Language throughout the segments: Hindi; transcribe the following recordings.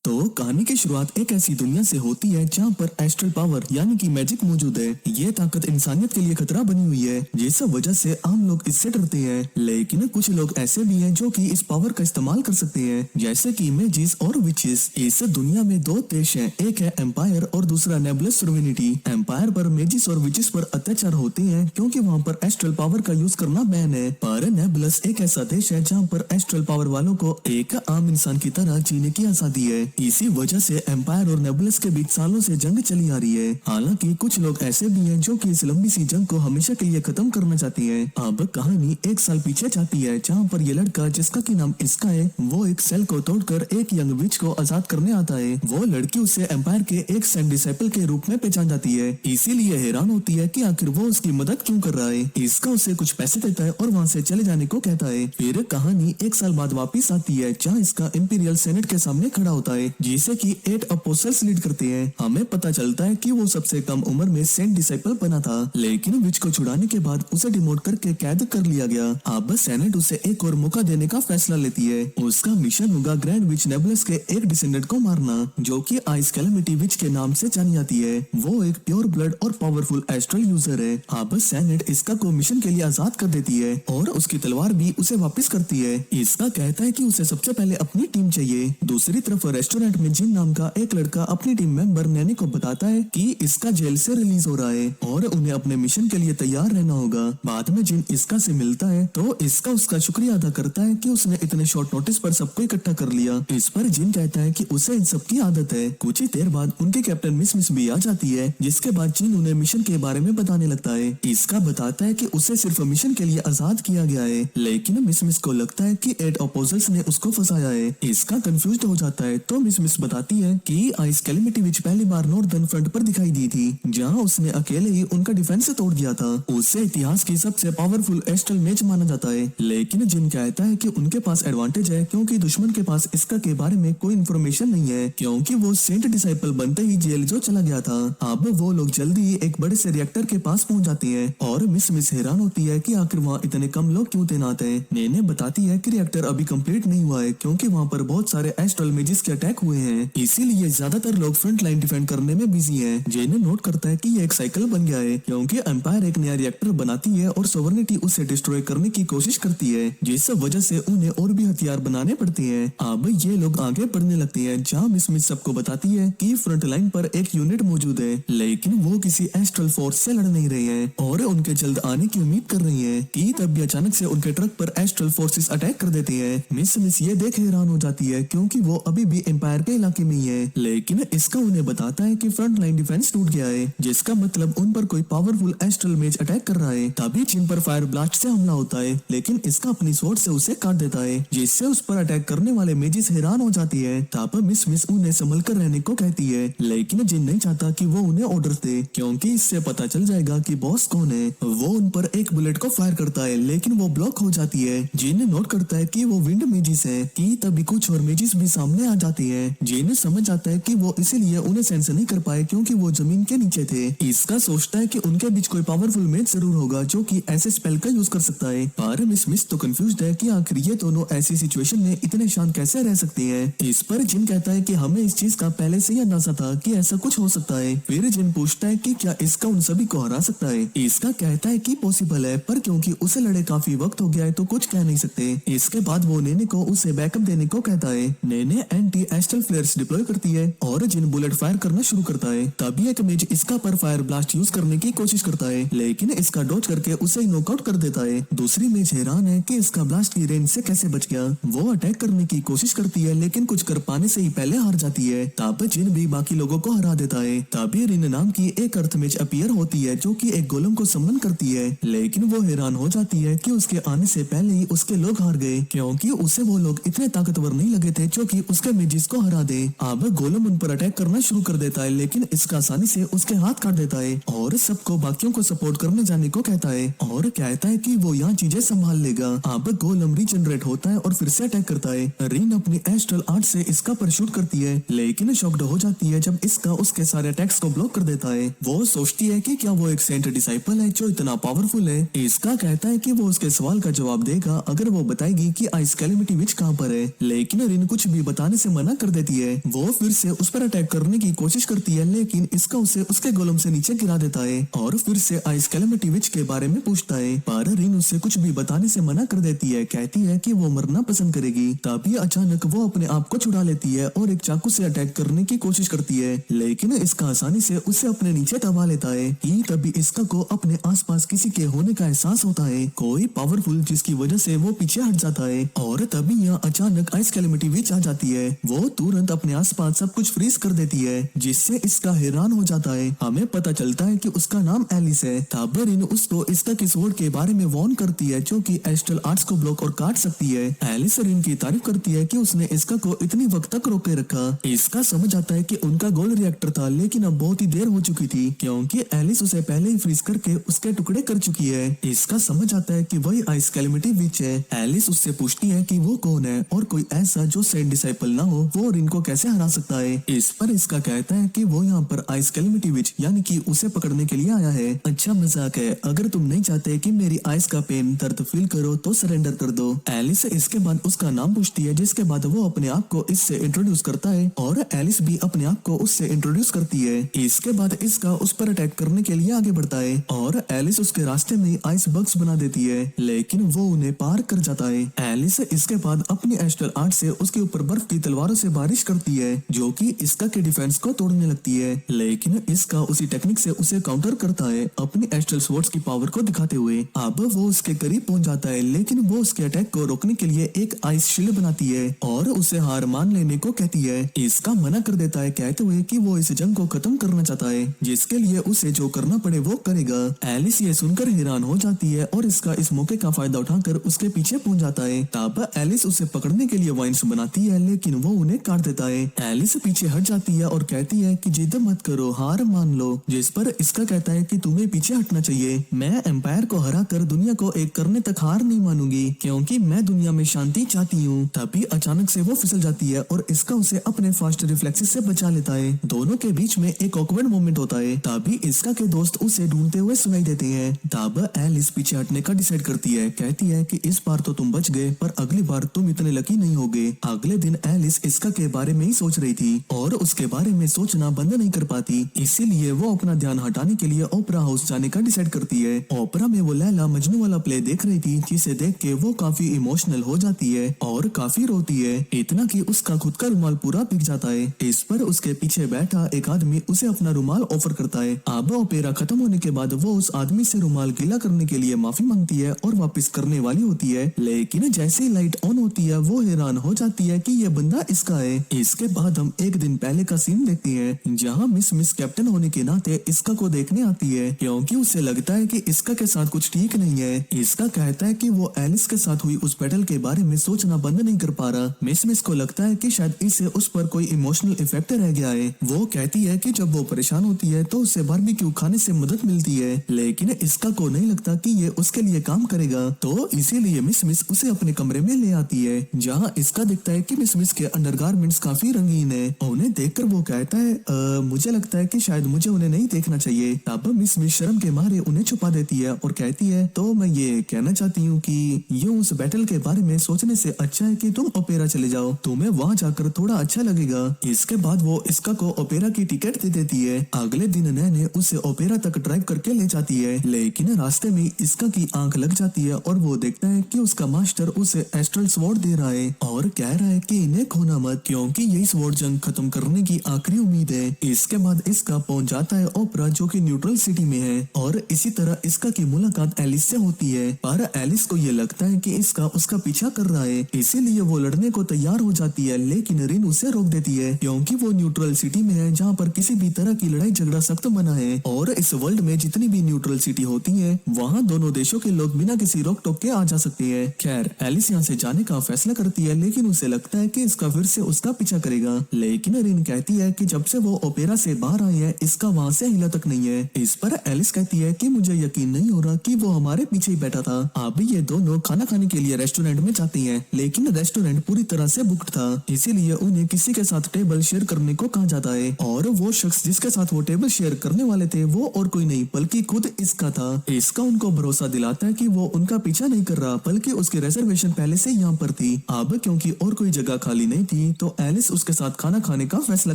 तो कहानी की शुरुआत एक ऐसी दुनिया से होती है जहाँ पर एस्ट्रल पावर यानी कि मैजिक मौजूद है। ये ताकत इंसानियत के लिए खतरा बनी हुई है, जिस वजह से आम लोग इससे डरते हैं। लेकिन कुछ लोग ऐसे भी हैं जो कि इस पावर का इस्तेमाल कर सकते हैं, जैसे कि मैजिस और विचेस। इस दुनिया में दो देश हैं, एक है एम्पायर और दूसरा नेबुलस सोवेनिटी। एम्पायर पर मैजिस और विचेस पर अत्याचार होते हैं क्योंकि वहाँ पर एस्ट्रल पावर का यूज करना बैन है। पर नेबुलस एक ऐसा देश है जहाँ पर एस्ट्रल पावर वालों को एक आम इंसान की तरह जीने की आजादी है। इसी वजह से एम्पायर और नेबुलस के बीच सालों से जंग चली आ रही है। हालांकि कुछ लोग ऐसे भी हैं जो कि इस लंबी सी जंग को हमेशा के लिए खत्म करना चाहते हैं। अब कहानी एक साल पीछे जाती है, जहाँ पर ये लड़का जिसका की नाम इसका है, वो एक सेल को तोड़कर एक यंग विच को आजाद करने आता है। वो लड़की उसे एम्पायर के एक सेंट डिसाइपल के रूप में पहचान जाती है, इसीलिए हैरान होती है कि आखिर वो उसकी मदद क्यों कर रहा है। इसका उसे कुछ पैसे देता है और वहाँ से चले जाने को कहता है। फिर कहानी एक साल बाद वापिस आती है, जहाँ इसका इंपीरियल सेनेट के सामने खड़ा होता है, जिसे कि 8 अपोस्टल्स लीड करते हैं। हमें पता चलता है कि वो सबसे कम उम्र में सेंट डिसाइपल बना था, लेकिन विच को छुड़ाने के बाद उसे डिमोट करके कैद कर लिया गया। अब सेनेट उसे एक और मौका देने का फैसला लेती है। उसका मिशन होगा ग्रैंड विच नेबुलस के एक डिसेंडेंट को मारना, जो कि आइस कैलेमिटी विच के नाम से जानी जाती है। वो एक प्योर ब्लड और पावरफुल एस्ट्रल यूजर है। अब सेनेट इसका को मिशन के लिए आजाद कर देती है और उसकी तलवार भी उसे वापस करती है। इसका कहता है कि उसे सबसे पहले अपनी टीम चाहिए। दूसरी तरफ रेस्टोरेंट में जिन नाम का एक लड़का अपनी टीम मेंबर नैनी को बताता है कि इसका जेल से रिलीज हो रहा है और उन्हें अपने मिशन के लिए तैयार रहना होगा। बाद में जिन इसका से मिलता है तो इसका उसका शुक्रिया अदा करता है कि उसने इतने शॉर्ट नोटिस पर सबको इकट्ठा कर लिया। इस पर जिन कहता है कि उसे इन सब की आदत है। कुछ ही देर बाद उनके कैप्टन मिस भी आ जाती है, जिसके बाद जिन उन्हें मिशन के बारे में बताने लगता है। इसका बताता है कि उसे सिर्फ मिशन के लिए आजाद किया गया है, लेकिन मिस को लगता है कि 8 अपोस्टल्स ने उसको फंसाया है। इसका कंफ्यूज हो जाता है तो मिस बताती है कि आइस कैलेमिटी विच पहली बार नॉर्दर्न फ्रंट पर दिखाई दी थी, जहां उसने अकेले ही उनका डिफेंस तोड़ दिया था। उसे इतिहास की सबसे पावरफुल एस्ट्रल मेज माना जाता है, लेकिन जिन कहता है कि उनके पास एडवांटेज है क्योंकि दुश्मन के पास इसका के बारे में कोई इन्फॉर्मेशन नहीं है, क्योंकि वो सेंट डिसाइपल बनते ही जेल जो चला गया था। अब वो लोग जल्दी ही एक बड़े से रिएक्टर के पास पहुंच जाते हैं और मिस हैरान होती है कि आखिर वहाँ इतने कम लोग क्यों तैनात हैं। नेने बताती है कि रिएक्टर अभी कंप्लीट नहीं हुआ है क्योंकि वहाँ पर बहुत सारे एस्ट्रल मेजिस के अटैक हुए हैं, इसीलिए ज्यादातर लोग फ्रंट लाइन डिफेंड करने में बिजी हैं। जेन नोट करता है कि ये एक साइकिल बन गया है क्योंकि एम्पायर एक नया रिएक्टर बनाती है और सोवर्निटी उसे डिस्ट्रॉय करने की कोशिश करती है, जिस वजह से उन्हें और भी हथियार बनाने पड़ते हैं। अब ये लोग आगे बढ़ने लगते हैं, जहाँ मिस सबको बताती है कि फ्रंट लाइन पर एक यूनिट मौजूद है, लेकिन वो किसी एस्ट्रल फोर्स से लड़ नहीं रहे हैं और उनके जल्द आने की उम्मीद कर रही है कि तभी अचानक से उनके ट्रक पर एस्ट्रल फोर्सेस अटैक कर देते हैं। मिस ये देख हैरान हो जाती है क्योंकि वो अभी भी एम्पायर के इलाके में ही है, लेकिन इसका उन्हें बताता है कि फ्रंट लाइन डिफेंस टूट गया है, जिसका मतलब उन पर कोई पावरफुल एस्ट्रल मेज अटैक कर रहा है। तभी जिन पर फायर ब्लास्ट से हमला होता है, लेकिन इसका अपनी स्वॉर्ड से उसे काट देता है, जिससे उस पर अटैक करने वाले मेजिस हैरान हो जाती है। तब मिस उन्हें संभल कर रहने को कहती है, लेकिन जिन नहीं चाहता कि वो उन्हें ऑर्डर दे क्योंकि इससे पता चल जाएगा कि बॉस कौन है। वो उन पर एक बुलेट को फायर करता है, लेकिन वो ब्लॉक हो जाती है। जिन नोट करता है कि वो विंड मेजिस है कि तभी कुछ और मेजिस भी सामने आ जाती है। जिन समझ जाता है कि वो इसीलिए उन्हें सेंस नहीं कर पाए क्योंकि वो जमीन के नीचे थे। इसका सोचता है कि उनके बीच कोई पावरफुल मेज जरूर होगा जो कि ऐसे स्पेल का यूज कर सकता है। पर मिस तो कंफ्यूज्ड है कि आखिर ये दोनों ऐसी सिचुएशन में इतने शांत कैसे रह सकते हैं। इस पर जिन कहता है कि हमें इस चीज का पहले से ही अंदाजा था कि ऐसा कुछ हो सकता है। फिर जिन पूछता है कि क्या इसका उन सभी को हरा सकता है। इसका कहता है कि पॉसिबल है, पर क्योंकि उसे लड़े काफी वक्त हो गया है तो कुछ कह नहीं सकते। इसके बाद वो नेने को उसे बैकअप देने को कहता है। नेने एंटी एस्ट्रल फ्लेयर्स डिप्लॉय करती है और जिन बुलेट फायर करना शुरू करता है। तभी एक मेज इसका पर फायर ब्लास्ट यूज करने की कोशिश करता है, लेकिन इसका डॉज करके उसे नॉकआउट कर देता है। दूसरी मेज हैरान है कि इसका ब्लास्ट की रेंज से कैसे बच गया। वो अटैक करने की कोशिश करती है, लेकिन कुछ कर पाने से ही पहले हार जाती है। तब जिन भी बाकी लोगों को हरा देता है। तभी रिन नाम की एक अर्थ मेज अपीयर होती है जो कि एक गोलम को समन करती है, लेकिन वो हैरान हो जाती है कि उसके आने से पहले ही उसके लोग हार गए क्योंकि उसे वो लोग इतने ताकतवर नहीं लगे थे जो कि उसके मेजिस को हरा दे। अब गोलम उन पर अटैक करना शुरू कर देता है, लेकिन इसका आसानी से उसके हाथ काट देता है और सबको बाकियों को सपोर्ट करने जाने को कहता है और कहता है कि वो यहाँ चीजें संभाल लेगा। अब गोलम रीजनरेट होता है और फिर से अटैक करता है। रिन अपनी एस्ट्रल आर्ट से इसका पर शूट करती है, लेकिन शॉक्ड हो जाती है जब इसका उसके सारे अटैक्स को ब्लॉक कर देता है। वो सोचती है कि क्या वो एक सेंट डिसाइपल है जो इतना पावरफुल है। इसका कहता है कि वो उसके सवाल का जवाब देगा अगर वो बताएगी कि आइस कैलेमिटी विच कहाँ पर है, लेकिन रिन कुछ भी बताने से मना मना कर देती है। वो फिर से उस पर अटैक करने की कोशिश करती है, लेकिन इसका उसे उसके गोलम से नीचे गिरा देता है और फिर से आइस कैलेमिटी विच के बारे में पूछता है, पर रिन उसे कुछ भी बताने से मना कर देती है। कहती है कि वो मरना पसंद करेगी। तभी अचानक वो अपने आप को छुड़ा लेती है और एक चाकू से अटैक करने की कोशिश करती है, लेकिन इसका आसानी से उसे अपने नीचे दबा लेता है। कि तभी इसका को अपने आसपास किसी के होने का एहसास होता है, कोई पावरफुल, जिसकी वजह से वो पीछे हट जाता है। और तभी यहाँ अचानक आइस कैलेमिटी विच आ जाती है। वो तुरंत अपने आसपास सब कुछ फ्रीज कर देती है, जिससे इसका हैरान हो जाता है। हमें पता चलता है कि उसका नाम एलिस है। तब रिन उसको इसका किस वर्ड के बारे में वार्न करती है, जो कि एस्ट्रल आर्ट्स को ब्लॉक और काट सकती है। एलिस रिन की तारीफ करती है कि उसने इसका को इतनी वक्त तक रोके रखा। इसका समझ आता है कि उनका गोल्ड रिएक्टर था, लेकिन अब बहुत ही देर हो चुकी थी, क्योंकि एलिस उसे पहले ही फ्रीज करके उसके टुकड़े कर चुकी है। इसका समझ आता है कि वही आइस कैलेमिटी विच है। एलिस उससे पूछती है कि वो कौन है और कोई ऐसा जो सेड डिसाइपल ना हो वो रिन को कैसे हरा सकता है। इस पर इसका कहता है कि वो यहाँ पर आइस कैलेमिटी विच यानी कि उसे पकड़ने के लिए आया है। अच्छा मजाक है, अगर तुम नहीं चाहते कि मेरी आइस का पेन दर्द फील करो तो सरेंडर कर दो। एलिस से इसके बाद उसका नाम पूछती है, जिसके बाद वो अपने आप को इससे इंट्रोड्यूस करता है और एलिस भी अपने आप को उससे इंट्रोड्यूस करती है। इसके बाद इसका उस पर अटैक करने के लिए आगे बढ़ता है और एलिस उसके रास्ते में आइस बग्स बना देती है, लेकिन वो उन्हें पार कर जाता है। एलिस इसके बाद अपनी एस्ट्रल आर्ट से उसके ऊपर बर्फ की तलवारों से बारिश करती है, जो कि इसका के डिफेंस को तोड़ने लगती है, लेकिन इसका उसी टेक्निक से उसे काउंटर करता है अपनी एस्ट्रल स्वॉर्ड्स की पावर को दिखाते हुए। अब वो उसके करीब पहुंच जाता है, लेकिन वो उसके अटैक को रोकने के लिए एक आइस शील्ड बनाती है और उसे हार मान लेने को कहती है। इसका मना कर देता है, कहते हुए कि वो इस जंग को खत्म करना चाहता है, जिसके लिए उसे जो करना पड़े वो करेगा। एलिस ये सुनकर हैरान हो जाती है और इसका इस मौके का फायदा उठाकर उसके पीछे पहुंच जाता है। तब एलिस उसे पकड़ने के लिए वाइन्स बनाती है, लेकिन वो उन्हें काट देता है। एलिस पीछे हट जाती है और कहती है कि जिद मत करो, हार मान लो, जिस पर इसका कहता है कि तुम्हें पीछे हटना चाहिए। मैं एम्पायर को हरा कर दुनिया को एक करने तक हार नहीं मानूंगी, क्योंकि मैं दुनिया में शांति चाहती हूँ। तभी अचानक से वो फिसल जाती है और इसका उसे अपने फास्ट रिफ्लेक्सेस से बचा लेता है। दोनों के बीच में एक ऑकवर्ड मोमेंट होता है। तभी इसका के दोस्त उसे ढूंढते हुए सुनाई देते हैं। तब एलिस पीछे हटने का डिसाइड करती है, कहती है कि इस बार तो तुम बच गए, पर अगली बार तुम इतने लकी नहीं होगे। अगले दिन एलिस इसका के बारे में ही सोच रही थी और उसके बारे में सोचना बंद नहीं कर पाती, इसीलिए वो अपना ध्यान हटाने के लिए ओपेरा हाउस जाने का डिसाइड करती है। ओपेरा में वो लैला मजनू वाला प्ले देख रही थी, जिसे देख के वो काफी इमोशनल हो जाती है और काफी रोती है, इतना कि उसका खुद का रुमाल पूरा भीग जाता है। इस पर उसके पीछे बैठा एक आदमी उसे अपना रुमाल ऑफर करता है। अब ओपेरा खत्म होने के बाद वो उस आदमी से रुमाल गीला करने के लिए माफी मांगती है और वापस करने वाली होती है, लेकिन जैसे ही लाइट ऑन होती है वो हैरान हो जाती है कि ये बंदा इसका है। इसके बाद हम एक दिन पहले का सीन देखते हैं, जहाँ मिस कैप्टन होने के नाते इसका को देखने आती है, क्योंकि उसे लगता है कि इसका के साथ कुछ ठीक नहीं है। इसका कहता है कि वो एलिस के साथ हुई उस बैटल के बारे में सोचना बंद नहीं कर पा रहा। मिस को लगता है कि शायद इससे उस पर कोई इमोशनल इफेक्ट रह गया है। वो कहती है कि जब वो परेशान होती है तो उसे बारबेक्यू खाने से मदद मिलती है, लेकिन इसका को नहीं लगता कि ये उसके लिए काम करेगा, तो इसीलिए मिस उसे अपने कमरे में ले आती है, जहाँ इसका दिखता है कि मिस के अंडरगारमेंट्स काफी रंगीन है। उन्हें देखकर वो कहता है मुझे लगता है कि शायद मुझे उन्हें नहीं देखना चाहिए। तब मिस शर्म के मारे उन्हें छुपा देती है और कहती है, तो मैं ये कहना चाहती हूँ कि यूं उस बैटल के बारे में सोचने से अच्छा है कि तुम ओपेरा चले जाओ, तुम्हें वहाँ जाकर थोड़ा अच्छा लगेगा। इसके बाद वो इसका को ओपेरा की टिकट दे देती है। अगले दिन नैने उसे ओपेरा तक ड्राइव करके ले जाती है, लेकिन रास्ते में इसका की आंख लग जाती है और वो देखता है कि उसका मास्टर उसे एस्ट्रल स्वॉर्ड दे रहा है और कह रहा है कि इन्हें खोना मत, क्योंकि यही स्वॉर्ड जंग खत्म करने की आखिरी उम्मीद है। इसके बाद इसका पहुंच जाता है ओपेरा, जो कि न्यूट्रल सिटी में है, और इसी तरह इसका की मुलाकात एलिस से होती है। पर एलिस को ये लगता है कि इसका उसका पीछा कर रहा है, इसीलिए वो लड़ने को तैयार हो जाती है, लेकिन रिन उसे रोक देती है, क्योंकि वो न्यूट्रल सिटी में है, जहाँ पर किसी भी तरह की लड़ाई झगड़ा सख्त मना है। और इस वर्ल्ड में जितनी भी न्यूट्रल सिटी होती है, वहाँ दोनों देशों के लोग बिना किसी रोक टोक के आ जा सकते हैं। खैर एलिस यहाँ से जाने का फैसला करती है, लेकिन उसे लगता है कि इसका फिर से उसका पीछा करेगा, लेकिन रिन कहती है कि जब से वो ओपेरा से बाहर आई है इसका वहाँ से हिला तक नहीं है। इस पर एलिस कहती है कि मुझे यकीन नहीं हो रहा कि वो हमारे पीछे ही बैठा था। अभी ये दोनों खाना खाने के लिए रेस्टोरेंट में जाती हैं, लेकिन रेस्टोरेंट पूरी तरह से बुक्ड था, इसीलिए उन्हें किसी के साथ टेबल शेयर करने को कहा जाता है। और वो शख्स जिसके साथ वो टेबल शेयर करने वाले थे वो और कोई नहीं बल्कि खुद इसका था। इसका उनको भरोसा दिलाता है कि वो उनका पीछा नहीं कर रहा, बल्कि उसकी रिजर्वेशन पहले से यहाँ पर थी। अब क्योंकि और कोई जगह खाली नहीं थी ही तो एलिस उसके साथ खाना खाने का फैसला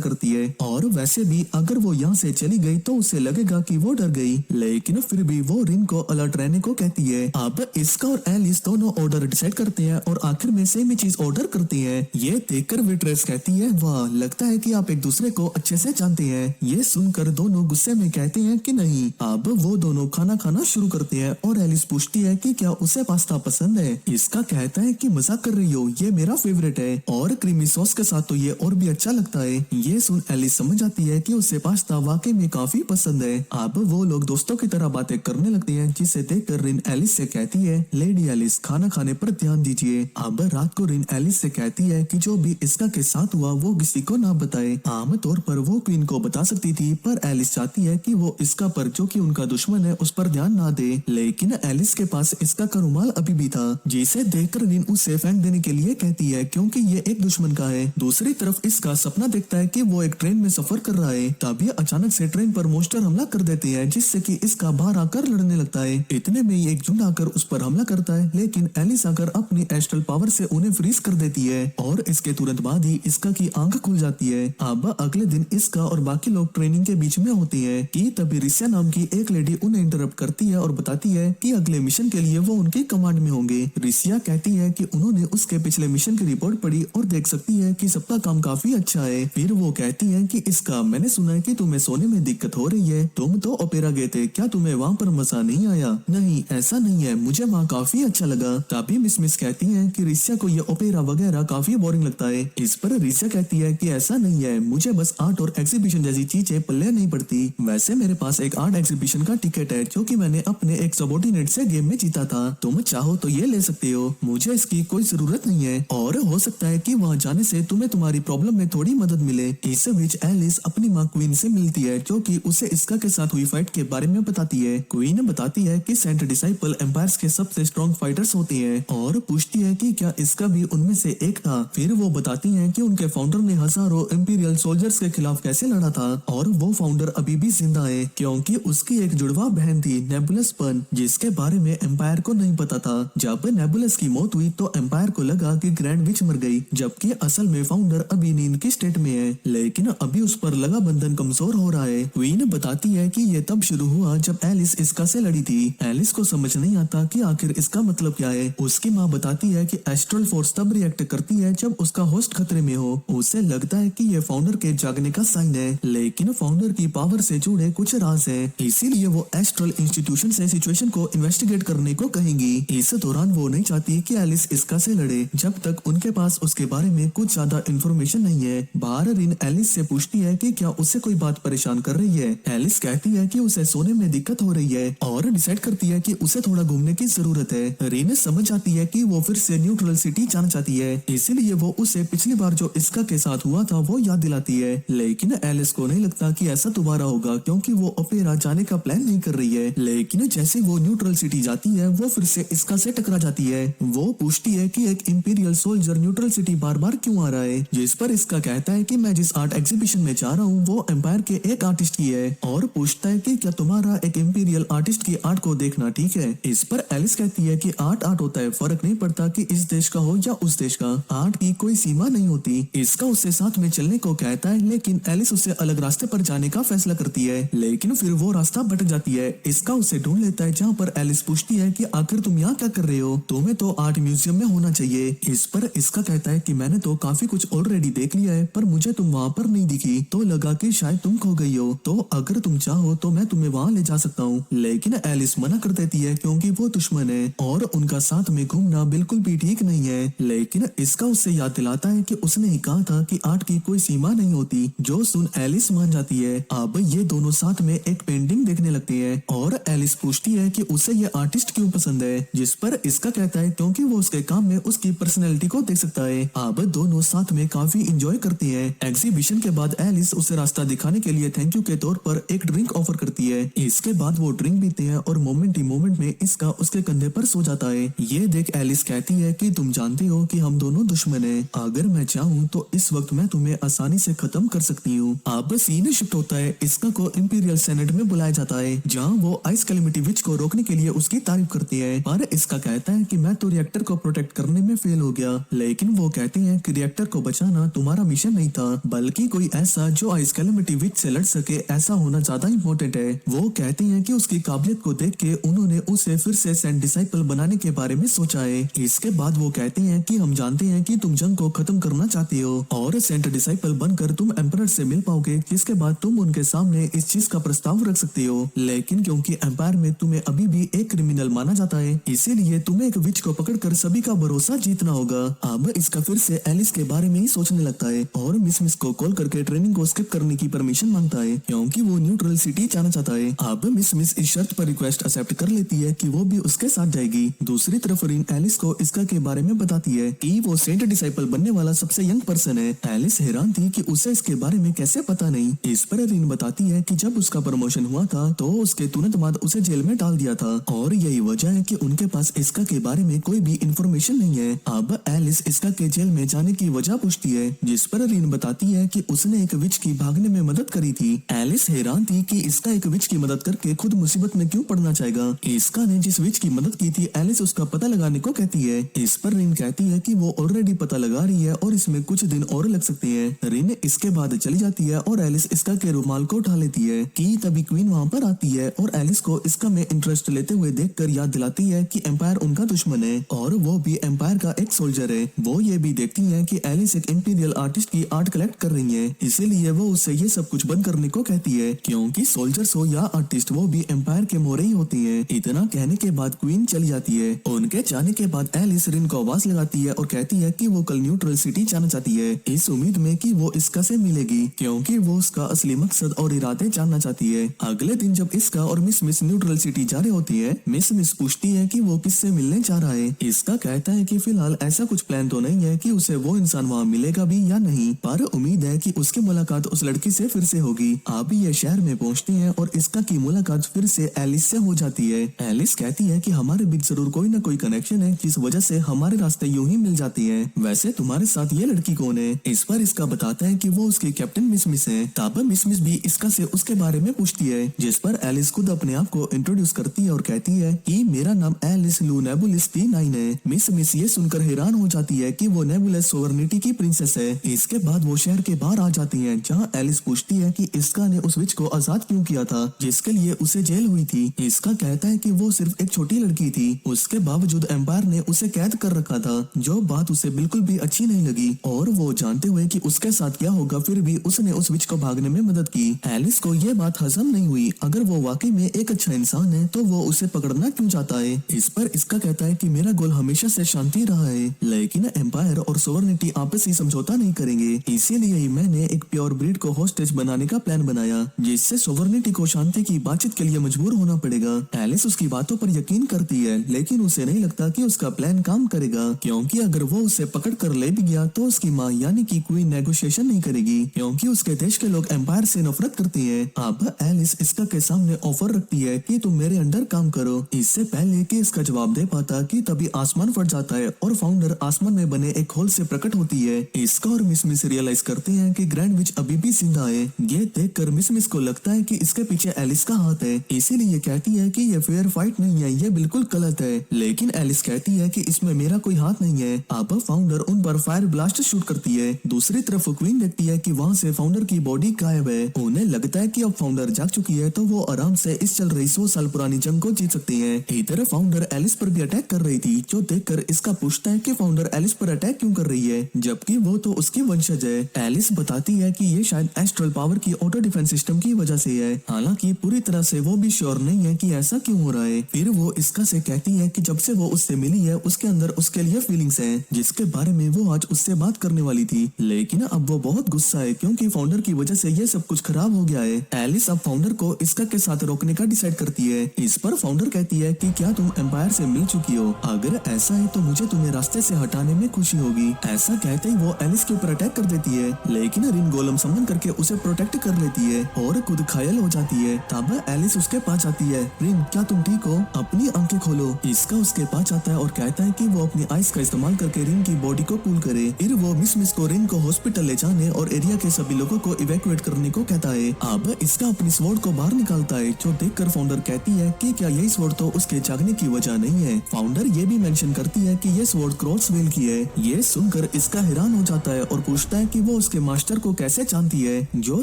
करती है। और वैसे भी अगर वो यहाँ से चली गई तो उसे लगेगा कि वो डर गई, लेकिन फिर भी वो रिन को अलर्ट रहने को कहती है। अब इसका और एलिस दोनों ऑर्डर डिसाइड करते हैं और आखिर में सेम ही चीज ऑर्डर करती है। ये देखकर वेट्रेस कहती है, वाह, लगता है कि आप एक दूसरे को अच्छे से जानते हैं। ये सुनकर दोनों गुस्से में कहते हैं कि नहीं। अब वो दोनों खाना खाना शुरू करते हैं और एलिस पूछती है कि क्या उसे पास्ता पसंद है। इसका कहता है कि मजाक कर रही हो, ये मेरा फेवरेट है और क्रीमी सॉस के साथ तो ये और भी अच्छा लगता है। ये सुन एलिस समझ जाती है कि उसे पास्ता वाकई में काफी पसंद है। अब वो लोग दोस्तों की तरह बातें करने लगते हैं, जिसे देखकर रिन एलिस से कहती है, लेडी एलिस, खाना खाने पर ध्यान दीजिए। अब रात को रिन एलिस से कहती है कि जो भी इसका के साथ हुआ वो किसी को ना बताए। आमतौर पर वो क्वीन को बता सकती थी, पर एलिस चाहती है कि वो इसका पर जो कि उनका दुश्मन है उस पर ध्यान ना दे। लेकिन एलिस के पास इसका का रुमाल अभी भी था, जिसे देखकर रिन उसे फेंक देने के लिए कहती है, क्योंकि ये एक दुश्मन का है। दूसरी तरफ इसका सपना देखता है कि वो एक ट्रेन में सफर कर रहा है, तभी अचानक से ट्रेन पर मोस्टर हमला कर देते हैं, जिससे कि इसका बाहर आकर लड़ने लगता है। इतने में ही एक झुंड आकर उस पर हमला करता है, लेकिन एलिस आकर अपनी एस्ट्रल पावर से उन्हें फ्रीज कर देती है और इसके तुरंत बाद ही इसका की आंख खुल जाती है। अब अगले दिन इसका और बाकी लोग ट्रेनिंग के बीच में होते हैं कि तभी रिसिया नाम की एक लेडी उन्हें इंटरप्ट करती है और बताती है कि अगले मिशन के लिए वो उनकी कमांड में होंगे। रिसिया कहती है कि उन्होंने उसके पिछले मिशन की रिपोर्ट पढ़ी और देख सकती है कि सबका काम काफी अच्छा है। फिर वो कहती है कि इसका, मैंने सुना है कि तुम्हें सोने में दिक्कत हो रही है, तुम तो ओपेरा गए थे, क्या तुम्हें वहाँ पर मजा नहीं आया? नहीं, ऐसा नहीं है, मुझे वहाँ काफी अच्छा लगा। तभी मिस कहती है कि रिसिया को ये ओपेरा वगैरह काफी बोरिंग लगता है। इस पर रिसिया कहती है कि ऐसा नहीं है, मुझे बस आर्ट और एग्जीबिशन जैसी चीजें पल्ले नहीं पड़ती। वैसे मेरे पास एक आर्ट एग्जीबिशन का टिकट है जो कि मैंने अपने एक सबॉर्डिनेट से गेम में जीता था, तुम चाहो तो ये ले सकते हो, मुझे इसकी कोई जरूरत नहीं है और हो सकता है कि वहाँ जाने से तुम्हें तुम्हारी प्रॉब्लम में थोड़ी मदद मिले। इस बीच एलिस अपनी माँ क्वीन से मिलती है, जो कि उसे इसका के साथ हुई फाइट के बारे में बताती है। क्वीन बताती है कि सेंट डिसाइपल एम्पायर्स के सबसे स्ट्रॉन्ग फाइटर्स होते हैं और पूछती है कि क्या इसका भी उनमें से एक था। फिर वो बताती है कि उनके फाउंडर ने हजारों इंपीरियल सोल्जर्स के खिलाफ कैसे लड़ा था और वो फाउंडर अभी भी जिंदा है, क्योंकि उसकी एक जुड़वा बहन थी नेबुलस पन, जिसके बारे में एम्पायर को नहीं पता था। जब नेबुलस की मौत हुई तो एम्पायर को लगा कि ग्रैंड विच मर गई, जबकि असल में फाउंडर अभी नींद की स्टेट में है, लेकिन अभी उस पर लगा बंधन कमजोर हो रहा है। क्वीन बताती है कि ये तब शुरू हुआ जब एलिस इसका से लड़ी थी। एलिस को समझ नहीं आता कि आखिर इसका मतलब क्या है। उसकी माँ बताती है कि एस्ट्रल फोर्स तब रिएक्ट करती है जब उसका होस्ट खतरे में हो। उसे लगता है कि ये फाउंडर के जागने का साइन है, लेकिन फाउंडर की पावर से जुड़े कुछ राज है, इसीलिए वो एस्ट्रल इंस्टीट्यूशन से सिचुएशन को इन्वेस्टिगेट करने को कहेंगी। इस दौरान वो नहीं चाहती कि एलिस इसका से लड़े जब तक उनके पास उसके बारे में कुछ ज्यादा इन्फॉर्मेशन नहीं है। बाहर रिन एलिस से पूछती है कि क्या उसे कोई बात परेशान कर रही है। एलिस कहती है कि उसे सोने में दिक्कत हो रही है और डिसाइड करती है कि उसे थोड़ा घूमने की जरूरत है। रिन समझ जाती है कि वो फिर से न्यूट्रल सिटी जाना चाहती है, इसीलिए वो उसे पिछली बार जो इसका के साथ हुआ था वो याद दिलाती है। लेकिन एलिस को नहीं लगता कि ऐसा दोबारा होगा, क्योंकि वो ओपेरा जाने का प्लान नहीं कर रही है। लेकिन जैसे वो न्यूट्रल सिटी जाती है वो फिर से इसका से टकरा जाती है। वो पूछती है कि एक इंपीरियल सोल्जर न्यूट्रल सिटी बार बार क्यों आ रहा है, जिस पर इसका कहता है कि मैं जिस आर्ट एग्जीबिशन में जा रहा हूँ वो एम्पायर के एक आर्टिस्ट की है, और पूछता है कि क्या तुम्हारा एक इंपीरियल आर्टिस्ट की आर्ट को देखना ठीक है। इस पर एलिस कहती है कि आर्ट आर्ट होता है, फर्क नहीं पड़ता कि इस देश का हो या उस देश का, आर्ट की कोई सीमा नहीं होती। इसका उससे साथ में चलने को कहता है, लेकिन एलिस उससे अलग रास्ते पर जाने का फैसला करती है, लेकिन फिर वो रास्ता भटक जाती है। इसका उसे ढूंढ लेता है, जहाँ पर एलिस पूछती है कि आखिर तुम यहाँ क्या कर रहे हो, तुम्हें तो आर्ट म्यूजियम में होना चाहिए। इस पर इसका कहता है कि मैंने तो काफी कुछ ऑलरेडी देख लिया है, पर मुझे तुम वहाँ पर नहीं दिखी, तो लगा कि शायद तुम खो गई हो, तो अगर तुम चाहो तो मैं तुम्हें वहाँ ले जा सकता हूँ। लेकिन एलिस मना कर देती है, क्योंकि वो दुश्मन है और उनका साथ में घूमना बिल्कुल भी ठीक नहीं है। लेकिन इसका उससे याद दिलाता है कि उसने ही कहा था कि आर्ट की कोई सीमा नहीं होती, जो सुन एलिस मान जाती है। अब ये दोनों साथ में एक पेंटिंग देखने लगते हैं और एलिस पूछती है कि उसे ये आर्टिस्ट क्यों पसंद है, जिस पर इसका कहता है क्योंकि वो उसके काम में उसकी पर्सनैलिटी को देख सकता है। अब दोनों साथ में काफी इंजॉय करते हैं। एग्जीबिशन के बाद एलिस उसे रास्ता दिखाने के लिए थैंक यू के तौर पर एक ड्रिंक ऑफर करती है। इसके बाद वो ड्रिंक पीते हैं और मोमेंट ही मोमेंट में इसका उसके कंधे पर सो जाता है। ये देख एलिस कहती है कि तुम जानते हो कि हम दोनों दुश्मन हैं, अगर मैं चाहूँ तो इस वक्त मैं तुम्हें आसानी से खत्म कर सकती हूँ। अब सीन शिफ्ट होता है, इसका को इंपीरियल सेनेट में बुलाया जाता है, जहाँ वो आइस कैलेमिटी विच को रोकने के लिए उसकी तारीफ करती है, पर इसका कहता है कि मैं तो रिएक्टर को प्रोटेक्ट करने में फेल हो गया। लेकिन वो कहते हैं कि रिएक्टर को बचाना तुम्हारा मिशन नहीं था, बल्कि कोई ऐसा जो आइस कैलेमिटी विच से लड़ सके ऐसा होना ज्यादा इम्पोर्टेंट है। वो कहते हैं कि उसकी काबिलियत को देख के उन्होंने उसे फिर से सेंट डिसाइपल बनाने के बारे में सोचा है। इसके बाद वो कहते हैं कि हम जानते हैं कि तुम जंग को खत्म करना चाहते हो और सेंट डिसाइपल बनकर तुम एम्पायर से मिल पाओगे, जिसके बाद तुम उनके सामने इस चीज का प्रस्ताव रख सकते हो। लेकिन क्योंकि एम्पायर में तुम्हें अभी भी एक क्रिमिनल माना जाता है, इसीलिए तुम्हें एक विच को पकड़कर सभी का भरोसा जीतना होगा। अब इसका फिर से एलिस के बारे में ही सोचने लगता है और मिस को कॉल करके ट्रेनिंग को स्किप करने की परमिशन मांगता है, क्योंकि वो न्यूट्रल सिटी जाना चाहता है। अब मिस इस शर्त पर रिक्वेस्ट एक्सेप्ट कर लेती है कि वो भी उसके साथ जाएगी। दूसरी तरफ रिन एलिस को इसका के बारे में बताती है कि वो सेंट डिसाइपल बनने वाला सबसे यंग पर्सन है। एलिस हैरान थी कि उसे इसके बारे में कैसे पता नहीं। इस पर रिन बताती है कि जब उसका प्रमोशन हुआ था तो उसके तुरंत बाद उसे जेल में डाल दिया था और यही वजह है कि उनके पास इसका के बारे में कोई भी इंफॉर्मेशन नहीं है। अब एलिस इसका के जेल में जाने की वजह पूछती है, जिस पर रिन बताती है कि उसने एक विच की भागने में मदद करी थी। एलिस हैरान थी कि इसका एक विच की मदद करके खुद मुसीबत में क्यों पड़ना चाहेगा। इसका ने जिस विच की मदद की थी एलिस उसका पता लगाने को कहती है। इस पर रिन कहती है कि वो ऑलरेडी पता लगा रही है और इसमें कुछ दिन और लग सकते हैं। रिन इसके बाद चली जाती है और एलिस इसका के रुमाल को उठा लेती है कि तभी क्वीन वहाँ पर आती है और एलिस को इसका में इंटरेस्ट लेते हुए देखकर याद दिलाती है कि एम्पायर उनका दुश्मन है और वो भी एम्पायर का एक सोल्जर है। वो ये भी देखती है कि एलिस एक इंपीरियल आर्टिस्ट की आर्ट कलेक्ट कर रही है, इसीलिए वो उससे ये सब कुछ बंद करने को कहती है, क्योंकि सोल्जर्स हो या आर्टिस्ट वो भी एम्पायर के मोरे ही होती है। इतना कहने के बाद क्वीन चली जाती है। उनके जाने के बाद एलिस रिन को आवाज लगाती है और कहती है कि वो कल न्यूट्रल सिटी जाना चाहती है, इस उम्मीद में कि वो इसका से मिलेगी, क्योंकि वो उसका असली मकसद और इरादे जानना चाहती है। अगले दिन जब इसका और मिस न्यूट्रल सिटी जा रही होती है, मिस पूछती है कि वो किससे मिलने जा रहा है। इसका कहता है कि फिलहाल ऐसा कुछ प्लान तो नहीं है कि उसे वो इंसान वहाँ मिलेगा भी या नहीं, पर उम्मीद है कि उसकी मुलाकात उस लड़की से फिर से होगी। अब ये शहर में पहुँचते हैं और इसका की मुलाकात फिर से एलिस से हो जाती है। एलिस कहती है कि हमारे बीच जरूर कोई न कोई कनेक्शन है, जिस वजह से हमारे रास्ते यूं ही मिल जाती हैं। वैसे तुम्हारे साथ ये लड़की कौन है? इस पर इसका बताता है कि वो उसकी कैप्टन मिस है। तब मिस भी इसका से उसके बारे में पूछती है, जिस पर एलिस खुद अपने आप को इंट्रोड्यूस करती है और कहती है कि मेरा नाम एलिस लू नेबुलस T9 है। मिस ये सुनकर हैरान हो जाती है कि वो नेबुलस सोवर्निटी की प्रिंसेस है। इसके बाद वो शहर के बाहर आ जाती है, जहाँ एलिस पूछती है कि इसका ने उस विच को आजाद क्यों किया था जिसके लिए उसे जेल हुई थी। इसका कहता है कि वो सिर्फ एक छोटी लड़की थी, उसके बावजूद एम्पायर ने उसे कैद कर रखा था, जो बात उसे बिल्कुल भी अच्छी नहीं लगी और वो जानते हुए कि उसके साथ क्या होगा फिर भी उसने उस विच को भागने में मदद की। एलिस को ये बात हजम नहीं हुई। अगर वो वाकई में एक अच्छा इंसान है तो वो उसे पकड़ना क्यों चाहता है। इस पर इसका कहता है कि मेरा गोल हमेशा से शांति रहा है, लेकिन एम्पायर और सोवर्निटी आपसी समझौता नहीं करेंगे, इसीलिए ही मैंने एक प्योर ब्रीड को होस्टेज बनाने का प्लान बनाया, जिससे सोवर्निटी को शांति की बातचीत के लिए मजबूर होना पड़ेगा। एलिस उसकी बातों पर यकीन करती है, लेकिन उसे नहीं लगता कि उसका प्लान काम करेगा, क्योंकि अगर वो उसे पकड़ कर ले भी गया तो उसकी माँ यानी कि क्वीन नेगोशिएशन नहीं करेगी, क्योंकि उसके देश के लोग एम्पायर से नफरत करते हैं। अब एलिस इसका के सामने ऑफर रखती है कि तुम मेरे अंडर काम करो। इससे पहले कि इसका जवाब दे पाता कि तभी आसमान फट जाता है और फाउंडर आसमान में बने एक होल से प्रकट होती है। इसका और मिस रियलाइज करते हैं कि ग्रैंड विच अभी भी जिंदा है। ये देखकर मिस को लगता है कि इसके पीछे एलिस का हाथ है, इसीलिए कहती है कि ये फेयर फाइट नहीं है, ये बिल्कुल गलत है। लेकिन एलिस कहती है कि इसमें मेरा कोई हाथ नहीं है। अब फाउंडर उन पर फायर ब्लास्ट शूट करती है। दूसरी तरफ क्वीन देखती है कि वहाँ से फाउंडर की बॉडी गायब है। उन्हें लगता है कि अब फाउंडर जाग चुकी है तो वो आराम से इस चल रही 100 साल पुरानी जंग को जीत सकते हैं। इधर फाउंडर एलिस पर भी अटैक कर रही थी, जो देखकर इसका पूछता है कि फाउंडर एलिस पर अटैक क्यों कर रही है, जबकि वो तो उसकी वंशज है। एलिस बताती है कि ये शायद एस्ट्रल पावर की ऑटो डिफेंस सिस्टम की वजह से है, हालांकि पूरी तरह से वो भी श्योर नहीं है कि ऐसा क्यों हो रहा है। फिर वो इसका से कहती है कि जब से वो उससे मिली है उसके अंदर उसके लिए फीलिंग्स हैं, जिसके बारे में वो आज उससे बात करने वाली थी, लेकिन अब वो बहुत गुस्सा है क्योंकि फाउंडर की वजह से ये सब कुछ खराब हो गया है। एलिस अब फाउंडर को इसका के साथ रोकने का डिसाइड करती है। इस पर फाउंडर कहती है कि क्या तुम एम्पायर से मिल चुकी हो? अगर ऐसा है तो मुझे तुम्हें रास्ते से हटाने में खुशी होगी। ऐसा कहते ही वो एलिस के ऊपर अटैक कर देती है, लेकिन रिन गोलम समन करके उसे प्रोटेक्ट कर लेती है और खुद घायल हो जाती है। तब एलिस उसके पास आती है, रिन क्या तुम ठीक हो? अपनी आंखें खोलो। इसका उसके पास आता है और कहता है कि वो अपनी आइस का इस्तेमाल करके रिन की बॉडी को कूल करे। फिर वो मिस को रिन को हॉस्पिटल ले जाने और एरिया के सभी लोगों को इवैक्यूएट करने को कहता है। अब इसका अपनी स्वॉर्ड को बाहर निकालता है, जो देखकर फाउंडर कहती है कि क्या यही स्वॉर्ड तो उसके जागने की वजह नहीं है। फाउंडर ये भी मेंशन करती है कि ये स्वॉर्ड क्रॉसवेल की है। ये सुनकर सुनकर इसका हैरान हो जाता है और पूछता है कि वो उसके मास्टर को कैसे जानती है। जो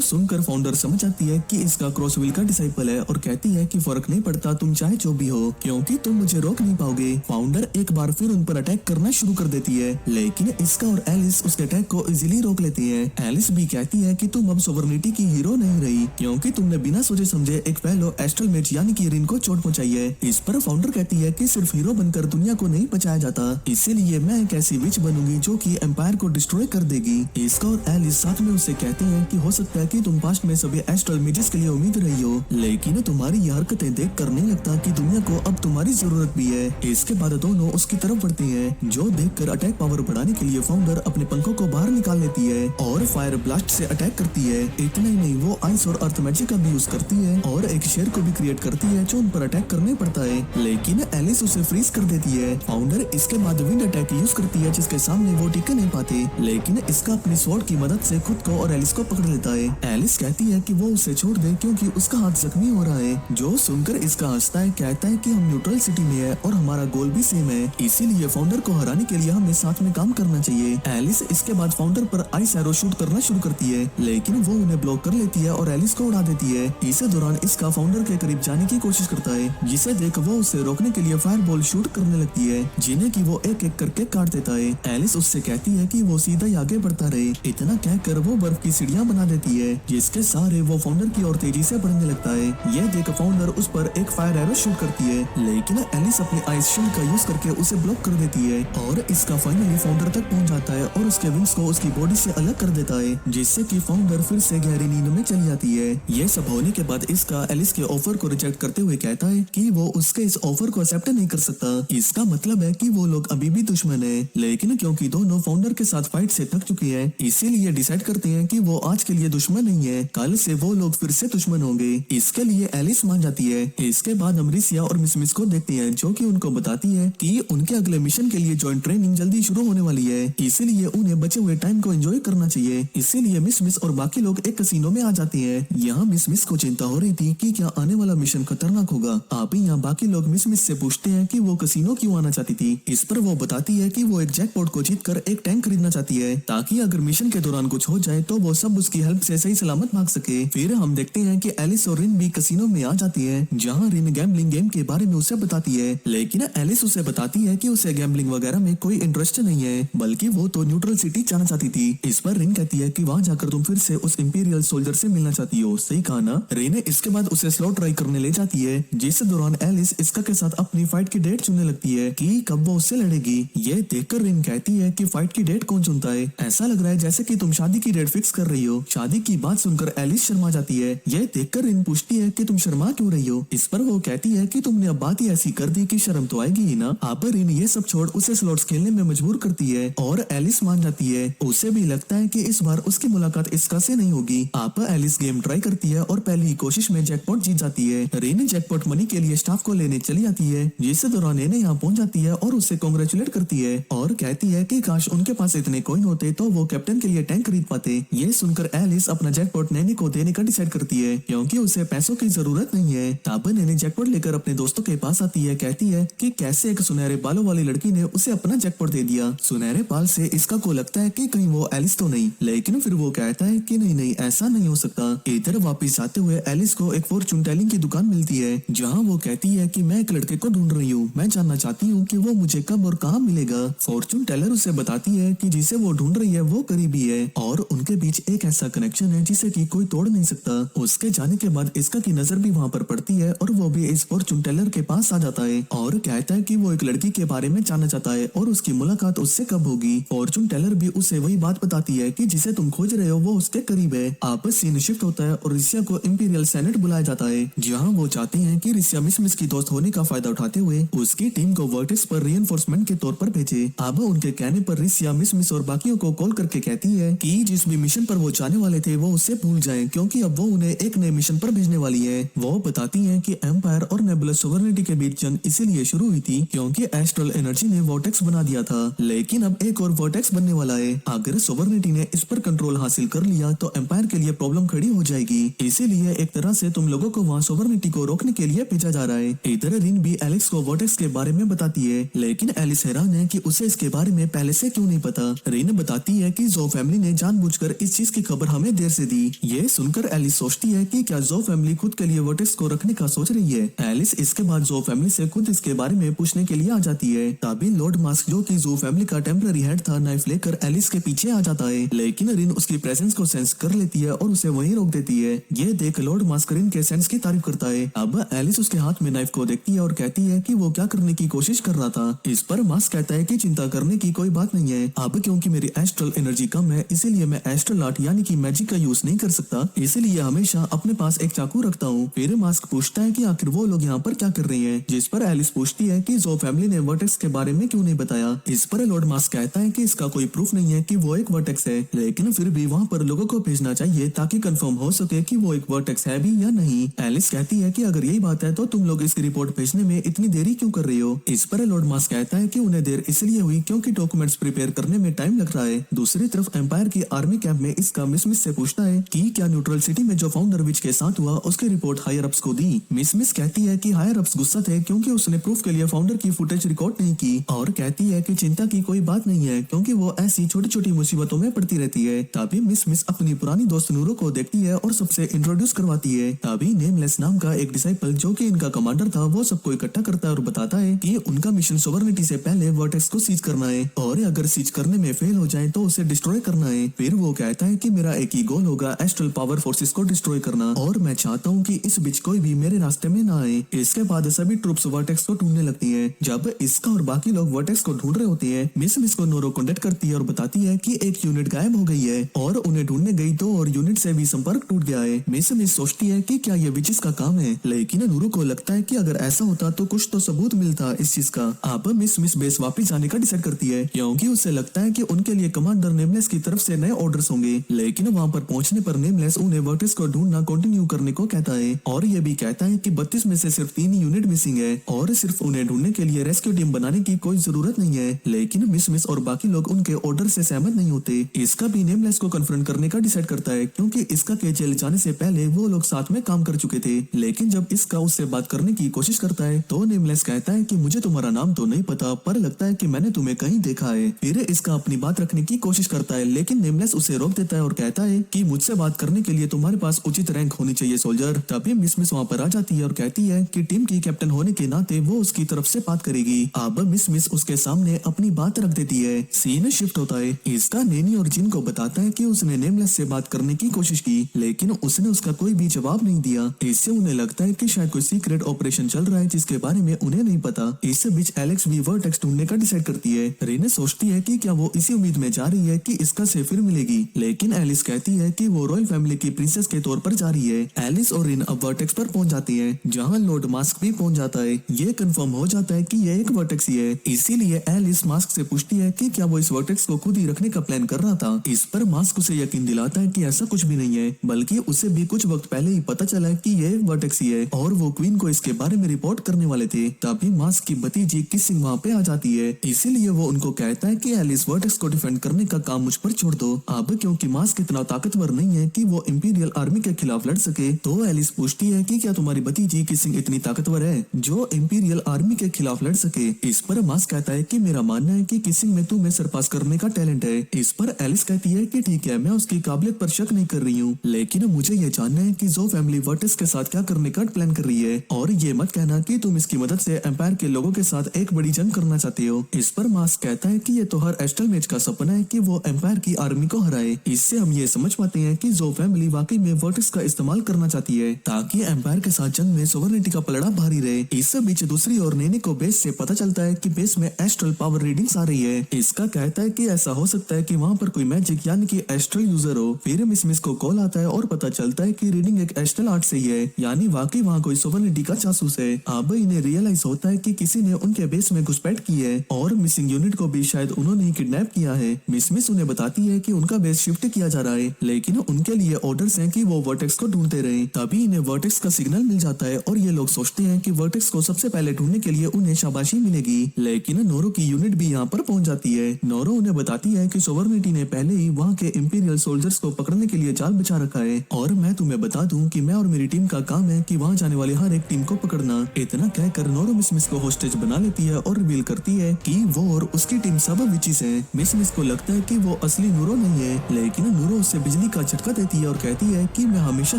सुनकर फाउंडर समझ आती है कि इसका क्रॉसविल का डिसाइपल है और कहती है कि फर्क नहीं पड़ता तुम चाहे जो भी हो, क्योंकि तुम मुझे रोक नहीं पाओगे। फाउंडर एक बार फिर उन पर अटैक करना शुरू कर देती है, लेकिन इसका और एलिस उसके अटैक को इजीली रोक लेती है। एलिस भी कहती है कि तुम अब सोवर्निटी की हीरो नहीं रही, क्योंकि तुमने बिना सोचे समझे एक फेलो एस्ट्रल मेज यानी कि रिन को चोट पहुंचाई है। इस पर फाउंडर कहती है कि सिर्फ हीरो बनकर दुनिया को नहीं बचाया जाता, इसीलिए मैं एक ऐसी विच बनूंगी जो कि एम्पायर को डिस्ट्रॉय कर देगी। इसका और एलिस साथ में उससे कहते हैं कि हो सकता है कि तुम पास्ट में सभी एस्ट्रल मेजेस के लिए उम्मीद रही हो, लेकिन तुम्हारी ये हरकतें देख कर नहीं लगता कि दुनिया को अब तुम्हारी जरूरत भी है। इसके बाद दोनों उसकी तरफ बढ़ते हैं, जो देखकर अटैक पावर बढ़ाने के लिए फाउंडर अपने पंखों को बाहर निकाल लेती है और फायर ब्लास्ट से अटैक करती है। इतना ही नहीं, वो आइस और अर्थ मैजिक का भी यूज करती है और एक शेर को भी क्रिएट करती है जो उन पर अटैक करने पड़ता है, लेकिन एलिस उसे फ्रीज कर देती है। फाउंडर इसके बाद विंड अटैक यूज करती है जिसके सामने वो टिक नहीं पाते, लेकिन इसका अपनी स्वॉर्ड की मदद से खुद को और एलिस को पकड़ लेता है। एलिस कहती है कि वो उसे छोड़ दे क्योंकि उसका हाथ जख्मी हो रहा है। जो सुनकर इसका हंसता है, कहता है कि हम न्यूट्रल सिटी में है और हमारा गोल भी सेम है, इसीलिए फाउंडर को हराने के लिए हमें साथ में काम करना चाहिए। एलिस इसके बाद फाउंडर पर आइस एरो शूट करना शुरू करती है, लेकिन वो उन्हें ब्लॉक कर लेती है और एलिस को उड़ा देती है। इस दौरान इसका फाउंडर के करीब जाने की कोशिश करता है, जिसे देख वो उसे रोकने के लिए फायर बॉल शूट करने लगती है, जिन्हें कि वो एक एक करके काट देता है। एलिस उससे कहती है कि वो सीधा ही आगे बढ़ता रहे। इतना कहकर वो बर्फ की सीढ़ियां बना देती है, जिसके सहारे वो फाउंडर की ओर तेजी से बढ़ने लगता है। यह देख फाउंडर उस पर एक फायर एरो शूट करती है, लेकिन एलिस अपनी आइस शील्ड का यूज करके उसे ब्लॉक कर देती है और इसका फाइनली फाउंडर तक पहुंच जाता है और उसके विंग्स को उसकी बॉडी से अलग कर देता है, जिससे कि फाउंडर फिर से गहरी नींद में चली जाती है। यह सब होने के बाद इसका एलिस के ऑफर को रिजेक्ट करते हुए कहता है कि वो उसके इस ऑफर को एक्सेप्ट नहीं कर सकता। इसका मतलब है कि वो लोग अभी भी दुश्मन है, लेकिन क्योंकि दोनों फाउंडर के साथ फाइट से थक चुके हैं, इसीलिए डिसाइड करते हैं कि वो आज के लिए दुश्मन नहीं है, कल से वो लोग फिर से दुश्मन होंगे। इसके लिए एलिस मान जाती है। इसके बाद हम रिसिया और मिस को देखते हैं, जो कि उनको बताती है कि उनके अगले मिशन के लिए जॉइंट ट्रेनिंग जल्दी शुरू होने वाली है, इसीलिए उन्हें बचे हुए टाइम को एंजॉय करना चाहिए। इसीलिए मिस और बाकी लोग एक कसिनो में आ जाते हैं। यहाँ मिस को चिंता हो रही थी कि क्या आने वाला मिशन खतरनाक होगा। आप ही यहाँ बाकी लोग मिस से पूछते हैं कि वो कसिनो क्यों आना चाहती थी। इस पर वो बताती है कि वो एक जैकपॉट को जीतकर एक टैंक खरीदना चाहती है, ताकि अगर मिशन के दौरान कुछ हो जाए तो वो सब उसकी हेल्प से सही सलामत भाग सके। फिर हम देखते हैं कि एलिस और रिन भी कसिनो में आ जाती है, जहाँ रिन गैम्बलिंग गेम के बारे में उसे बताती है, लेकिन एलिस उसे बताती है कि उसे गैम्बलिंग वगैरह में कोई इंटरेस्ट नहीं है, बल्कि वो तो न्यूट्रल सिटी जाना चाहती थी। इस पर रिन कहती है कि वहाँ जाकर तुम फिर से उस इंपीरियल सोल्जर से मिलना चाहती हो, सही कहा ना। रिन इसके बाद उसे स्लॉट ट्राई करने ले जाती है, जिस दौरान एलिस इसका के साथ अपनी फाइट की डेट चुनने लगती है कि कब वो उससे लड़ेगी। ये देखकर रिन कहती है कि फाइट की डेट कौन चुनता है, ऐसा लग रहा है जैसे कि तुम शादी की डेट फिक्स कर रही हो। शादी की बात सुनकर एलिस शर्मा जाती है। यह देखकर रिन पूछती है कि तुम शर्मा क्यों रही हो। इस पर वो कहती है कि तुमने अब बात ही ऐसी कर दी कि शर्म तो आएगी ही ना। आप रिन ये सब छोड़ उसे स्लॉट्स खेलने में मजबूर करती है और एलिस मान जाती है। उसे भी लगता है कि इस बार उसकी मुलाकात इसका से नहीं होगी। आप एलिस गेम ट्राई करती है और पहली कोशिश में जैकपॉट जीत जाती है। रिन जैकपॉट मनी के लिए स्टाफ को लेने चली जाती है, जिस दौरान इन्हें यहाँ पहुंच जाती है और उससे कांग्रेचुलेट करती है और कहती है कि काश उनके पास इतने कॉइन होते तो वो कैप्टन के लिए टैंक खरीद पाते। ये सुनकर एलिस अपना जैकपॉट नैनी को देने का डिसाइड करती है, क्योंकि उसे पैसों की जरूरत नहीं है। तब नैनी जैकपॉट लेकर अपने दोस्तों के पास आती है, कहती है कि कैसे एक सुनहरे बालों वाली लड़की ने उसे अपना जैकपॉट दे दिया। सुनहरे बाल से इसका को लगता है कि कहीं वो एलिस तो नहीं, लेकिन फिर वो कहता है कि नहीं नहीं ऐसा नहीं हो सकता। इधर वापस आते हुए एलिस को एक फॉर्चून टेलिंग की दुकान मिलती है, जहाँ वो कहती है कि मैं एक लड़के को ढूंढ रही हूँ, मैं जानना चाहती हूँ कि वो मुझे कब और कहाँ मिलेगा। फॉर्चून टेलर उसे बताती है कि जिसे वो ढूंढ रही है वो करीबी है और उनके बीच एक ऐसा कनेक्शन है जिसे कि कोई तोड़ नहीं सकता। उसके जाने के बाद इसका की नजर भी वहाँ पर पड़ती है और वो भी इस फॉर्चून टेलर के पास आ जाता है और कहता है कि वो एक लड़की के बारे में जानना चाहता है और उसकी मुलाकात उससे कब होगी। फॉर्चून टेलर भी उसे वही बात बताती है कि जिसे तुम खोज रहे हो वो उसके करीब है। आपस सीन शिफ्ट होता है और रिसिया को इंपीरियल सेनेट बुलाया जाता है, जहाँ वो चाहते हैं कि रिसिया मिस की दोस्त होने का फायदा उठाते हुए उसकी टीम को वर्टेक्स पर रिइंफोर्समेंट के तौर पर भेजे। अब उनके कहने पर रिसिया मिस और बाकियों को कॉल करके कहती है कि जिस भी मिशन पर वो जाने वाले थे वो उससे भूल जाएं, क्योंकि अब वो उन्हें एक नए मिशन पर भेजने वाली है। वो बताती हैं कि एम्पायर और नेबुलस सोवर्निटी के बीच जंग इसीलिए शुरू हुई थी क्योंकि एस्ट्रल एनर्जी ने वोर्टेक्स बना दिया था, लेकिन अब एक और वोर्टेक्स बनने वाला है। अगर सोवर्निटी ने इस पर कंट्रोल हासिल कर लिया तो एम्पायर के लिए प्रॉब्लम खड़ी हो जाएगी, इसीलिए एक तरह से तुम लोगों को वहाँ सोवर्निटी को रोकने के लिए भेजा जा रहा है। इधर रिन भी एलेक्स को वोर्टेक्स के बारे में बताती है, लेकिन एलिस हैरान है कि उसे इसके बारे में पहले से इसे क्यों नहीं पता। रिन बताती है कि जो फैमिली ने जानबूझकर इस चीज की खबर हमें देर से दी। ये सुनकर एलिस सोचती है कि क्या जो फैमिली खुद के लिए वर्टेक्स को रखने का सोच रही है। एलिस इसके बाद जो फैमिली से खुद इसके बारे में पूछने के लिए आ जाती है। तभी लॉर्ड मास्क जो कि जो फैमिली का टेम्पररी हेड था नाइफ लेकर एलिस के पीछे आ जाता है, लेकिन रिन उसकी प्रेजेंस को सेंस कर लेती है और उसे वहीं रोक देती है। ये देख लॉर्ड मास्क रिन के सेंस की तारीफ करता है। अब एलिस उसके हाथ में नाइफ को देखती है और कहती है कि वो क्या करने की कोशिश कर रहा था। इस पर मास्क कहता है कि चिंता करने की कोई बात नहीं है। अब क्योंकि मेरी एस्ट्रल एनर्जी कम है इसीलिए मैं एस्ट्रल आर्ट यानी कि मैजिक का यूज नहीं कर सकता, इसलिए हमेशा अपने पास एक चाकू रखता हूँ। फिर मास्क पूछता है कि आखिर वो लोग यहाँ पर क्या कर रहे हैं, जिस पर एलिस पूछती है कि जो फैमिली ने वर्टेक्स के बारे में क्यों नहीं बताया। इस पर लॉर्ड मास्क कहता है कि इसका कोई प्रूफ नहीं है कि वो एक वर्टेक्स है, लेकिन फिर भी वहाँ पर लोगों को भेजना चाहिए ताकि कंफर्म हो सके कि वो एक वर्टेक्स है भी या नहीं। एलिस कहती है कि अगर यही बात है तो तुम लोग इसकी रिपोर्ट भेजने में इतनी देरी क्यों कर रही हो। इस पर लॉर्ड मास्क कहता है कि उन्हें देर इसलिए हुई क्योंकि डॉक्यूमेंट्स प्रिपेयर करने में टाइम लग रहा है। दूसरी तरफ एम्पायर की आर्मी कैंप में इसका मिस से पूछता है कि क्या न्यूट्रल सिटी में जो फाउंडर विच के साथ हुआ उसकी रिपोर्ट हायर अप्स को दी। मिस कहती है कि हायर अप्स गुस्सा थे क्योंकि उसने प्रूफ के लिए फाउंडर की फुटेज रिकॉर्ड नहीं की और कहती है कि चिंता की कोई बात नहीं है क्योंकि वो ऐसी छोटी छोटी मुसीबतों में पड़ती रहती है। तभी मिस अपनी पुरानी दोस्त नूरो को देखती है और सबसे इंट्रोड्यूस करवाती है। तभी नेमलेस नाम का एक डिसाइपल जो कि इनका कमांडर था वो सबको इकट्ठा करता है और बताता है कि उनका मिशन सोवर्निटी से पहले वर्टेक्स को सीज करना है और अगर सीज करने में फेल हो जाए तो उसे डिस्ट्रॉय करना है। फिर वो कहता है कि मेरा एक ही गोल होगा एस्ट्रल पावर फोर्सेस को डिस्ट्रॉय करना और मैं चाहता हूँ कि इस बीच कोई भी मेरे रास्ते में ना आए। इसके बाद सभी ट्रूप्स वर्टेक्स को ढूंढने लगती हैं। जब इसका और बाकी लोग वर्टेक्स को ढूंढ रहे होते हैं मिस को नोरो कॉन्टेक्ट करती है और बताती है कि एक यूनिट गायब हो गई है और उन्हें ढूंढने गई तो और यूनिट से भी संपर्क टूट गया है। मिस सोचती है कि क्या ये विचिस का काम है, लेकिन नूरो को लगता है कि अगर ऐसा होता तो कुछ तो सबूत मिलता इस चीज का। अब मिस बेस वापस जाने का डिसाइड करती है क्योंकि उसे लगता है कि उनके लिए कमांडर नेमलेस की तरफ से नए ऑर्डर्स होंगे, लेकिन वहाँ पर पहुंचने पर नेमलेस उन्हें वर्टेक्स को ढूंढना कंटिन्यू करने को कहता है और ये भी कहता है कि 32 में से सिर्फ 3 यूनिट मिसिंग है और सिर्फ उन्हें ढूंढने के लिए रेस्क्यू टीम बनाने की कोई जरूरत नहीं है। लेकिन मिस और बाकी लोग उनके ऑर्डर से सहमत नहीं होते। इसका भी नेमलेस को कन्फ्रंट करने का डिसाइड करता है क्योंकि इसका के जेल जाने से पहले वो लोग साथ में काम कर चुके थे। लेकिन जब इसका उससे बात करने की कोशिश करता है तो नेमलेस कहता है कि मुझे तुम्हारा नाम तो नहीं पता पर लगता है कि मैंने तुम्हें कहीं देखा है। फिर इसका अपनी बात रखने की कोशिश करता है लेकिन नेमलेस उसे रोक देता है और कहता है कि मुझसे बात करने के लिए तुम्हारे पास उचित रैंक होनी चाहिए सोल्जर। तभी मिस वहाँ पर आ जाती है और कहती है कि टीम की कैप्टन होने के नाते वो उसकी तरफ से बात करेगी। अब मिस उसके सामने अपनी बात रख देती है। सीन शिफ्ट होता है। इसका नैनी और जिन को बताता है कि उसने नेमलेस से बात करने की कोशिश की लेकिन उसने उसका कोई भी जवाब नहीं दिया। इससे उन्हें लगता है कि शायद कोई सीक्रेट ऑपरेशन चल रहा है जिसके बारे में उन्हें नहीं पता। इस बीच एलेक्स भी वर्टेक्स ढूंढने का डिसाइड करती है। रेने सोचती है कि क्या वो इसी उम्मीद में जा रही है कि इसका से फिर मिलेगी, लेकिन एलिस कहती है कि वो रॉयल फैमिली की प्रिंसेस के तौर पर जा रही है। एलिस और रिन अब वर्टेक्स पर पहुंच जाती है जहां लॉर्ड मास्क भी पहुंच जाता है। ये कंफर्म हो जाता है कि ये एक वर्टेक्स ही है, इसीलिए एलिस मास्क से पूछती है कि क्या वो इस वर्टेक्स को खुद ही रखने का प्लान कर रहा था। इस पर मास्क उसे यकीन दिलाता है कि ऐसा कुछ भी नहीं है, बल्कि उसे भी कुछ वक्त पहले ही पता चला है कि ये एक वर्टेक्स ही है और वो क्वीन को इसके बारे में रिपोर्ट करने वाले थे। तभी मास्क की भतीजी किसिंग वहाँ पे आ जाती है, इसीलिए वो उनको कहता है कि एलिस वर्टेक्स को डिफेंड करने का काम मुझ पर छोड़ दो। अब क्योंकि मास्क इतना ताकतवर नहीं है कि वो इंपीरियल आर्मी के खिलाफ लड़ सके तो एलिस पूछती है कि क्या तुम्हारी भतीजी किसिंग इतनी ताकतवर है जो इंपीरियल आर्मी के खिलाफ लड़ सके। इस पर मास्क कहता है कि मेरा मानना है कि किसिंग में तुम्हें सरपास करने का टैलेंट है। इस पर एलिस कहती है कि ठीक है, मैं उसकी काबिलियत पर शक नहीं कर रही हूँ, लेकिन मुझे ये जानना है कि जो फैमिली वर्टेक्स के साथ क्या करने का प्लान कर रही है और ये मत कहना कि तुम इसकी मदद से एम्पायर के लोगों के साथ एक बड़ी जंग करना चाहते हो। इस पर मास्क कहता है कि ये तो हर एस्ट्रल मेज का सपना है कि वो एम्पायर की आर्मी को हराए। इससे हम ये समझ पाते हैं कि जो फैमिली वाकई में वर्टेक्स का इस्तेमाल करना चाहती है ताकि एम्पायर के साथ जंग में सोवर्निटी का पलड़ा भारी रहे। इस बीच दूसरी ओर नेने को बेस से पता चलता है कि बेस में एस्ट्रल पावर रीडिंग्स आ रही है। इसका कहता है कि ऐसा हो सकता है कि वहाँ पर कोई मैजिक यानी कि एस्ट्रल यूजर हो। फिर मिस को कॉल आता है और पता चलता है कि रीडिंग एक एस्ट्रल आर्ट से ही है, यानी वाकई वहाँ कोई सोवर्निटी का जासूस है। अब इन्हें रियलाइज होता है कि किसी ने उनके बेस में घुसपैठ की है और मिसिंग यूनिट को भी शायद उन्होंने ही किडनैप किया है। मिस उन्हें बताती है कि उनका बेस शिफ्ट किया जा रहा है, लेकिन उनके लिए ऑर्डर्स हैं कि वो वर्टेक्स को ढूंढते रहें। तभी इन्हें वर्टेक्स का सिग्नल मिल जाता है और ये लोग सोचते हैं कि वर्टेक्स को सबसे पहले ढूंढने के लिए उन्हें शाबाशी मिलेगी। लेकिन नोरो की यूनिट भी यहाँ पर पहुंच जाती है। नोरो उन्हें बताती है कि सोवर्निटी ने पहले ही वहाँ के इंपीरियल सोल्जर्स को पकड़ने के लिए जाल बिछा रखा है और मैं तुम्हें बता दूं कि मैं और मेरी टीम का काम है कि वहाँ जाने वाले हर एक टीम को पकड़ना। इतना कहकर नोरो मिस को होस्टेज बना लेती है और रिवील करती है कि वो और उसकी टीम सब सब विची से। मिस को लगता है कि वो असली नूरो नहीं है, लेकिन नूरो उससे बिजली का झटका देती है और कहती है कि मैं हमेशा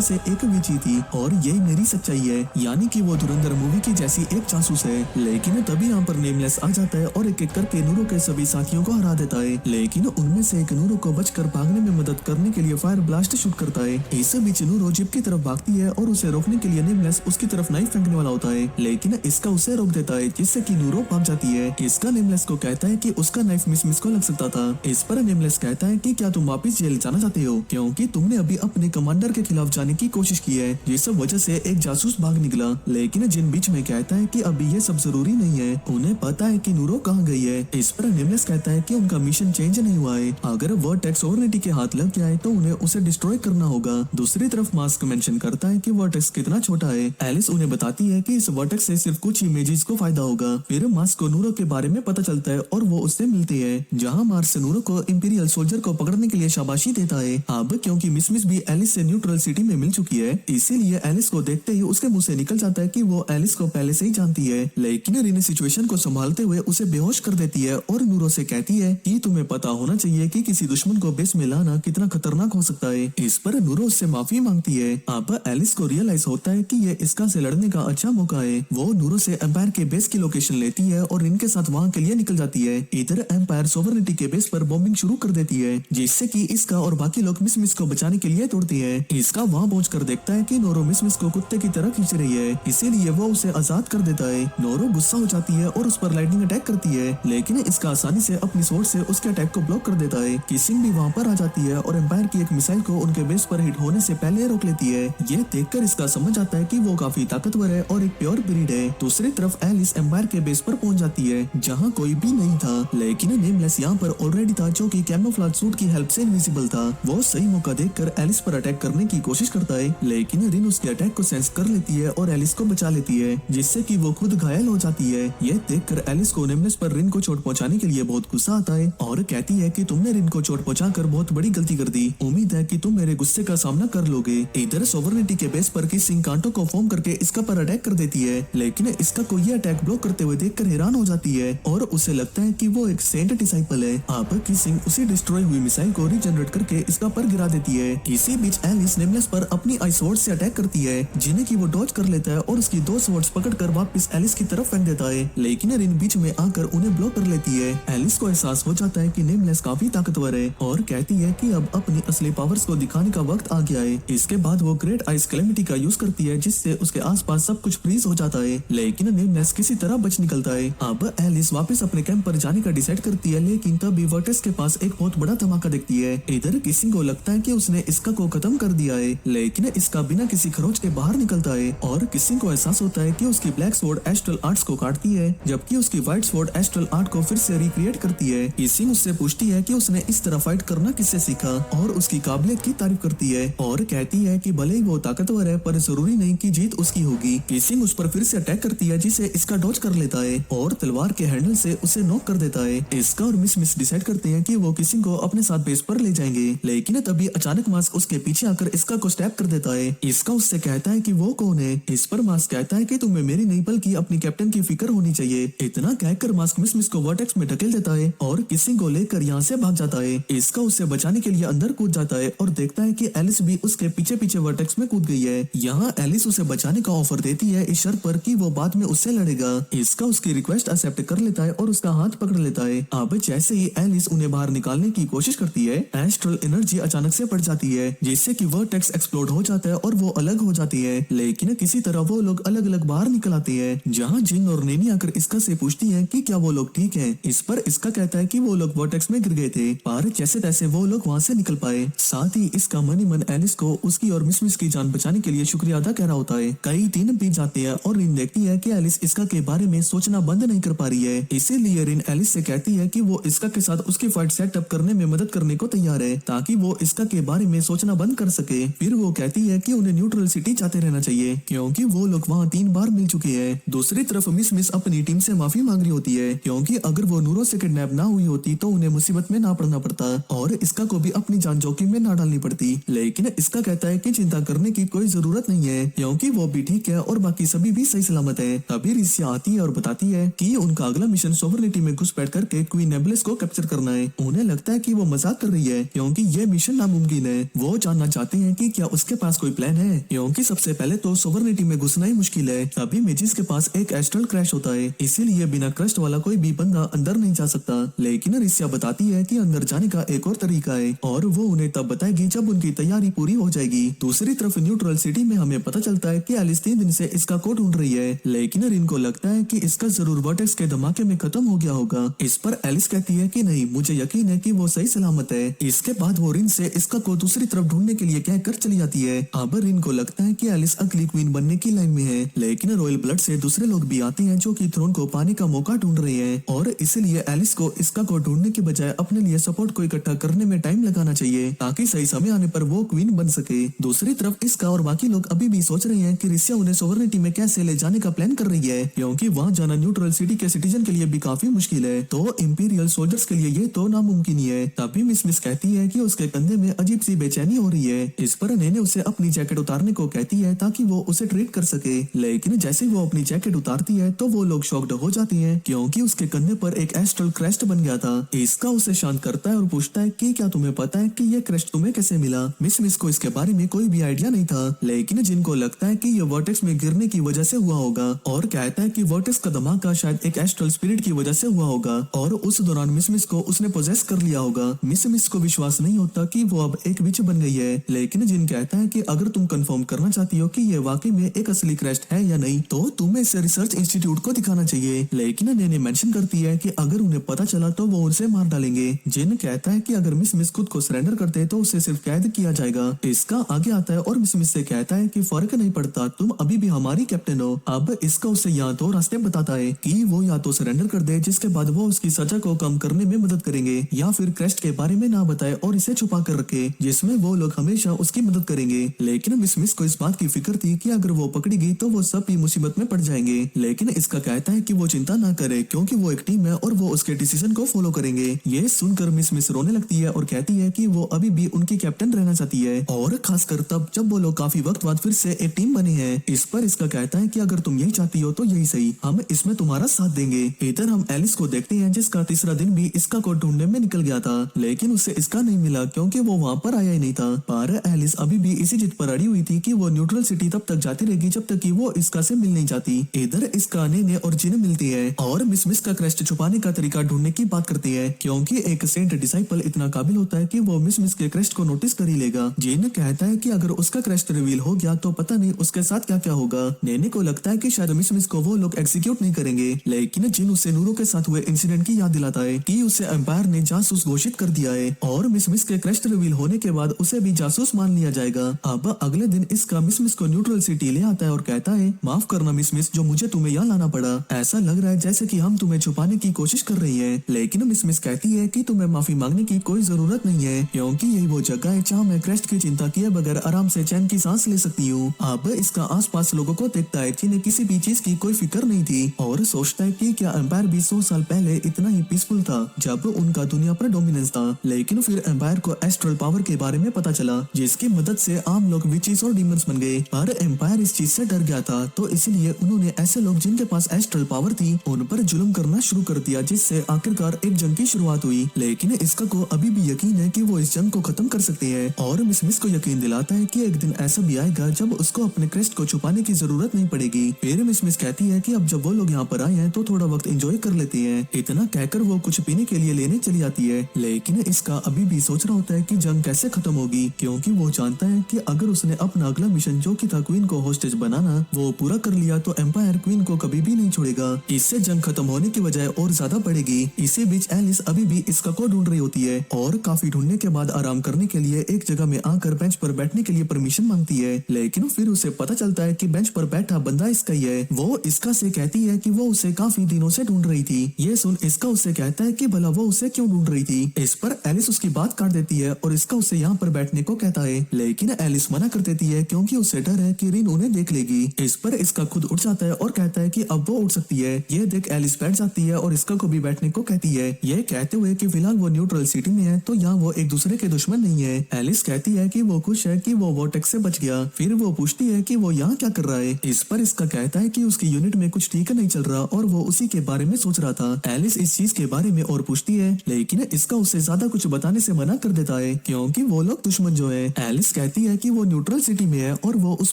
से एक विची थी और यही मेरी सच्चाई है, यानी कि वो धुरंधर मूवी की जैसी एक जासूस है। लेकिन तभी यहाँ पर नेमलेस आ जाता है और एक एक करके नूरो के सभी साथियों को हरा देता है, लेकिन उनमें से एक नूरो को बचकर भागने में मदद करने के लिए फायर ब्लास्ट शूट करता है। इस बीच नूरो जिप की तरफ भागती है और उसे रोकने के लिए नेमलेस उसकी तरफ नाइफ फेंकने वाला होता है, लेकिन इसका उसे रोक देता है, जिससे कि नूरो भाग जाती है। इसका नेमलेस को कहता है कि उसका नाइफ मिस को लग सकता था। इस पर नेमलेस कहता है कि क्या तुम वापस जेल जाना चाहते हो, क्योंकि तुमने अभी अपने कमांडर के खिलाफ जाने की कोशिश की है, जिस वजह से एक जासूस भाग निकला। लेकिन जिन बीच में कहता है कि अभी ये सब जरूरी नहीं है, उन्हें पता है कि नूरो कहाँ गई है। इस पर नेमलेस कहता है कि उनका मिशन चेंज नहीं हुआ है, अगर वर्टेक्स ओवरनिटी के हाथ लग गया है तो उन्हें उसे डिस्ट्रॉय करना होगा। दूसरी तरफ मास्क मेंशन करता है कि वर्टेक्स कितना छोटा है। एलिस उन्हें बताती है कि इस वर्टेक्स से सिर्फ कुछ इमेजेस को फायदा होगा। फिर मास्क को नूरो के बारे में पता चलता है और वो उससे मिलती है, जहाँ मार्स नूरो को इंपीरियल सोल्जर को पकड़ने के लिए शाबाशी देता है। अब क्योंकि मिस भी एलिस से न्यूट्रल सिटी में मिल चुकी है, इसीलिए एलिस को देखते ही उसके मुंह से निकल जाता है कि वो एलिस को पहले से ही जानती है। लेकिन रिन सिचुएशन को संभालते हुए उसे बेहोश कर देती है और नूरो से कहती है कि तुम्हें पता होना चाहिए कि किसी दुश्मन को बेस में लाना कितना खतरनाक हो सकता है। इस पर नूरो उससे माफी मांगती है। अब एलिस को रियलाइज होता है कि ये इसका से लड़ने का अच्छा मौका है। वो नूरो से एम्पायर के बेस की लोकेशन लेती है और रिन के साथ वहाँ के लिए निकल जाती है। इधर एम्पायर सोवरेनिटी के बेस पर बॉम्बिंग शुरू कर देती है, जिससे कि इसका और बाकी लोग मिस को बचाने के लिए दौड़ती है। इसका वहाँ पहुंचकर देखता है कि नोरो मिस को कुत्ते की तरह खींच रही है, इसीलिए वो उसे आजाद कर देता है। नोरो गुस्सा हो जाती है और उस पर लाइटनिंग अटैक करती है, लेकिन इसका आसानी से अपनी स्वॉर्ड से उसके अटैक को ब्लॉक कर देता है। किसिंग भी वहाँ पर आ जाती है और एम्पायर की एक मिसाइल को उनके बेस पर हिट होने से पहले रोक लेती है। ये देखकर इसका समझ आता है कि वो काफी ताकतवर है और एक प्योर ब्रीड है। दूसरी तरफ एलिस एम्पायर के बेस पर पहुंच जाती है, जहाँ कोई भी नहीं था, लेकिन नेमलेस यहाँ पर ऑलरेडी था, जो कि कैमोफ्लेज सूट की हेल्प से इनविजिबल था। वो सही मौका देखकर एलिस पर अटैक करने की कोशिश करता है, लेकिन रिन उसके अटैक को सेंस कर लेती है और एलिस को बचा लेती है, जिससे कि वो खुद घायल हो जाती है। ये देखकर एलिस को नेमलेस पर रिन को चोट पहुंचाने के लिए बहुत गुस्सा आता है और कहती है कि तुमने रिन को चोट पहुंचाकर बहुत बड़ी गलती कर दी। उम्मीद है कि तुम मेरे गुस्से का सामना कर लोगे। इधर सोवरेनिटी के बेस पर किसिंग कांटो को फॉर्म करके इसका पर अटैक कर देती है, लेकिन इसका को ये अटैक ब्लॉक करते हुए देखकर हैरान हो जाती है और उसे लगता है कि वो एक सेंट डिसाइपल है। अब किसिंग उसी डिस्ट्रॉय हुई मिसाइल को रीजनरेट करके इसका पर गिरा देती है। इसी बीच एलिस नेमलेस पर अपनी आई स्वॉर्ड से अटैक करती है, जिन्हें कि वो डॉज कर लेता है और उसकी दो स्वॉर्ड्स पकड़कर वापस एलिस की तरफ फेंक देता है, लेकिन रिन बीच में आकर उन्हें ब्लॉक कर लेती है। एलिस को एहसास हो जाता है कि नेमलेस काफी ताकतवर है और कहती है कि अब अपनी असली पावर्स को दिखाने का वक्त आ गया है। इसके बाद वो ग्रेट आइस कैलेमिटी का यूज करती है, जिससे उसके आसपास सब कुछ फ्रीज हो जाता है, लेकिन नेमलेस किसी तरह बच निकलता है। अब एलिस वापस अपने कैंप पर जाने का डिसाइड करती है, लेकिन तभी वर्टेक्स के पास एक बहुत बड़ा धमाका देखती है। इधर किसिंग को लगता है कि उसने इसका को खत्म कर दिया है, लेकिन इसका बिना किसी खरोच के बाहर निकलता है और किसिंग को एहसास होता है कि उसकी ब्लैक स्वॉर्ड एस्ट्रल आर्ट्स को काटती है, जबकि उसकी व्हाइट स्वॉर्ड एस्ट्रल आर्ट को फिर से रिक्रिएट करती है। किसिंग उससे पूछती है कि उसने इस तरह फाइट करना किससे सीखा और उसकी काबिलियत की तारीफ करती है और कहती है कि भले ही वो ताकतवर है, पर जरूरी नहीं कि जीत उसकी होगी। किसिंग उस पर फिर से अटैक करती है, जिसे इसका डॉज कर लेता है और तलवार के हैंडल से उसे नॉक कर देता है। इसका और मिस डिसाइड करते हैं कि वो किसिंग को अपने साथ बेस पर ले जाएंगे, लेकिन तभी अचानक मास्क उसके पीछे आकर इसका को स्टैप कर देता है। इसका उससे कहता है कि वो कौन है। इस पर मास्क कहता है कि तुम्हें मेरी नहीं बल्कि अपनी कैप्टन की फिक्र होनी चाहिए। इतना कहकर मास्क मिस को वर्टेक्स में ढकेल देता है और किसिंग को लेकर यहाँ से भाग जाता है। इसका उससे बचाने के लिए अंदर कूद जाता है और देखता है कि एलिस भी उसके पीछे पीछे वर्टेक्स में कूद गई है। यहाँ एलिस उसे बचाने का ऑफर देती है, इस शर्त पर कि वो बाद में उससे लड़ेगा। इसका उसकी रिक्वेस्ट एक्सेप्ट कर लेता है और उसका हाथ पकड़ लेता है। अब जैसे ही एलिस उन्हें बाहर निकालने की कोशिश करती है, एस्ट्रल एनर्जी अचानक से बढ़ जाती है, जिससे कि वर्टेक्स एक्सप्लोड हो जाता है और वो अलग हो जाती है। लेकिन किसी तरह वो लोग अलग अलग बाहर निकल आते हैं, जहाँ जिन और नैनी आकर इसका से पूछती है कि क्या वो लोग ठीक है। इस पर इसका कहता है कि वो लोग वर्टेक्स में गिर गए थे, पर जैसे तैसे वो लोग वहाँ से निकल पाए। साथ ही इसका मन ही मन एलिस को उसकी और मिस की जान बचाने के लिए शुक्रिया अदा कह रहा होता है। कई दिन बीत जाते हैं और रिन देखती है कि एलिस इसका के बारे में सोचना बंद नहीं कर पा रही है, इसीलिए रिन एलिस से कहती है कि वो इसका के साथ उसकी फाइट सेटअप करने में मदद करने को तैयार है, ताकि वो इसका के बारे में सोचना बंद कर सके। फिर वो कहती है कि उन्हें न्यूट्रल सिटी जाते रहना चाहिए, क्योंकि वो लोग वहाँ 3 बार मिल चुके हैं। दूसरी तरफ मिस अपनी टीम से माफी मांग रही होती है, क्योंकि अगर वो नूरो से किडनैप ना हुई होती तो उन्हें मुसीबत में ना पड़ना पड़ता और इसका को भी अपनी जान जोखिम में ना डालनी पड़ती। लेकिन इसका कहता है कि चिंता करने की कोई जरूरत नहीं है, क्योंकि वो भी ठीक है और बाकी सभी भी सही सलामत है। तभी रिसिया आती है और बताती है कि उनका अगला मिशन सोवरेनिटी में घुसपैठ करके करके क्वीन नेबुलस को कैप्चर करना है। उन्हें लगता है कि वो मजाक कर रही है क्योंकि ये मिशन नामुमकिन है। वो जानना चाहते हैं कि क्या उसके पास कोई प्लान है, क्योंकि सबसे पहले तो सोवर्निटी में घुसना ही मुश्किल है। तभी मेजिस के पास एक एस्ट्रल क्रैश होता है, इसीलिए बिना क्रस्ट वाला कोई भी बंदा अंदर नहीं जा सकता। लेकिन रिसिया बताती है कि अंदर जाने का एक और तरीका है और वो उन्हें तब बताएगी जब उनकी तैयारी पूरी हो जाएगी। दूसरी तरफ न्यूट्रल सिटी में हमें पता चलता है कि एलिस 3 दिन से इसका कोड ढूंढ रही है, लेकिन रिन को लगता है कि इसका जरूर वर्टेक्स के धमाके में खत्म हो गया होगा। इस पर एलिस कहती है कि नहीं, मुझे यकीन है कि वो सही सलामत है। इसके बाद वो रिन से इसका कोड दूसरी तरफ ढूंढने के लिए कहकर चली जाती है। अब रिन को लगता है कि एलिस अगली क्वीन बनने की लाइन में है, लेकिन रॉयल ब्लड से दूसरे लोग भी आते हैं जो कि थ्रोन को पाने का मौका ढूंढ रहे हैं और इसलिए एलिस को इसका कोड ढूंढने के बजाय अपने लिए सपोर्ट को इकट्ठा करने में टाइम लगाना चाहिए ताकि सही समय आने पर वो क्वीन बन सके। दूसरी तरफ इसका और बाकी लोग अभी भी सोच रहे हैं कि रिसिया उन्हें सोवर्निटी में कैसे ले जाने का प्लान कर रही है, क्योंकि वहाँ जाना न्यूट्रल सिटी के सिटीजन के लिए भी काफी मुश्किल है, तो इंपीरियल सोल्जर्स के लिए ये तो नामुमकिन ही है। तभी मिस कहती है कि उसके कंधे में अजीब सी बेचैनी हो रही है। इस पर नेने उसे अपनी जैकेट उतारने को कहती है ताकि वो उसे ट्रीट कर सके, लेकिन जैसे वो अपनी जैकेट उतारती है तो वो लोग शॉक्ड हो जाते हैं क्योंकि उसके कंधे पर एक एस्ट्रल क्रेस्ट बन गया था। इसका उसे शांत करता है और पूछता है कि क्या तुम्हें पता है कि ये क्रेस्ट तुम्हें कैसे मिला। मिस को इसके बारे में कोई भी आइडिया नहीं था, लेकिन जिनको लगता है कि ये वर्टेक्स में गिरने की वजह से हुआ होगा और कहता है कि वर्टेक्स का धमाका शायद एक एस्ट्रल स्पिरिट की वजह से हुआ होगा और उस दौरान मिस को उसने पोजेस कर लिया होगा। मिस को विश्वास नहीं होता कि वो अब एक विच बन गई है, लेकिन जिन कहता है कि अगर तुम कंफर्म करना चाहती हो कि ये वाकई में एक असली क्रेस्ट है या नहीं तो तुम्हें इसे रिसर्च इंस्टीट्यूट को दिखाना चाहिए। लेकिन नेने मेंशन करती है कि अगर उन्हें पता चला तो वो उसे मार डालेंगे। जिन कहता है कि अगर मिस खुद को सरेंडर करते तो उसे सिर्फ कैद किया जाएगा। इसका आगे आता है और मिस से कहता है कि फर्क नहीं पड़ता, तुम अभी भी हमारी कैप्टन हो। अब इसका उसे या तो रास्ते बताता है कि वो या तो सरेंडर कर दे जिसके बाद वो उसकी सजा को कम करने में मदद करेंगे, या फिर क्रेस्ट के बारे में ना बताए और इसे छुपा कर रखे जिसमें वो लोग हमेशा उसकी मदद करेंगे। लेकिन मिस को इस बात की फिक्र थी कि अगर वो पकड़ी गई तो वो सब भी मुसीबत में पड़ जाएंगे। लेकिन इसका कहता है कि वो चिंता ना करे क्योंकि वो एक टीम है और वो उसके डिसीजन को फॉलो करेंगे। ये सुनकर मिस रोने लगती है और कहती है कि वो अभी भी उनकी कैप्टन रहना चाहती है, और खासकर तब जब वो लोग काफी वक्त बाद फिर से एक टीम बने हैं। इस पर इसका कहता है कि अगर तुम यही चाहती हो तो यही सही, हम इसमें तुम्हारा साथ देंगे। इधर हम एलिस को देखते हैं जिसका तीसरा दिन भी इसका कोड ढूंढने में निकल गया था, लेकिन उसे इसका नहीं मिला क्योंकि वो वहाँ पर आया ही नहीं था। पर एलिस अभी भी इसी जिद पर अड़ी हुई थी कि वो न्यूट्रल सिटी तब तक जाती रहेगी जब तक कि वो इसका से मिल नहीं जाती। इधर इसका नेने और जिन मिलती है और मिस का क्रेस्ट छुपाने का तरीका ढूंढने की बात करती है क्योंकि एक सेंट डिसाइपल इतना काबिल होता है कि वो मिस के क्रेस्ट को नोटिस कर ही लेगा। जिन कहता है कि अगर उसका क्रेस्ट रिवील हो गया तो पता नहीं उसके साथ क्या क्या होगा। नेने को लगता है कि शायद मिस को वो लोग एग्जीक्यूट नहीं करेंगे, लेकिन जिन उसे नूरो के साथ हुए इंसिडेंट की याद दिलाता है कि उसे एम्पायर ने जासूस घोषित कर दिया है और मिस के क्रेस्ट रिवील होने के बाद उसे भी जासूस मान लिया जाएगा। अब अगले दिन इसका मिस को न्यूट्रल सिटी ले आता है और कहता है माफ करना मिस जो मुझे तुम्हें यहाँ लाना पड़ा, ऐसा लग रहा है जैसे कि हम तुम्हें छुपाने की कोशिश कर रही है। लेकिन मिस कहती है कि तुम्हें माफी मांगने की कोई जरूरत नहीं है क्योंकि यही वो जगह है जहाँ मैं क्रेस्ट की चिंता किए बगैर आराम से चैन की सांस ले सकती हूँ। अब इसका आसपास लोगों को देखता है जिन्हें किसी भी चीज की कोई फिक्र नहीं थी और सोचता है कि क्या एम्पायर भी 100 साल पहले इतना ही पीसफुल था जब उनका दुनिया पर डोमिनेंस था। लेकिन फिर एम्पायर को एस्ट्रल पावर के बारे में पता चला जिसकी मदद से आम लोग विचेस और डीमंस बन गए, पर एम्पायर इस चीज से डर गया था तो इसलिए उन्होंने ऐसे लोग जिनके पास एस्ट्रल पावर थी उन पर जुल्म करना शुरू कर दिया, जिससे आखिरकार एक जंग की शुरुआत हुई। लेकिन इसका को अभी भी यकीन है कि वो इस जंग को खत्म कर सकते हैं और मिस को यकीन दिलाता है कि एक दिन ऐसा भी आएगा जब उसको अपने क्रेस्ट को छुपाने की जरूरत नहीं पड़ेगी। फिर मिस कहती है कि अब जब वो लोग यहाँ पर आए हैं तो थोड़ा वक्त एंजॉय कर लेते हैं। इतना कहकर वो कुछ पीने के लिए लेने चली जाती है, लेकिन इसका अभी भी सोच रहा होता है कि जंग कैसे खत्म होगी क्योंकि वो जानता है कि अगर उसने अपना अगला मिशन जो कि था क्वीन को होस्टेज बनाना वो पूरा कर लिया तो एम्पायर क्वीन को कभी भी नहीं छोड़ेगा। इससे जंग खत्म होने की बजाय और ज्यादा बढ़ेगी। इसी बीच एलिस अभी भी इसका को ढूंढ रही होती है और काफी ढूंढने के बाद आराम करने के लिए एक जगह में आकर बेंच पर बैठने के लिए परमिशन मांगती है, लेकिन फिर उसे पता चलता है कि बेंच पर बैठा बंदा इसका ही है। वो इसका से कहती है कि वो उसे काफी दिनों से ढूंढ रही थी। ये सुन इसका उससे कहता है कि भला वो उसे क्यों ढूंढ रही थी। इस पर एलिस उसकी बात काट देती है और इसका उसे यहाँ पर बैठने को कहता है, लेकिन एलिस मना कर देती है क्योंकि उसे डर है कि रिन उन्हें देख लेगी। इस पर इसका खुद उठ जाता है और कहता है कि अब वो उठ सकती है। ये देख एलिस बैठ जाती है और इसका को भी बैठने को कहती है, ये कहते हुए कि फिलहाल वो न्यूट्रल सिटी में है तो यहाँ वो एक दूसरे के दुश्मन नहीं है। एलिस कहती है कि वो खुश है कि वो वोटेक्स से बच गया। फिर वो पूछती है कि वो यहाँ क्या कर रहा है। इस पर इसका कहता है कि उसकी यूनिट में कुछ ठीक नहीं चल रहा और वो उसी के बारे में सोच रहा था। एलिस इस चीज के बारे में और पूछती है, लेकिन इसका उससे ज्यादा कुछ बताने से मना कर देता है क्योंकि वो लोग दुश्मन जो है। एलिस कहती है कि वो न्यूट्रल सिटी में है और वो उस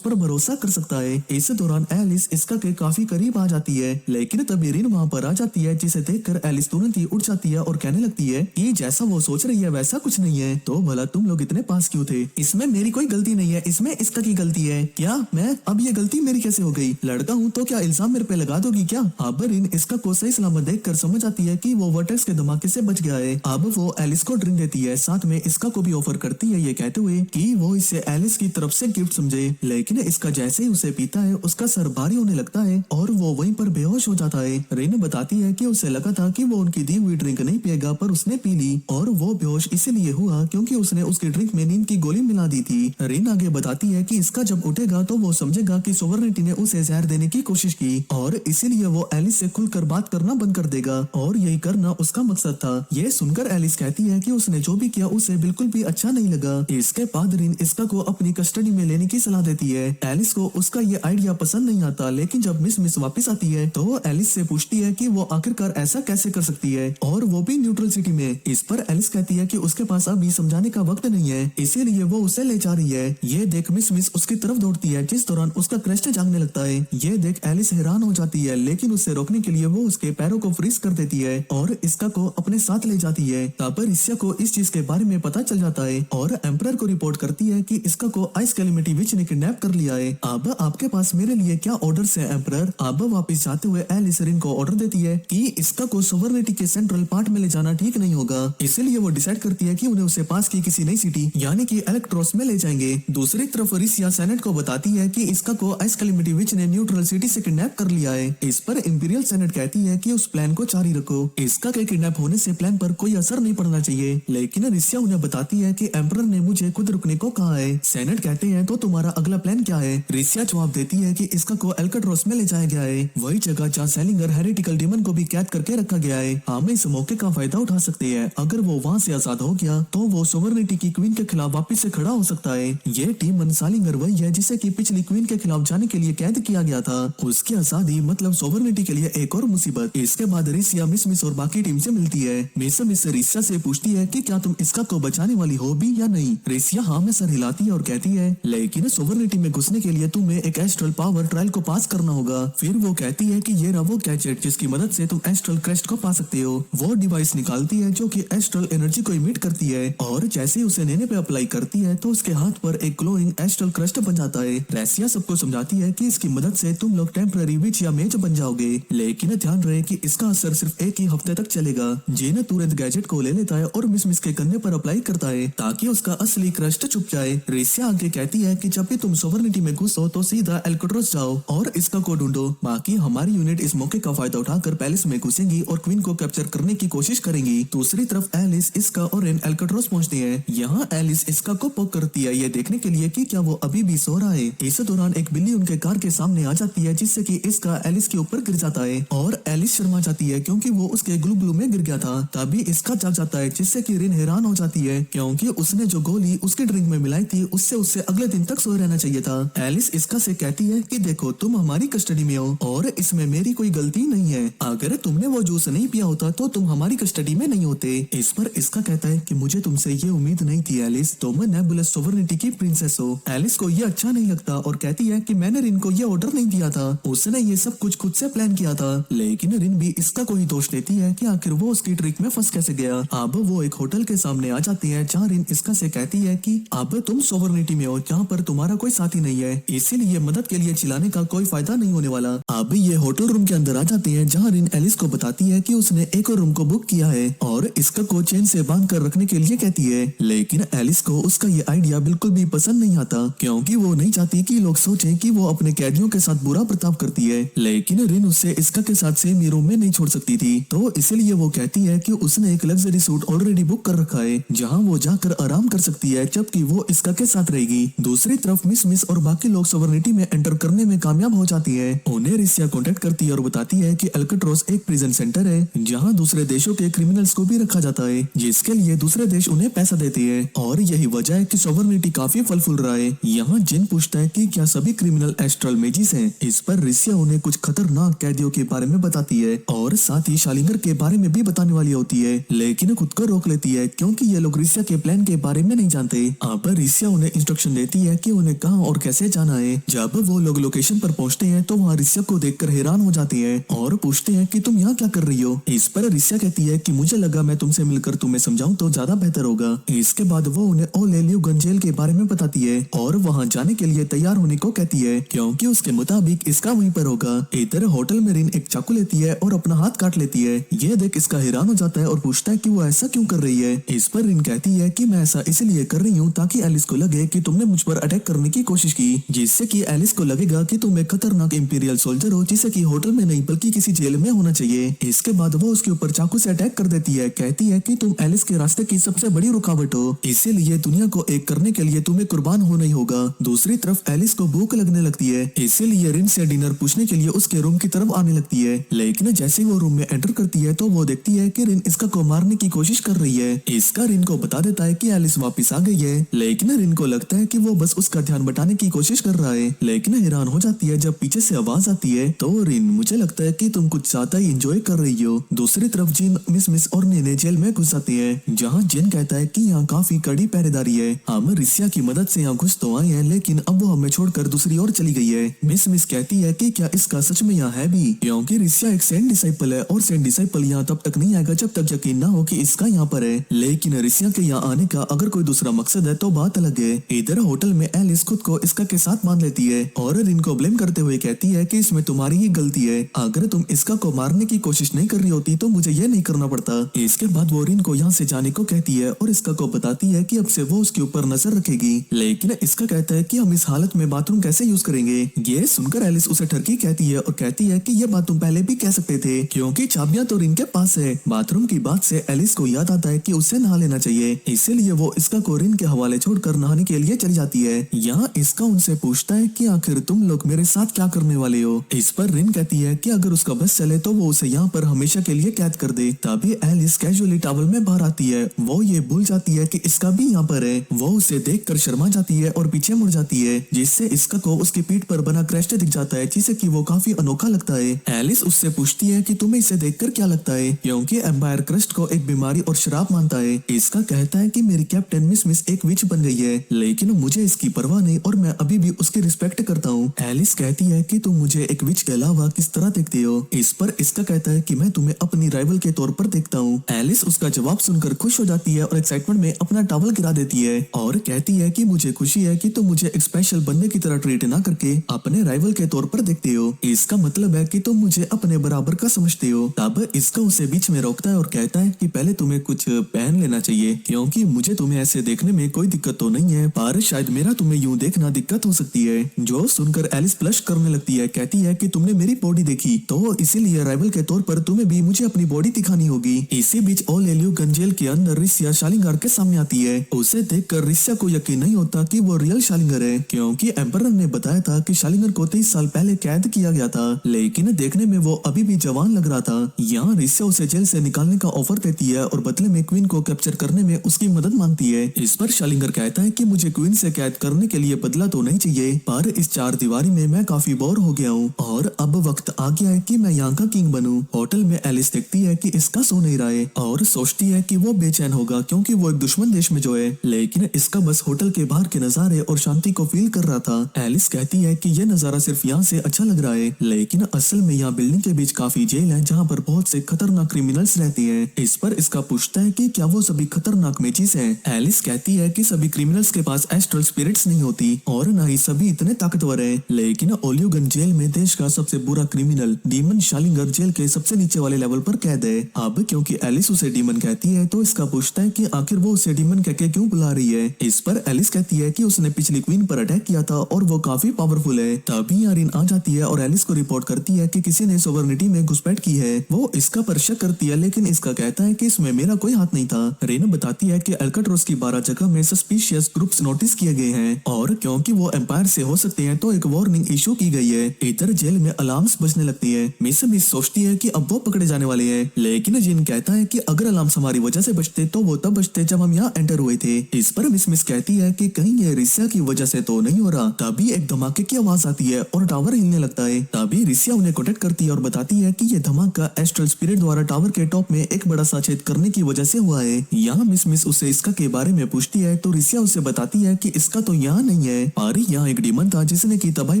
पर भरोसा कर सकता है। इस दौरान एलिस इसका के काफी करीब आ जाती है, लेकिन तभी रिन वहाँ पर आ जाती है, जिसे देखकर एलिस तुरंत ही उठ जाती है और कहने लगती है कि जैसा वो सोच रही है वैसा कुछ नहीं है, तो भला तुम लोग इतने पास क्यों थे? इसमें मेरी कोई गलती नहीं है, इसमें इसका की गलती है। क्या मैं अब ये गलती मेरी कैसे हो गई? लड़का हूँ तो क्या इल्जाम मेरे पे लगा दोगी क्या? अब रिन इसका को सही सलामत देखकर समझ आती है कि वो वर्टेक्स के धमाके से बच गया है। अब वो एलिस को ड्रिंक देती है, साथ में इसका को भी ऑफर करती है, ये कहते हुए कि वो इसे एलिस की तरफ से गिफ्ट समझे। लेकिन इसका जैसे ही उसे पीता है उसका सर भारी होने लगता है और वो वहीं पर बेहोश हो जाता है। रिन बताती है कि उसे लगा था कि वो उनकी दी हुई ड्रिंक नहीं पिएगा, पर उसने पी ली और वो बेहोश इसीलिए हुआ क्योंकि उसने उसकी ड्रिंक में नींद की गोली मिला दी थी। रिन आगे बताती है कि इसका जब उठेगा तो वो समझेगा कि सोवर्निटी ने उसे जहर देने की कोशिश की और इसीलिए वो एलिस से खुलकर बात करना बंद कर देगा और यही करना उसका मकसद था। ये सुनकर एलिस कहती है कि उसने जो भी किया उसे बिल्कुल भी अच्छा नहीं लगा। इसके बाद रिन इसका को अपनी कस्टडी में लेने की सलाह देती है। एलिस को उसका ये आइडिया पसंद नहीं आता, लेकिन जब मिस वापस आती है तो वो एलिस से पूछती है कि वो आखिरकार ऐसा कैसे कर सकती है और वो भी न्यूट्रल सिटी में। इस पर एलिस कहती है कि उसके पास अभी समझाने का वक्त नहीं है, इसीलिए वो उसे ले जा रही है। ये देख मिस उसकी तरफ दौड़ती है, जिस दौरान उसका क्रस्ट जागने लगता है। ये देख एलिस हैरान हो जाती है, लेकिन उसे रोकने के लिए वो उसके पैरों को फ्रीज कर देती है और इसका को अपने साथ ले जाती है। तब पर रिसिया को इस चीज के बारे में पता चल जाता है और एम्परर को रिपोर्ट करती है कि इसका को आइस कैलेमिटी विच ने किडनैप कर लिया है। अब आपके पास मेरे लिए क्या ऑर्डर्स है एम्परर? अब वापस जाते हुए एलिस रिन को ऑर्डर देती है कि इसका को सोवर्निटी के सेंट्रल पार्ट में ले जाना ठीक नहीं होगा, इसलिए वो डिसाइड करती है कि उन्हें उसे पास की किसी नई सिटी यानी कि इलेक्ट्रोस में ले जाएंगे। दूसरी तरफ रिसिया सेनेट को बताती है कि इसका को आइस कैलेमिटी विच ने न्यूट्रल सिटी से किडनैप कर लिया है। इस पर इंपीरियल सेनेट कहती है कि उस प्लान को जारी रखो, इसका के किडनैप होने से प्लान पर कोई असर नहीं पड़ना चाहिए। लेकिन रिसिया उन्हें बताती है कि एम्परर ने मुझे खुद रुकने को कहा है। सेनेट कहते हैं तो तुम्हारा अगला प्लान क्या है? रिसिया जवाब देती है कि इसका को एल्काट्रोस में ले जाया गया है, वही जगह जहाँ सेलिंगर हेरेटिकल डीमन को भी कैद करके रखा गया है। हम इस मौके का फायदा उठा सकते हैं। अगर वो वहाँ से आजाद हो गया तो वो सोवर्निटी की क्वीन के खिलाफ वापस से खड़ा हो सकता है। ये डीमन सालिंगर वही है जिसे की पिछली क्वीन के खिलाफ जाने के लिए कैद किया गया था। उसकी आजादी मतलब सोवर्निटी के लिए एक और मुसीबत। इसके बाद रिसिया मिस और बाकी टीम से मिलती है। मिस रिसिया से पूछती है कि क्या तुम इसका को बचाने वाली हो भी या नहीं? रिसिया हाँ में सर हिलाती है और कहती है लेकिन सोवर्निटी में घुसने के लिए तुम्हें एक एस्ट्रल पावर ट्रायल को पास करना होगा। फिर वो कहती है कि ये रहा वो गैजेट जिसकी मदद से तुम एस्ट्रल क्रेस्ट को पा सकते हो। वो डिवाइस निकालती है जो कि एस्ट्रल एनर्जी को इमिट करती है और जैसे ही उसे नेने पे अप्लाई करती है तो उसके हाथ पर एक ग्लोइंग एस्ट्रल क्रेस्ट बन जाता है। रेसिया सबको समझाती है कि इसकी मदद से तुम लोग टेम्पररी विच या मेज बन जाओगे, लेकिन ध्यान रहे कि इसका असर सिर्फ एक ही हफ्ते तक चलेगा। जेन तुरंत गैजेट को ले लेता है और मिस के कंधे पर अप्लाई करता है ताकि उसका असली क्रस्ट छुप जाए। रेसिया आगे कहती है कि जब भी तुम सोवर्निटी में घुसो तो सीधा एल्काट्रोस जाओ और इसका को ढूंढो। बाकी हमारी यूनिट इस मौके का फायदा उठाकर पैलेस में घुसेंगी और क्वीन को कैप्चर करने की कोशिश करेंगी। दूसरी तरफ एलिस इसका और रिन एल्काट्रोस पहुंचते हैं। यहाँ एलिस इसका को पोक करती है ये देखने के लिए कि क्या वो अभी भी सो रहा है। इस दौरान एक बिल्ली उनके कार के सामने आ जाती है, जिससे कि इसका एलिस के ऊपर गिर जाता है और एलिस शर्मा जाती है क्योंकि वो उसके ग्लू ब्लू में गिर गया था। तभी इसका जाग जाता है, जिससे कि रिन हैरान हो जाती है क्योंकि उसने जो गोली उसके ड्रिंक में मिलाई थी उससे अगले दिन तक सोए रहना चाहिए था। एलिस इसका से कहती है कि देखो तुम हमारी कस्टडी में हो और इसमें मेरी कोई गलती नहीं है। अगर तुमने वो जूस नहीं पिया होता तो तुम हमारी कस्टडी में नहीं होते। इस पर इसका कहता है कि मुझे तुमसे ये उम्मीद नहीं थी एलिस, तुम नेबुलस सोवर्निटी की प्रिंसेस हो। एलिस को ये अच्छा नहीं लगता और कहती है कि मैंने रिन को ये ऑर्डर नहीं दिया था, उसने ये सब कुछ खुद से प्लान किया था। लेकिन रिन भी इसका को ही दोष देती है कि आखिर वो उसकी ट्रिक में फंस कैसे गया। अब वो एक होटल के सामने आ जाती है जहाँ रिन इसका से कहती है कि अब तुम सोवर्निटी में हो जहाँ पर तुम्हारा कोई साथी नहीं है, इसीलिए मदद के लिए चिल्लाने का कोई फायदा नहीं होने वाला। अब ये होटल रूम के अंदर आ जाते हैं जहाँ रिन एलिस को बताती है कि उसने एक और रूम को बुक किया है और इसका को चेन से बांध कर रखने के लिए कहती है। लेकिन एलिस को उसका ये आइडिया बिल्कुल भी पसंद नहीं आता क्योंकि वो नहीं चाहती कि लोग सोचें कि वो अपने कैदियों के साथ बुरा बर्ताव करती है। लेकिन रिन उससे इसका के साथ सेम ही रूम में नहीं छोड़ सकती थी, तो इसलिए वो कहती है कि उसने एक लग्जरी सूट ऑलरेडी बुक कर रखा है जहाँ वो जाकर आराम कर सकती है जबकि वो इसका के साथ रहेगी। दूसरी तरफ मिस और बाकी लोग सोवर्निटी में एंटर करने में कामयाब हो जाती है। उन्हें रिसिया कांटेक्ट करती है और बताती है कि एल्काट्रोस एक प्रिजन सेंटर है जहाँ दूसरे देशों के क्रिमिनल्स को भी रखा जाता है, जिसके लिए दूसरे देश उन्हें पैसा देते हैं और यही वजह है कि सोवर्निटी काफी फल फूल रहा है। यहाँ जिन पूछता है कि क्या सभी क्रिमिनल एस्ट्रल मेजिस हैं। इस पर रिसिया उन्हें कुछ खतरनाक कैदियों के बारे में बताती है और साथ साथ ही शालिंगर के बारे में भी बताने वाली होती है, लेकिन खुद को रोक लेती है क्योंकि ये लोग रिसिया के प्लान के बारे में नहीं जानते। अब रिसिया उन्हें इंस्ट्रक्शन देती है कि उन्हें कहां और कैसे जाना है। जब वो लोग लोकेशन पर पहुंचते हैं तो वहाँ रिसिया को देखकर हैरान हो जाते हैं और पूछते हैं कि तुम यहाँ क्या कर रही हो। इस पर रिसिया कहती है कि मुझे लगा मैं तुमसे मिलकर तुम्हें समझाऊं तो ज्यादा बेहतर होगा। इसके बाद वो उन्हें ओलेल्यूगन जेल के बारे में बताती है और वहाँ जाने के लिए तैयार होने को कहती है क्योंकि उसके मुताबिक इसका वहीं पर होगा। इधर होटल में रिन एक चाकू लेती है और अपना हाथ काट लेती है। ये देख इसका हैरान हो जाता है और पूछता है कि वो ऐसा क्यों कर रही है। इस पर रिन कहती है कि मैं ऐसा इसलिए कर रही हूँ ताकि एलिस को लगे कि तुमने मुझ पर अटैक करने की कोशिश की, जिससे कि एलिस को लगेगा कि तुम एक खतरनाक इंपीरियल सोल्जर हो जिसे कि होटल में नहीं बल्कि किसी जेल में होना चाहिए। इसके बाद वो उसके ऊपर चाकू से अटैक कर देती है। कहती है कि तुम एलिस के रास्ते की सबसे बड़ी रुकावट हो, इसीलिए दुनिया को एक करने के लिए तुम्हें कुर्बान होना ही होगा। दूसरी तरफ एलिस को भूख लगने लगती है, इसीलिए रिन से डिनर पूछने के लिए उसके रूम की तरफ आने लगती है। लेकिन जैसे ही वो रूम में एंटर करती है तो वो देखती है कि रिन इसका को मारने की कोशिश कर रही है। इसका रिन को बता देता है कि एलिस वापस आ गई है, लेकिन रिन को लगता है कि वो बस उसका ध्यान बटाने की कोशिश कर रहा है। लेकिन हैरान हो जाती है जब पीछे से आवाज आती है तो रिन मुझे लगता है कि तुम कुछ ज्यादा ही एंजॉय कर रही हो। दूसरी तरफ जिन, मिस और नेने जेल में घुस जाते हैं, जहाँ जिन कहता है कि यहाँ काफी कड़ी पहरेदारी है। हम रिसिया की मदद से यहाँ घुस तो आए हैं, लेकिन अब वो हमें छोड़कर दूसरी ओर चली गई है। मिस कहती है कि क्या इसका सच में यहाँ है भी, क्योंकि रिसिया एक सेंट डिसाइपल है और सेंट डिसाइपल यहाँ तब तक नहीं आएगा जब तक यकीन ना हो कि इसका यहाँ पर है। लेकिन रिसिया के यहाँ आने का अगर कोई दूसरा मकसद है तो बात अलग है। इधर होटल में एलिस खुद को इसका के साथ मान लेती है और रिन को ब्लेम करते हुए कहती है कि इसमें तुम्हारी ही गलती है। अगर तुम इसका को मारने की कोशिश नहीं कर रही होती तो मुझे ये नहीं करना पड़ता। इसके बाद वो रिन को यहाँ से जाने को कहती है और इसका को बताती है कि अब से वो उसके ऊपर नजर रखेगी। लेकिन इसका कहता है कि हम इस हालत में बाथरूम कैसे यूज करेंगे। ये सुनकर एलिस उसे ठरकी कहती है और कहती है कि ये बात तुम पहले भी कह सकते थे, क्योंकि चाबियां तो रिन के पास है। बाथरूम की बात से एलिस को याद आता है कि उसे नहा लेना चाहिए, इसीलिए वो इसका को रिन के हवाले छोड़कर नहाने के लिए चली जाती है। यहाँ इसका उनसे पूछता है कि आखिर तुम लोग मेरे साथ क्या करने वाले हो। इस पर रिन कहती है कि अगर उसका बस चले तो वो उसे यहाँ पर हमेशा के लिए कैद कर दे। तभी एलिस कैजुअली टॉवल में बाहर आती है। वो ये भूल जाती है कि इसका भी यहाँ पर है। वो उसे देखकर शर्मा जाती है और पीछे मुड़ जाती है, जिससे इसका को उसकी पीठ पर बना क्रेस्ट दिख जाता है, जिसे कि वो काफी अनोखा लगता है। एलिस उससे पूछती है कि तुम्हें इसे देखकर क्या लगता है, क्योंकि एम्पायर क्रस्ट को एक बीमारी और शराब मानता है। इसका कहता है कि मेरी कैप्टन मिस एक विच बन गई है, लेकिन मुझे इसकी परवाह नहीं और मैं अभी भी उसकी रिस्पेक्ट करता हूँ। एलिस कहती है कि तुम मुझे एक विच के अलावा किस तरह देखते हो। इस पर इसका कहता है कि मैं तुम्हें अपनी राइवल के तौर पर देखता हूँ। एलिस उसका जवाब सुनकर खुश हो जाती है और एक्साइटमेंट में अपना टॉवल गिरा देती है और कहती है कि मुझे खुशी है कि तुम मुझे एक स्पेशल बंदे की तरह ट्रीट ना करके अपने राइवल के तौर पर देखते हो। इसका मतलब है कि तुम मुझे अपने बराबर का समझते हो। तब इसका उसे बीच में रोकता है और कहता है कि पहले तुम्हें कुछ पहन लेना चाहिए, क्योंकि मुझे तुम्हें ऐसे देखने में कोई दिक्कत तो नहीं है, पर शायद मेरा तुम्हें यूं देखना दिक्कत हो सकती है। जो सुनकर एलिस ब्लश करने लगती है। कहती है कि तुमने मेरी बॉडी देखी तो इसीलिए राइवल के तौर पर तुम्हें भी मुझे अपनी बॉडी दिखानी होगी। इसी बीच ओलेल्यूगन जेल के अंदर रिसिया शालिंगर के सामने आती है। उसे देखकर रिसिया को यकीन नहीं होता कि वो रियल शालिंगर है, क्योंकि एम्परर ने बताया था कि शालिंगर को 23 साल पहले कैद किया गया था, लेकिन देखने में वो अभी भी जवान लग रहा था। यहाँ रिसिया उसे जेल से निकालने का ऑफर देती है और बदले में क्वीन को कैप्चर करने में उसकी मदद मांगती है। इस पर शालिंगर कहता है कि मुझे क्वीन से कैद करने के लिए बदला तो नहीं चाहिए, पर इस चार दीवारी में मैं काफी बोर हो गया हूँ और अब वक्त आ गया है कि मैं यहाँ का किंग बनूं। होटल में एलिस देखती है कि इसका सो नहीं रहा है और सोचती है कि वो बेचैन होगा क्योंकि वो एक दुश्मन देश में जो है, लेकिन इसका बस होटल के बाहर के नजारे और शांति को फील कर रहा था। एलिस कहती है कि यह नजारा सिर्फ यहाँ से अच्छा लग रहा है, लेकिन असल में यहाँ बिल्डिंग के बीच काफी जेल है जहाँ पर बहुत से खतरनाक क्रिमिनल्स रहते हैं। इस पर इसका पूछता है कि क्या वो सभी खतरनाक मेजिस हैं। एलिस कहती है कि सभी क्रिमिनल्स के पास एस्ट्रल स्पिरिट्स नहीं होती और न ही सभी इतने ताकतवर है, लेकिन ओल्यूगन जेल में देश का सबसे बुरा क्रिमिनल डीमन शालिंगर जेल के सबसे नीचे वाले लेवल पर कैद है। अब क्योंकि एलिस उसे डीमन कहती है तो इसका पूछता है कि आखिर वो उसे डीमन कहके क्यों बुला रही है। इस पर एलिस कहती है कि उसने पिछली क्वीन पर अटैक किया था और वो काफी पावरफुल है। तभी आरिन आ जाती है और एलिस को रिपोर्ट करती है कि किसी ने सोवर्निटी में घुसपैठ की है। वो इसका पर शक करती है, लेकिन इसका कहता है कि इसमें मेरा कोई हाथ नहीं था। रेन बताती है कि अल्काट्रोस की 12 जगह में सस्पिशियस ग्रुप्स नोटिस किए गए हैं और क्योंकि वो एम्पायर से हो सकते हैं तो एक वार्निंग इशू की गई है। इधर जेल में अलार्म्स बजने लगती है। मिस सोचती है कि अब वो पकड़े जाने वाले हैं, लेकिन जिन कहता है कि अगर अलार्म्स हमारी वजह से बजते तो वो तब बजते जब हम यहाँ एंटर हुए थे। इस पर मिस कहती है कि कहीं ये रिसिया की वजह से तो नहीं हो रहा। तभी एक धमाके की आवाज आती है और टावर हिलने लगता है। तभी रिसिया उन्हें कॉन्टेक्ट करती है और बताती है कि ये धमाका का एस्ट्रल स्पिरिट द्वारा टावर के टॉप में एक बड़ा सा छेद करने की वजह से हुआ है। यहाँ मिस उसे इसका के बारे में पूछती है तो रिसिया उसे बताती है कि इसका तो यहाँ नहीं है, अरे यहाँ एक डीमन था जिसने की तबाही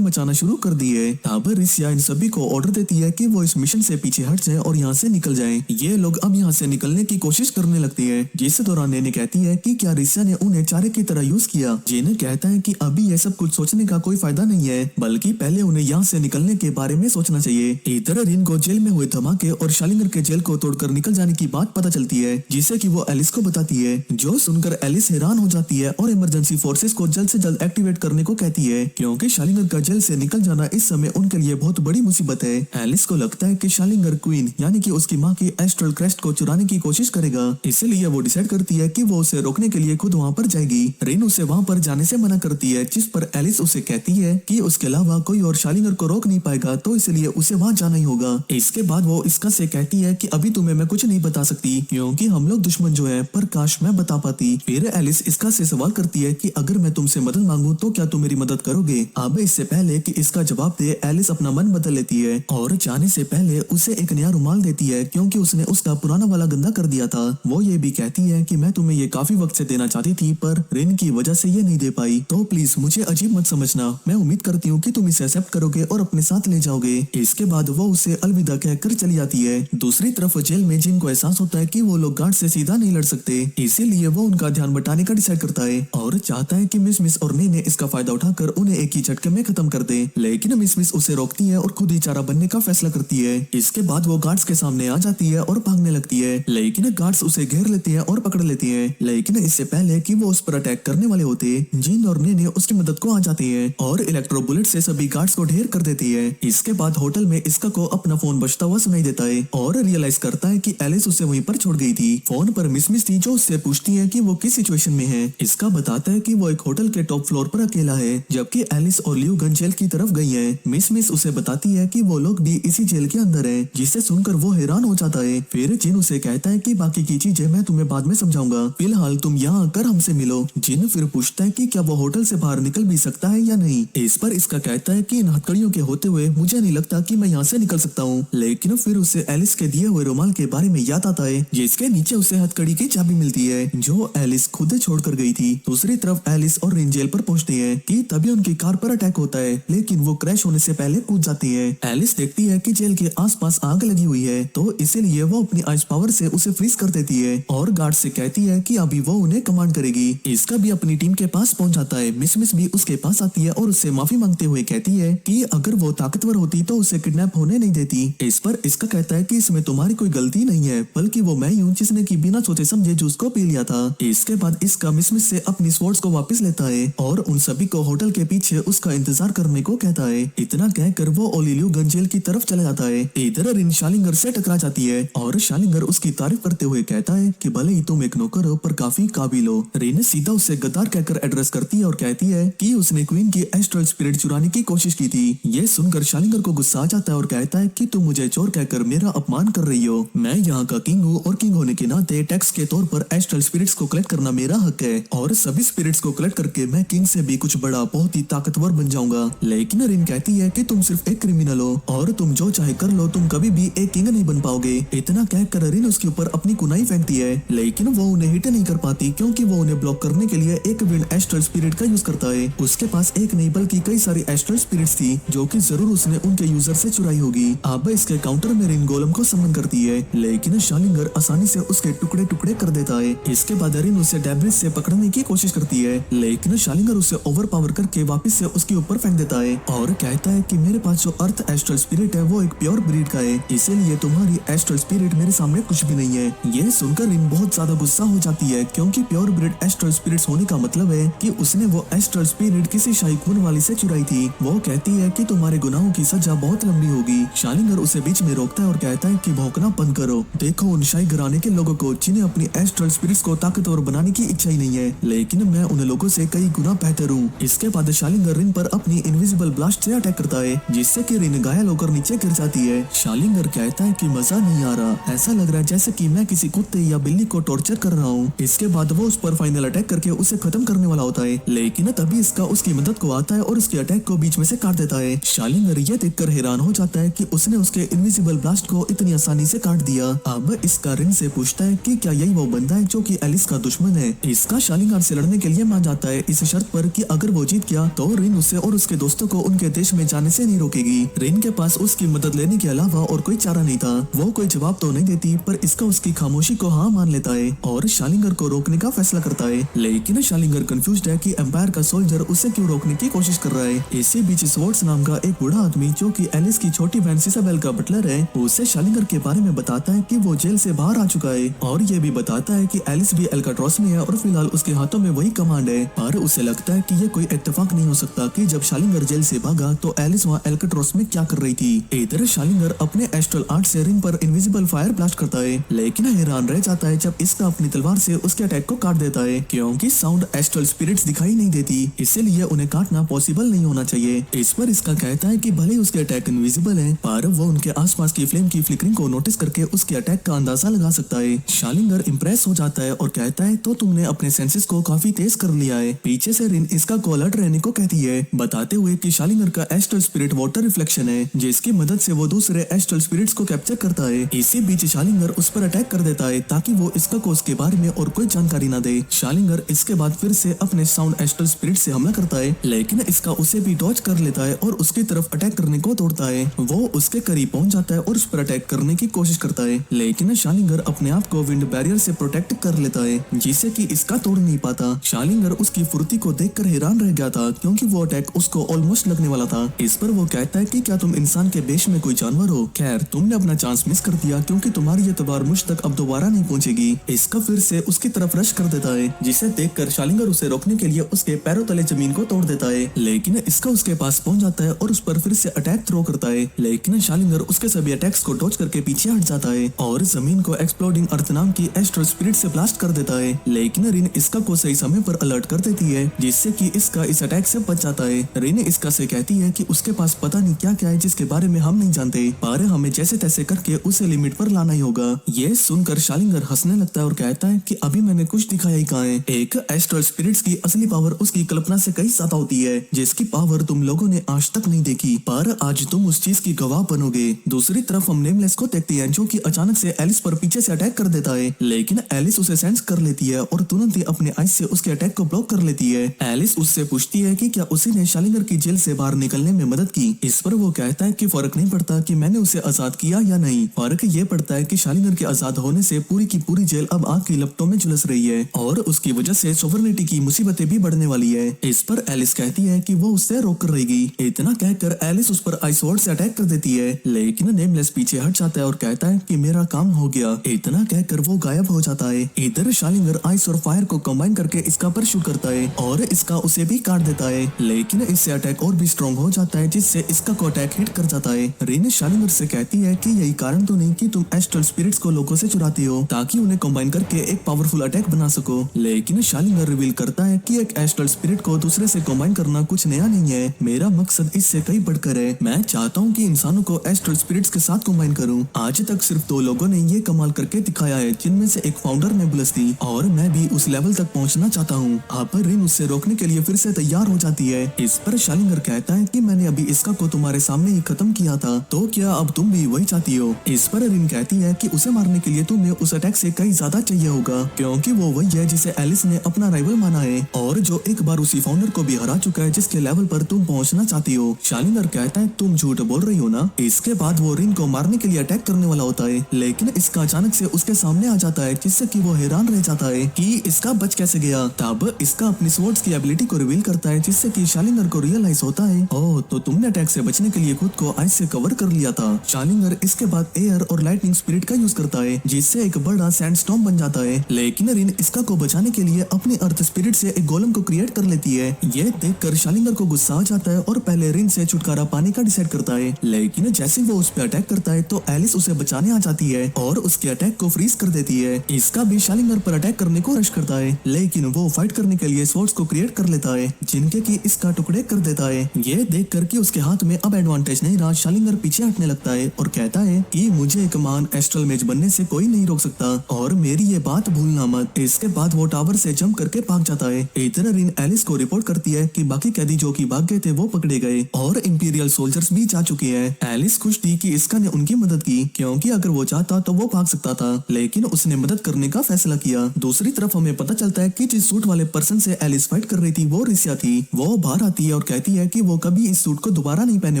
मचाना शुरू कर दी है। यहाँ पर रिसिया इन सभी को ऑर्डर देती है कि वो इस मिशन से पीछे हट जाए और यहाँ से निकल जाएं। ये लोग अब यहाँ से निकलने की कोशिश करने लगती है, जिस दौरान नैनी कहती है कि क्या रिसिया ने उन्हें चारे की तरह यूज किया। जिन कहता है कि अभी ये सब कुछ सोचने का कोई फायदा नहीं है, बल्कि पहले उन्हें यहाँ से निकलने के बारे में सोचना चाहिए। इधर रिन को जेल में हुए धमाके और शालिंगर के जेल को तोड़कर निकल जाने की बात पता चलती है, जिसे कि वो एलिस को बताती है, जो सुनकर एलिस हैरान हो जाती है और इमरजेंसी फोर्सेस को जल्द से जल्द एक्टिवेट करने को कहती है, क्योंकि शालिंगर का जेल से निकल जाना इस समय उनके लिए बहुत बड़ी मुसीबत है। एलिस को लगता है कि शालिंगर क्वीन यानी कि उसकी माँ की एस्ट्रल क्रेस्ट को चुराने की कोशिश करेगा, इसलिए वो डिसाइड करती है कि वो उसे रोकने के लिए खुद वहाँ पर जाएगी। रिन उसे वहाँ पर जाने से मना करती है, जिस पर एलिस उसे कहती है कि उसके अलावा कोई और शालिंगर को रोक नहीं पाएगा, तो इसलिए उसे वहाँ जाना ही होगा। इसके बाद वो इसका से कहती है कि अभी तुम्हें मैं कुछ नहीं बता सकती, क्योंकि हम लोग दुश्मन जो है, पर काश मैं बता पाती। फिर एलिस इसका से सवाल करती है कि अगर मैं तुमसे मदद मांगू तो क्या तुम मेरी मदद करोगे। अब इससे पहले कि इसका जवाब दे, एलिस अपना मन बदल लेती है और जाने से पहले उसे एक नया रुमाल देती है, क्योंकि उसने उसका पुराना वाला गंदा कर दिया था। वो ये भी कहती है कि मैं तुम्हें ये काफी वक्त से देना चाहती थी, पर रिन की वजह से ये नहीं दे पाई, तो प्लीज मुझे अजीब मत समझना। मैं उम्मीद करती हूँ कि तुम इसे एक्सेप्ट करोगे और अपने साथ ले जाओगे। इसके बाद वो उसे अलविदा कहकर चली जाती है। दूसरी तरफ जेल में जिन को एहसास होता है कि वो लोग गार्ड से सीधा नहीं लड़ सकते, इसीलिए वो उनका ध्यान बटाने का डिसाइड करता है और चाहता है कि मिस और ने इसका फायदा उठाकर उन्हें एक ही झटके में खत्म कर दे, लेकिन मिस उसे रोकती है और खुद ही चारा बनने का फैसला करती है। इसके बाद वो गार्ड्स के सामने आ जाती है और भागने लगती है, लेकिन गार्ड्स उसे घेर लेते हैं और पकड़ लेते हैं। लेकिन इससे पहले कि वो उस पर अटैक करने वाले होते, जिन और ने उसकी मदद को आ जाते हैं और इलेक्ट्रो बुलेट से सभी गार्ड्स को ढेर कर देती है। इसके बाद होटल में इसका को अपना फोन बजता हुआ सुनाई देता है और रियलाइज करता है कि एलिस उसे वहीं पर छोड़ गई थी। फोन पर मिस थी, जो उससे पूछती है कि वो किस सिचुएशन में है। इसका बताता है कि वो एक होटल के टॉप फ्लोर पर अकेला है, जबकि एलिस और लियो गन जेल की तरफ गई है। मिस उसे बताती है कि वो लोग भी इसी जेल के अंदर हैं, जिसे सुनकर वो हैरान हो जाता है। फिर जिन उसे कहता है कि बाकी की चीजें मैं तुम्हें बाद में समझाऊंगा, फिलहाल तुम यहाँ आकर हमसे मिलो। जिन फिर पूछता है कि क्या वो होटल से बाहर निकल भी सकता है या नहीं। इस पर इसका कहता है कि इन हथकड़ियों के होते हुए मुझे नहीं लगता कि मैं यहाँ से निकल सकता हूँ। लेकिन फिर उसे एलिस के दिए हुए रुमाल के बारे में याद आता है, जिसके नीचे उसे हथकड़ी की चाबी मिलती है, जो एलिस खुद छोड़कर गई थी। दूसरी तरफ एलिस और रिन जेल पर पहुंचते हैं कि तभी उनकी कार पर अटैक होता है, लेकिन वो क्रैश होने से पहले कूद जाती है। एलिस देखती है कि जेल के आसपास आग लगी हुई है, तो इसीलिए वो अपनी आइस पावर से उसे फ्रीज कर देती है और गार्ड से कहती है कि अभी वो उन्हें कमांड करेगी। इसका भी अपनी टीम के पास पहुंच जाता है। मिस भी उसके पास आती है और उससे माफी मांगते हुए कहती है कि अगर वो ताकतवर होती तो उसे किडनैप होने नहीं देती। इस पर इसका कहता है कि इसमें तुम्हारी कोई गलती नहीं है, बल्कि वो मैं ही हूँ जिसने की बिना सोचे समझे जूस को पी लिया था। इसके बाद इसका मिस से अपनी स्वॉर्ड्स को वापस लेता है और उन सभी को होटल के पीछे उसका इंतजार करने को कहता है। इतना कहकर वो ओलिलियो गन जेल की तरफ चला जाता है। इधर रिन शालिंगर से टकरा जाती है और शालिंगर उसकी तारीफ करते हुए कहता है कि भले ही तुम एक नौकर हो, पर काफी काबिल हो। रिन सीधा उसे गद्दार कहकर एड्रेस करती है और कहती है कि उसने क्वीन की एस्ट्रल स्पिरिट चुराने की कोशिश की थी। ये सुनकर शालिंगर को गुस्सा आ जाता है और कहता है कि तुम मुझे चोर कहकर मेरा अपमान कर रही हो। मैं यहाँ का किंग हूँ और किंग होने के नाते टैक्स के तौर पर एस्ट्रल स्पिरिट्स को कलेक्ट करना मेरा हक है, और सभी स्पिरिट्स को कलेक्ट करके मैं किंग से भी कुछ बड़ा, बहुत ही ताकतवर बन जाऊंगा। लेकिन रिन कहती है कि तुम सिर्फ एक क्रिमिनल हो और तुम जो चाहे कर लो, तुम कभी भी एक किंग नहीं बन पाओगे। इतना कहकर रिन उसके ऊपर अपनी कुनाई फेंकती है, लेकिन वो उन्हें हिट नहीं कर पाती, क्योंकि वो उन्हें ब्लॉक करने के लिए एक विंड एस्ट्रल स्पिरिट का यूज करता है। उसके पास एक नहीं बल्कि कई सारी एस्ट्रल स्पिरिट्स थी, जो कि जरूर उसने उनके यूजर से चुराई होगी। अब इसके काउंटर में रिन गोलम को समन करती है, लेकिन शालिंगर आसानी से उसके टुकड़े टुकड़े कर देता है। इसके बाद रिन उसे डेब्रिज से पकड़ने की कोशिश करती है, लेकिन शालिंगर उसे ओवर पावर करके वापस से उसके ऊपर फेंक देता है और कहता है कि मेरे पास जो अर्थ एस्ट्रल स्पिरिट है वो एक प्योर ब्रीड का है, इसीलिए तुम्हारी एस्ट्रल स्पिरिट मेरे सामने कुछ भी नहीं है। ये सुनकर रिन बहुत ज्यादा गुस्सा हो जाती है, क्योंकि प्योर ब्रीड एस्ट्रल स्पिरिट्स होने का मतलब है कि उसने वो एस्ट्रल स्पिरिट किसी शाही खून वाली से चुराई थी। वो कहती है कि तुम्हारे गुनाहों की सजा बहुत लंबी होगी। शालिंगर उसे बीच में रोकता है और कहता है कि भौंकना बंद करो, देखो उन शाही घराने के लोगों को जिन्हें अपनी एस्ट्रल स्पिरिट्स को ताकतवर बनाने की इच्छा ही नहीं है, लेकिन मैं उन लोगों से कई गुना बेहतर हूँ। इसके बाद शालिंगर रिन पर अपनी इनविजिबल ब्लास्ट से अटैक करता है, जिससे कि रिन घायल होकर नीचे गिर जाती है। शालिंगर कहता है कि मजा नहीं आ रहा, ऐसा लग रहा है जैसे कि मैं किसी कुत्ते या बिल्ली को टॉर्चर कर रहा हूँ। इसके बाद वो उस पर फाइनल अटैक करके उसे खत्म करने वाला होता है, लेकिन तभी इसका उसकी मदद को आता है और उसके अटैक को बीच में से काट देता है। शालिंगर ये देखकर हैरान हो जाता है कि उसने उसके इनविजिबल इनविजिबल ब्लास्ट को इतनी आसानी से काट दिया। अब इसका रिन से पूछता है कि क्या यही वो बंदा है जो कि एलिस का दुश्मन है। इसका शालिंगार से लड़ने के लिए मान जाता है इस शर्त पर कि अगर वो जीत गया तो रिन उसे और उसके दोस्तों को उनके देश में जाने से नहीं रोकेगी। रिन के पास उसकी मदद लेने के अलावा और कोई चारा नहीं था। वो कोई जवाब तो नहीं देती पर इसका उसकी खामोशी को हाँ मान लेता है और शालिंगर को रोकने का फैसला करता है। लेकिन शालिंगर कंफ्यूज्ड है कि एम्पायर का सोल्जर उसे क्यों रोकने की कोशिश कर रहा है। इसी बीच स्वॉर्ड्स नाम का एक बूढ़ा आदमी जो कि एलिस की छोटी बहन सिसाबेल का बटलर है उसे शालिंगर के बारे में बताता है कि वो जेल से बाहर आ चुका है और ये भी बताता है कि एलिस भी एल्काट्रॉस में है और फिलहाल उसके हाथों में वही कमांड है। पर उसे लगता है कि ये कोई इत्तेफाक नहीं हो सकता कि जब शालिंगर जेल से भागा तो एलिस वहाँ एल्काट्रॉस में क्या कर रही थी। इधर शालिंगर अपने एस्ट्रल आर्ट से रिन पर इनविजिबल फायर ब्लास्ट करता है लेकिन हैरान रह जाता है जब इसका अपनी तलवार से उसके अटैक को काट देता है क्योंकि साउंड एस्ट्रल स्पिरिट्स दिखाई नहीं देती, इसीलिए उन्हें काटना पॉसिबल नहीं होना चाहिए। इस पर इसका कहता है कि भले उसके अटैक इनविजिबल है पर वो उनके आसपास की फ्लेम की फ्लिकरिंग को नोटिस करके उसके अटैक का अंदाजा लगा सकता है। शालिंगर इंप्रेस हो जाता है और कहता है तो तुमने अपने सेंसेस को काफी तेज कर लिया है। पीछे से रिन इसका को अलर्ट रहने को कहती है बताते हुए कि शालिंगर का एस्ट्रल स्पिरिट वाटर रिफ्लेक्शन है जिसकी मदद से वो दूसरे एस्ट्रल स्पिरिट्स को कैप्चर करता है। इसी बीच शालिंगर उस पर अटैक कर देता है ताकि वो इसका को उसके बारे में और कोई जानकारी न दे। शालिंगर इसके बाद फिर से अपने साउंड एस्ट्रल स्पिरिट से हमला करता है लेकिन इसका उसे भी डॉज कर लेता है और उसकी तरफ अटैक करने को दौड़ता है। वो उसके करीब पहुंच जाता है और उस पर अटैक करने की कोशिश करता है लेकिन शालिंगर अपने आप को विंड बैरियर से प्रोटेक्ट कर लेता है जिससे कि इसका तोड़ नहीं पाता। शालिंगर उसकी फुर्ती को देखकर हैरान रह गया था क्योंकि वो अटैक उसको ऑलमोस्ट लगने वाला था। इस पर वो कहता है कि क्या तुम इंसान के बेश में कोई जानवर हो? खैर तुमने अपना चांस मिस कर दिया क्योंकि तुम्हारी ये तलवार मुझ तक अब दोबारा नहीं पहुंचेगी। इसका फिर से उसकी तरफ रश कर देता है जिसे देखकर शालिंगर उसे रोकने के लिए उसके पैरों तले जमीन को तोड़ देता है लेकिन इसका उसके पास पहुंच जाता है और उस पर फिर से अटैक थ्रो करता है लेकिन शालिंगर उसके सभी अटैक्स को डॉज करके पीछे हट जाता है और जमीन को एक्सप्लोडिंग अर्थ नाम की एस्ट्रल स्पिरिट से ब्लास्ट कर देता है। लेकिन रिन इसका को सही समय पर अलर्ट कर देती है जिससे कि इसका इस अटैक से बच जाता है। रिन इसका से कहती है कि उसके पास पता नहीं क्या क्या है जिसके बारे में हम नहीं जानते पर हमें जैसे तैसे करके उसे लिमिट पर लाना ही होगा। ये सुनकर शालिंगर हंसने लगता है और कहता है कि अभी मैंने कुछ दिखाया ही कहाँ है। एक एस्ट्रल स्पिरिट्स की असली पावर उसकी कल्पना से कहीं ज्यादा होती है जिसकी पावर तुम लोगों ने आज तक नहीं देखी पर आज तुम उस चीज की गवाह बनोगे। दूसरी तरफ हम नेमलेस को देखते हैं जो कि अचानक से एलिस पर पीछे से अटैक कर देता है लेकिन एलिस उसे सेंस कर लेती है और तुरंत ही अपने आइस से उसके अटैक को ब्लॉक कर लेती है। एलिस उससे पूछती है कि क्या उसी ने शालिंगर की जेल से बाहर निकलने में मदद की। इस पर वो कहता है कि फर्क नहीं पड़ता कि मैंने उसे आजाद किया या नहीं, फर्क ये पड़ता है कि शालिंगर के आजाद होने से पूरी की पूरी जेल अब आग की लपटों में झुलस रही है और उसकी वजह से सोवरेनिटी की मुसीबतें भी बढ़ने वाली है। इस पर एलिस कहती है कि वो उससे रोक कर रहेगी। इतना कहकर एलिस उस पर आइस वर्ड से अटैक कर देती है लेकिन नेमलेस पीछे हट जाता है और कहता है कि मेरा काम हो गया। इतना कहकर वो गायब हो जाता है। इधर शालिंगर आइस और फायर को कंबाइन करके इसका पर शूट करता है और इसका उसे भी काट देता है लेकिन इससे अटैक और भी स्ट्रॉन्ग हो जाता है जिससे इसका को अटैक हिट कर जाता है। रिन शालिंगर से कहती है कि यही कारण तो नहीं कि तुम एस्ट्रल स्पिरिट्स को लोगों से चुराती हो ताकि उन्हें कंबाइन करके एक पावरफुल अटैक बना सको। लेकिन शालिंगर रिवील करता है कि एक एस्ट्रल स्पिरिट को दूसरे से कंबाइन करना कुछ नया नहीं है, मेरा मकसद इससे कहीं बढ़कर है। मैं चाहता हूँ कि इंसानों को एस्ट्रल स्पिरिट्स के साथ कंबाइन करूँ। आज तक सिर्फ 2 लोगों ने ये कमाल करके दिखाया है जिनमें से एक फाउंडर नेबुलस थी और मैं भी उस लेवल तक पहुँचना चाहता हूँ। अब रिन उससे रोकने के लिए फिर से तैयार हो जाती है। इस पर शालिंगर कहता है कि मैंने अभी इसका को तुम्हारे सामने ही खत्म किया था तो क्या अब तुम भी वही चाहती हो। इस पर रिन कहती है कि उसे मारने के लिए तुम्हें उस अटैक से कहीं ज्यादा चाहिए होगा क्योंकि वो वही है जिसे एलिस ने अपना राइवल माना है और जो एक बार उसी फाउंडर को भी हरा चुका है जिसके लेवल पर तुम पहुंचना चाहती हो। शालिंगर कहता है तुम झूठ बोल रही हो ना। इसके बाद वो रिन को मारने के लिए अटैक करने वाला होता है लेकिन इसका अचानक से उसके सामने आ जाता है जिससे कि वो हैरान रह जाता है कि इसका बच कैसे गया। तब इसका अपनी स्वॉर्ड्स की एबिलिटी को रिवील करता है जिससे कि शालिंगर को रियलाइज होता है ओह तो तुमने अटैक से बचने के लिए खुद को आइस से कवर कर लिया था। शालिंगर इसके बाद एयर और लाइटनिंग स्पिरिट का यूज करता है जिससे एक बड़ा सैंडस्टॉर्म बन जाता है लेकिन रिन इसका को बचाने के लिए अपनी अर्थ स्पिरिट से एक गोलम को क्रिएट कर लेती है। ये देखकर शालिंगर को गुस्सा आ जाता है और पहले रिन से छुटकारा पाने का डिसाइड करता है लेकिन जैसे वो उस पर अटैक करता है तो एलिस उसे बचाने आ जाती है और उसके अटैक को फ्रीज कर देती है। इसका भी शालिंगर पर अटैक करने को रश करता है लेकिन वो फाइट करने के लिए स्वॉर्ड्स को क्रिएट कर लेता है जिनके की इसका टुकड़े कर देता है। ये देख कर कि उसके हाथ में अब एडवांटेज नहीं रहा, शालिंगर पीछे हटने लगता है और कहता है कि मुझे एक महान एस्ट्रल मेज बनने से कोई नहीं रोक सकता और मेरी ये बात भूलना मत। इसके बाद वो टावर से जंप करके भाग जाता है। इधर रिन एलिस को रिपोर्ट करती है कि बाकी कैदी जो कि भाग गए थे वो पकड़े गए और इंपीरियल सोल्जर्स भी जा चुके हैं। एलिस खुश थी कि इसका ने उनकी मदद की, क्योंकि अगर वो चाहता तो वो भाग सकता था, लेकिन उसने मदद करने का फैसला किया। दूसरी तरफ हमें पता चलता है कि जिस सूट वाले पर्सन से एलिस फाइट कर रही थी वो रिसिया थी। वो बाहर आती है और कहती है कि वो कभी इस सूट को दोबारा नहीं पहनने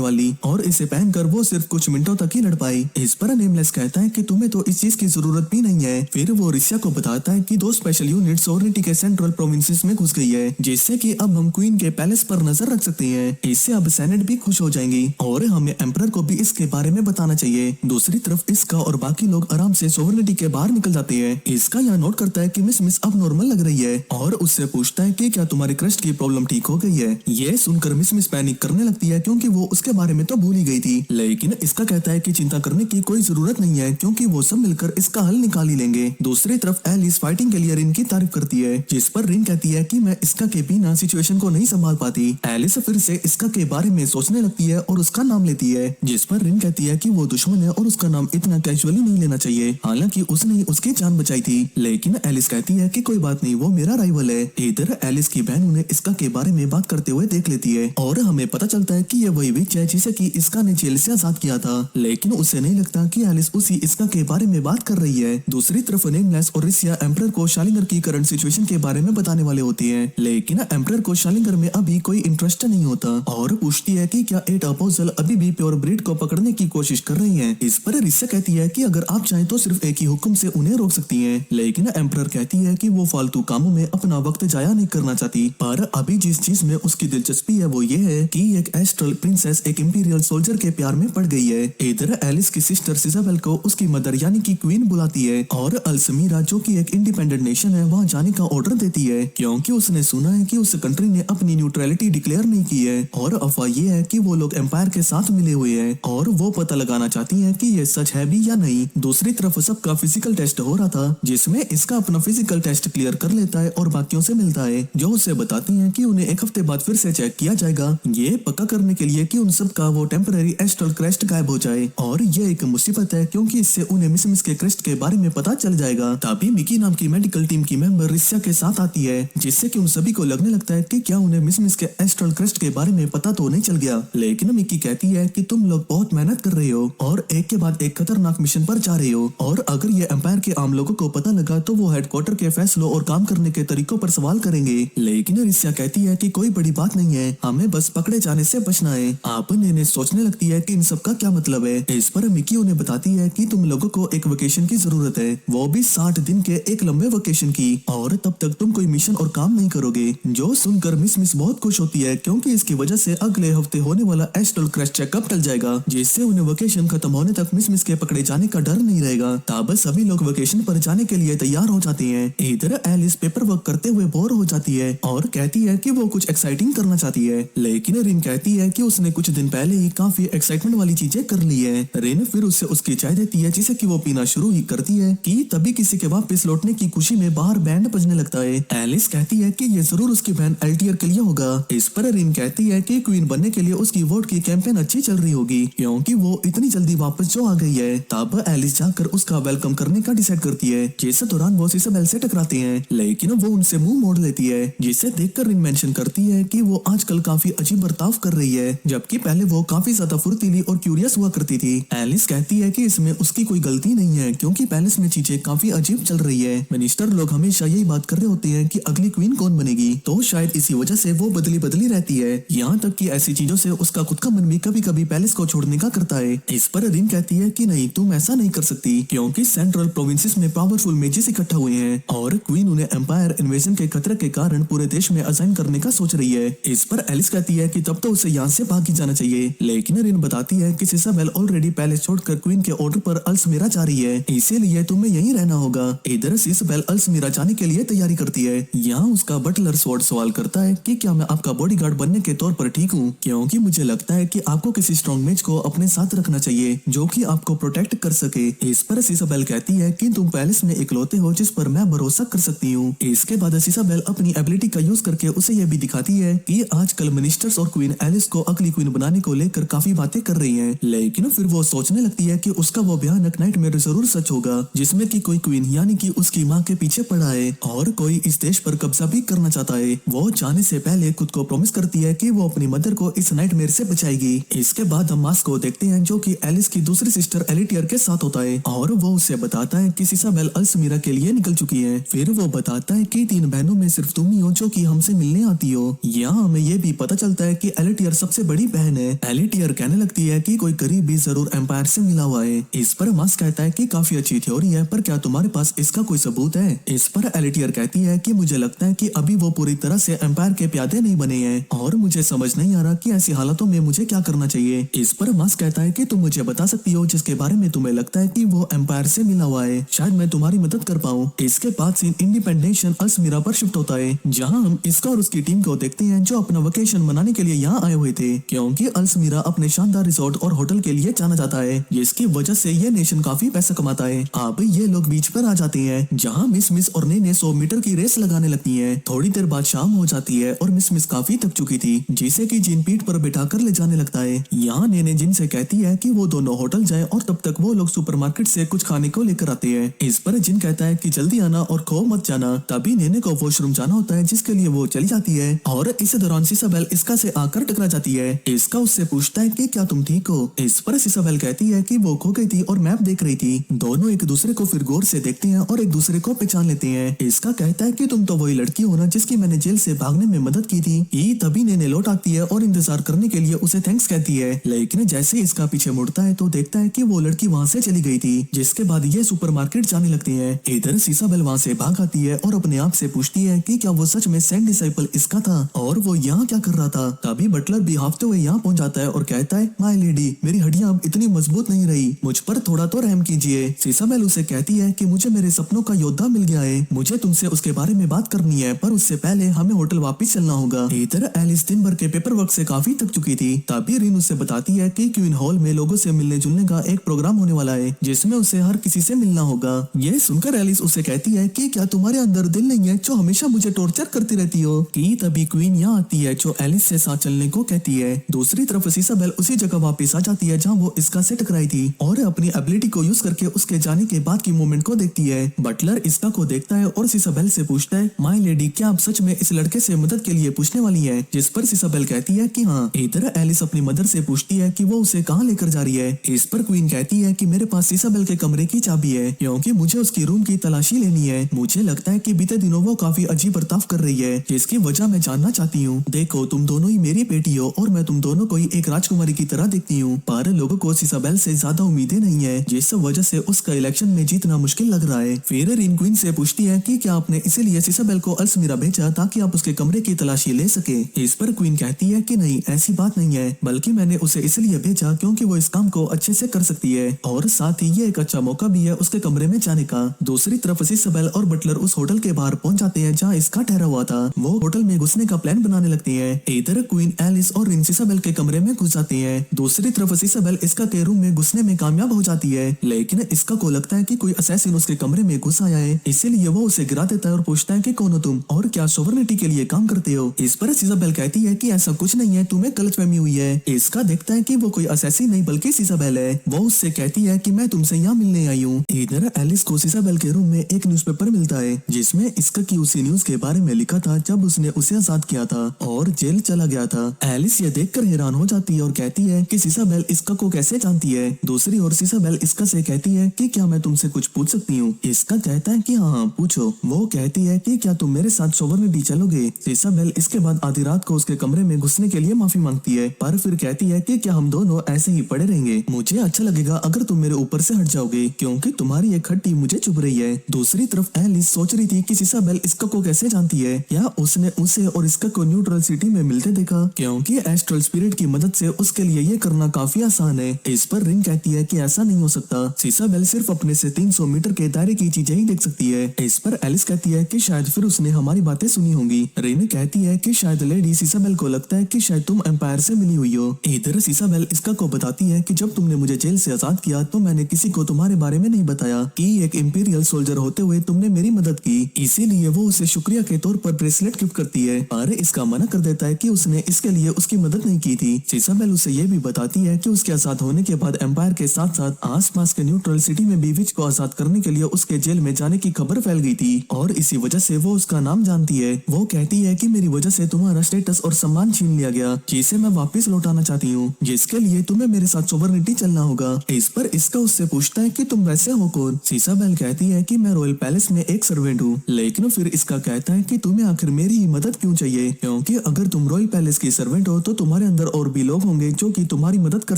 वाली और इसे पहनकर वो सिर्फ कुछ मिनटों तक ही लड़ पाई। इस पर नेमलेस कहता है कि तुम्हें तो इस चीज की जरूरत भी नहीं है। फिर वो रिसिया को बताता है कि 2 स्पेशल यूनिट सोवरेनिटी के सेंट्रल प्रोविंसेस में घुस गई है, जिससे कि अब हम क्वीन के पैलेस पर नजर रख सकते हैं। इससे अब सेनेट भी खुश हो जाएंगी और हमें एम्परर को भी इसके बारे में बताना चाहिए। दूसरी तरफ इसका और बाकी लोग आराम से सोवरेनिटी के बाहर निकल जाते हैं। इसका यहाँ नोट करता है कि मिस अब नॉर्मल लग रही है और उससे पूछता है कि क्या तुम्हारी क्रस्ट की प्रॉब्लम ठीक हो गई है। ये सुनकर मिस पैनिक करने लगती है, क्योंकि वो उसके बारे में तो भूल ही गई थी। लेकिन इसका कहता है कि चिंता करने की कोई जरूरत नहीं है, क्योंकि वो सब मिलकर इसका हल निकाल ही लेंगे। दूसरी तरफ एलिस फाइटिंग के लिए रिन की तारीफ करती है, जिस पर रिन कहती है कि मैं इसका के बिना सिचुएशन को नहीं संभाल पाती। एलिस फिर से इसका के बारे में सोचने लगती है और उसका नाम लेती है, जिस पर रिन कहती है कि वो दुश्मन है और उसका नाम इतना कैजुअली नहीं लेना चाहिए। हालांकि उसने ही उसकी जान बचाई थी। लेकिन एलिस कहती है कि कोई बात नहीं, वो मेरा राइवल है। इधर एलिस की बहन उन्हें इसका के बारे में बात करते हुए देख लेती है और हमें पता चलता है कि ये वही विच है जिसे कि इसका ने जेल से आजाद किया था। लेकिन उसे नहीं लगता कि एलिस उसी इसका के बारे में बात कर रही है। दूसरी तरफ नेमलेस और रिसिया एम्परर को शालिंगर की करंट सिचुएशन के बारे में बताने वाले होती हैं, लेकिन एम्परर को शालिंगर में अभी कोई इंटरेस्ट नहीं होता और पूछती है कि क्या 8 अपोजल अभी भी प्योर ब्रीड को पकड़ने की कोशिश कर रही हैं। इस पर रिसिया कहती है कि अगर आप चाहें तो सिर्फ एक ही हुक्म से उन्हें रोक सकती हैं। लेकिन एम्परर कहती है कि वो फालतू कामों में अपना वक्त जाया नहीं करना चाहती, पर अभी जिस चीज में उसकी दिलचस्पी है वो ये है कि एक एस्ट्रल प्रिंसेस एक इंपीरियल सोल्जर के प्यार में पड़ गई है। इधर एलिस की सिस्टर सिजाबेल को उसकी मदर यानी कि क्वीन बुलाती है और अल्समीरा जो कि एक इंडिपेंडेंट नेशन है वहाँ जाने का ऑर्डर देती है, क्योंकि उसने सुना है कि उस कंट्री ने अपनी न्यूट्रलिटी डिक्लेयर नहीं की है और अफवाह ये है कि वो लोग एम्पायर के साथ मिले हुए हैं और वो पता लगाना चाहती है कि ये सच है भी या नहीं। दूसरी तरफ सबका फिजिकल टेस्ट हो रहा था, जिसमें इसका अपना फिजिकल टेस्ट क्लियर कर लेता है और बाकियों से मिलता है, जो उसे बताती हैं कि उन्हें 1 हफ्ते बाद फिर से चेक किया जाएगा, ये पक्का करने के लिए कि उन सब का वो टेम्पररी एस्ट्रल क्रेस्ट गायब हो जाए। और ये एक मुसीबत है, क्योंकि इससे उन्हें मिस के क्रेस्ट के बारे में पता चल जाएगा। तभी मिकी नाम की मेडिकल टीम की मेंबर रिसिया के साथ आती है, जिससे कि उन सभी को लगने लगता है कि क्या उन्हें मिस के एस्ट्रल क्रेस्ट के बारे में पता तो नहीं चल गया। लेकिन मिकी कहती है कि तुम लोग बहुत मेहनत कर रहे हो और एक के बाद एक खतरनाक मिशन पर जा रहे हो, और अगर ये एम्पायर के आम लोगों को पता लगा तो वो हेडक्वार्टर के फैसलों और काम करने के तरीकों पर सवाल करेंगे। लेकिन रिसिया कहती है कि कोई बड़ी बात नहीं है, हमें बस पकड़े जाने से बचना है। आप ने सोचने लगती है कि इन सब का क्या मतलब है। इस पर मिकी उन्हें बताती है कि तुम लोगों को एक वेकेशन की जरूरत है, वो भी 60 दिन के एक लंबे वेकेशन की, और तब तक तुम कोई मिशन और काम नहीं करोगे। जो सुनकर मिस बहुत खुश होती है, क्योंकि इसकी वजह से अगले हफ्ते होने वाला एस्ट्रल क्रेस्ट चेकअप टल जाएगा, जिससे उन्हें वेकेशन खत्म होने तक मिस के पकड़े जाने का डर नहीं रहेगा। तब सभी लोग वेकेशन पर जाने के लिए तैयार हो जाते हैं। इधर एलिस पेपर वर्क करते हुए बोर हो जाती है और कहती है कि वो कुछ एक्साइटिंग करना चाहती है, लेकिन रिन कहती है कि उसने कुछ दिन पहले ही काफी एक्साइटमेंट वाली चीजें कर ली है। रिन फिर उससे उसकी चाय देती है, जिसे कि वो पीना शुरू ही करती है कि तभी किसी के वापस लौटने की खुशी में बाहर बैंड बजने लगता है। एलिस कहती है कि ये जरूर उसकी बहन एल्टियर के लिए होगा। इस पर रिन कहती है कि क्वीन बनने के लिए उसकी वोट की कैंपेन अच्छी चल रही होगी, क्योंकि वो इतनी जल्दी वापस जो आ गई है। तब एलिस जाकर उसका वेलकम करने का डिसाइड करती है। जिस दौरान वो सिसाबेल से टकराते हैं, लेकिन वो उनसे मुंह मोड़ लेती है, जिसे देखकर रिन मेंशन करती है कि वो आजकल काफी अजीब बर्ताव कर रही है, जबकि पहले वो काफी ज्यादा फुर्तीली और क्यूरियस हुआ करती थी। एलिस कहती है कि इसमें उसकी कोई गलती नहीं है, क्योंकि पैलेस में चीजें काफी अजीब चल रही है। मिनिस्टर लोग हमेशा यही बात कर रहे होते हैं कि अगली क्वीन कौन बनेगी, तो शायद इसी वजह से वो बदली बदली रहती है। यहाँ तक कि ऐसी चीजों से उसका खुद का मन भी कभी कभी पैलेस को छोड़ने का करता है। इस पर रिन कहती है कि नहीं, तुम ऐसा नहीं कर सकती, क्योंकि सेंट्रल प्रोविंसेस में पावरफुल मेजेस इकट्ठा हुए हैं और क्वीन उन्हें एम्पायर इन्वेजन के खतरे के कारण पूरे देश में असाइन करने का सोच रही है। इस पर एलिस कहती है कि तब तो उसे यहाँ से भाग ही जाना चाहिए, लेकिन रिन बताती है कि सिसाबेल ऑलरेडी पैलेस छोड़कर क्वीन के ऑर्डर पर अल्समीरा जा रही है, इसीलिए तुम्हें यहीं रहना होगा। इधर सिसाबेल अल्समीरा जाने के लिए तैयारी करती है। यहाँ उसका बटलर स्वॉर्ड सवाल करता है कि क्या मैं आपका बॉडीगार्ड बनने के तौर पर ठीक हूँ, क्योंकि मुझे लगता है कि आपको किसी स्ट्रॉन्ग मेज को अपने साथ रखना चाहिए जो कि आपको प्रोटेक्ट कर सके। इस पर सिसाबेल कहती है कि तुम पैलेस में इकलौते हो जिस पर मैं भरोसा कर सकती हूँ। इसके बाद सिसाबेल अपनी एबिलिटी का यूज करके उसे यह भी दिखाती है कि आजकल मिनिस्टर्स और क्वीन एलिस को अगली क्वीन बनाने को लेकर काफी बातें कर रही हैं, लेकिन फिर वो सोचने लगती है कि उसका वो भयानक नाइटमेयर जरूर सच होगा, जिसमें कि कोई क्वीन यानी कि उसकी माँ के पीछे पड़ा है और कोई इस देश पर कब्जा भी करना चाहता है। वो जाने से पहले खुद को प्रॉमिस करती है कि वो अपनी मदर को इस नाइटमेयर से बचाएगी। इसके बाद हम मास्क को देखते हैं जो कि एलिस की दूसरी सिस्टर एलिटियर के साथ होता है और वो उसे बताता है कि सिसाबेल अल्समीरा के लिए निकल चुकी है। फिर वो बताता है कि 3 बहनों में सिर्फ तुम ही हो जो कि हमसे मिलने आती हो। यहाँ हमें ये भी पता चलता है कि एलिटियर सबसे बड़ी बहन है। एलिटियर कहने लगती है कि कोई करीबी जरूर एम्पायर से मिला हुआ है। इस पर मास कहता है कि काफी अच्छी थ्योरी है, पर क्या तुम्हारे पास इसका कोई सबूत है? इस पर एलिटियर कहती है कि मुझे लगता है कि अभी वो पूरी तरह से एम्पायर के प्यादे नहीं बने हैं और मुझे समझ नहीं आ रहा कि ऐसी हालातों में मुझे क्या करना चाहिए। इस पर मास कहता है कि तुम मुझे बता सकती हो जिसके बारे में तुम्हें लगता है कि वो एम्पायर से मिला हुआ है, शायद मैं तुम्हारी मदद कर पाऊँ। इसके बाद सीन इंडिपेंडेंशन अल्समीरा पर शिफ्ट होता है, जहाँ हम इसका और उसकी टीम को देखते हैं जो अपना वेकेशन मनाने के लिए यहाँ आए हुए थे, क्योंकि अल्समीरा अपने शानदार रिसोर्ट और होटल के लिए जाना जाता है, जिसकी वजह से ये नेशन काफी पैसा कमाता है। अब ये लोग बीच पर आ जाते हैं, जहाँ मिस और नेने 100 मीटर की रेस लगाने लगती हैं। थोड़ी देर बाद शाम हो जाती है और मिस काफी थक चुकी थी, जिसे कि जिन पीठ पर बिठा कर ले जाने लगता है। यहाँ नेने जिन से कहती है कि वो दोनों होटल जाए और तब तक वो लोग सुपरमार्केट से कुछ खाने को लेकर आते हैं। इस पर जिन कहता है कि जल्दी आना और खो मत जाना। तभी नेने को वॉशरूम जाना होता है, जिसके लिए वो चली जाती है और इस दौरान सिसाबेल इसका से आकर टकरा जाती है। इसका उससे पूछता है कि क्या तुम ठीक हो? इस पर सिसाबेल कहती है कि वो खो गई थी और मैप देख रही थी। दोनों एक दूसरे को फिर गौर से देखते हैं और एक दूसरे को पहचान लेते हैं। इसका कहता है कि तुम तो वही लड़की हो ना जिसकी मैंने जेल से भागने में मदद की थी। तभी नेने लौट आती है और इंतजार करने के लिए उसे थैंक्स कहती है, लेकिन जैसे इसका पीछे मुड़ता है तो देखता है कि वो लड़की वहाँ से चली गई थी। जिसके बाद ये सुपरमार्केट जाने लगती है। इधर सिसाबेल वहाँ से भाग आती है और अपने आप से पूछती है कि क्या वो सच में सेंट डिसाइपल इसका था और वो यहाँ क्या कर रहा था। तभी बटलर भी हाफते हुए यहाँ पहुँच जाता है और कहता है, माय लेडी, मेरी हड्डियां अब इतनी मजबूत नहीं रही, मुझ पर थोड़ा तो रहम कीजिए। सिसाबेल उसे कहती है कि मुझे मेरे सपनों का योद्धा मिल गया है, मुझे तुमसे उसके बारे में बात करनी है, पर उससे पहले हमें होटल वापस चलना होगा। इधर एलिस दिन भर के पेपर वर्क से काफी थक चुकी थी। तभी रिन उसे बताती है कि क्वीन हॉल में लोगों से मिलने जुलने का एक प्रोग्राम होने वाला है, जिसमें उसे हर किसी से मिलना होगा। ये सुनकर एलिस उसे कहती है कि क्या तुम्हारे अंदर दिल नहीं है जो हमेशा मुझे टॉर्चर करती रहती हो। कि तभी क्वीन यहाँ आती है जो एलिस से साथ चलने को कहती है। दूसरी तरफ सिसाबेल उसी जगह वापस आ जाती है जहाँ वो इसका से टकराई थी और अपनी एबिलिटी को यूज करके उसके जाने के बाद की मूवमेंट को देखती है। बटलर इसका को देखता है और सिसाबेल से पूछता है, माय लेडी, क्या आप सच में इस लड़के से मदद के लिए पूछने वाली है? जिस पर सिसाबेल कहती है कि हाँ। इधर एलिस अपनी मदर से पूछती है कि वो उसे कहाँ लेकर जा रही है। इस पर क्वीन कहती है कि मेरे पास सिसाबेल के कमरे की चाबी है, क्योंकि मुझे उसकी रूम की तलाशी लेनी है। मुझे लगता है कि बीते दिनों वो काफी अजीब बर्ताव कर रही है, जिसकी वजह मैं जानना चाहती हूँ। देखो, तुम दोनों ही मेरी बेटी हो और मैं तुम दोनों को ही एक राजकुमारी की तरह देखती हूँ, पर लोगों को सिसाबेल से ज्यादा उम्मीदें नहीं है, जिस वजह से उसका इलेक्शन में जीतना मुश्किल लग रहा है। फिर रिन क्वीन से पूछती है कि क्या आपने इसीलिए सिसाबेल को अल्समीरा भेजा ताकि आप उसके कमरे की तलाशी ले सके। इस पर क्वीन कहती है कि नहीं, ऐसी बात नहीं है, बल्कि मैंने उसे इसलिए भेजा क्योंकि वो इस काम को अच्छे से कर सकती है और साथ ही ये एक अच्छा मौका भी है उसके कमरे में जाने का। दूसरी तरफ सिसाबेल और बटलर उस होटल के बाहर पहुंच जाते हैं जहाँ इसका ठहरा हुआ था। वो होटल में घुसने का प्लान बनाने लगते हैं। इधर क्वीन, एलिस और रिन सिसाबेल के कमरे में घुस जाते हैं। दूसरी तरफ सिसाबेल इसका के रूम में घुसने में कामयाब हो जाती है, लेकिन इसका को लगता है कि कोई असैसिन उसके कमरे में घुस आया है, इसीलिए वो उसे गिरा देता है और पूछता है कि कौन हो तुम और क्या सोवरेनिटी के लिए काम करते हो। इस पर सिसाबेल कहती है कि ऐसा कुछ नहीं है, तुम्हें गलतफहमी हुई है। इसका देखता है कि वो कोई असैसिन नहीं बल्कि सिसाबेल है। वो उससे कहती है कि मैं तुमसे यहाँ मिलने आई हूँ। इधर एलिस को सिसाबेल के रूम में एक न्यूज़पेपर मिलता है, जिसमें इसका की उसी न्यूज के बारे में लिखा था जब उसने उसे आजाद किया था और जेल चला गया था। एलिस ये देखकर हैरान हो जाती है और कहती है कि सिसाबेल इसका को कैसे जानती है। दूसरी ओर सिसाबेल इसका से कहती है कि क्या मैं तुमसे कुछ पूछ सकती हूँ। इसका कहता है कि हाँ पूछो। वो कहती है कि क्या तुम मेरे साथ सोवरेनिटी चलोगे। सिसाबेल इसके बाद आधी रात को उसके कमरे में घुसने के लिए माफी मांगती है, पर फिर कहती है कि क्या हम दोनों ऐसे ही पड़े रहेंगे। मुझे अच्छा लगेगा अगर तुम मेरे ऊपर से हट जाओगे, क्योंकि तुम्हारी एक हड्डी मुझे चुभ रही है। दूसरी तरफ एलिस सोच रही थी कि सिसाबेल इसका को कैसे जानती है, या उसने उसे और इसका को न्यूट्रल सिटी में मिलते देखा, क्योंकि एस्ट्रल स्पिरिट की मदद से उसके लिए ये करना काफी आसान है। इस पर रिन कहती है कि ऐसा नहीं हो सकता, सिसाबेल सिर्फ अपने से 300 मीटर के दायरे की चीजें ही देख सकती है। इस पर एलिस कहती है कि शायद फिर उसने हमारी बातें सुनी होंगी। रिन कहती है कि शायद लेडी सिसाबेल को लगता है कि शायद तुम एम्पायर से मिली हुई हो। इधर सिसाबेल इसका को बताती है कि जब तुमने मुझे जेल से आजाद किया तो मैंने किसी को तुम्हारे बारे में नहीं बताया कि एक इंपीरियल सोल्जर होते हुए तुमने मेरी मदद की, इसीलिए वो उसे शुक्रिया के तौर पर ब्रेसलेट गिफ्ट करती है। पर इसका मना कर देता है कि उसने इसके लिए उसकी मदद नहीं की थी। सिसाबेल उसे ये भी बताती है कि उसके आजाद होने के बाद एम्पायर के साथ साथ आसपास के न्यूट्रल सिटी में भी विच को आजाद करने के लिए उसके जेल में जाने की खबर फैल गई थी और इसी वजह से वो उसका नाम जानती है। वो कहती है कि मेरी वजह से तुम्हारा स्टेटस और सम्मान छीन लिया गया, जिसे मैं वापस लौटाना चाहती हूँ, जिसके लिए तुम्हें मेरे साथ सोवर्निटी चलना होगा। इस पर इसका उससे पूछता है कि तुम वैसे हो कौन। सीसाबेल कहती है कि मैं रॉयल पैलेस में एक सर्वेंट हूँ, लेकिन फिर इसका कहता है कि तुम्हें आखिर मेरी ही मदद क्यों चाहिए, क्योंकि अगर तुम रॉयल पैलेस की सर्वेंट हो तो तुम्हारे अंदर और भी लोग होंगे जो कि तुम्हारी मदद कर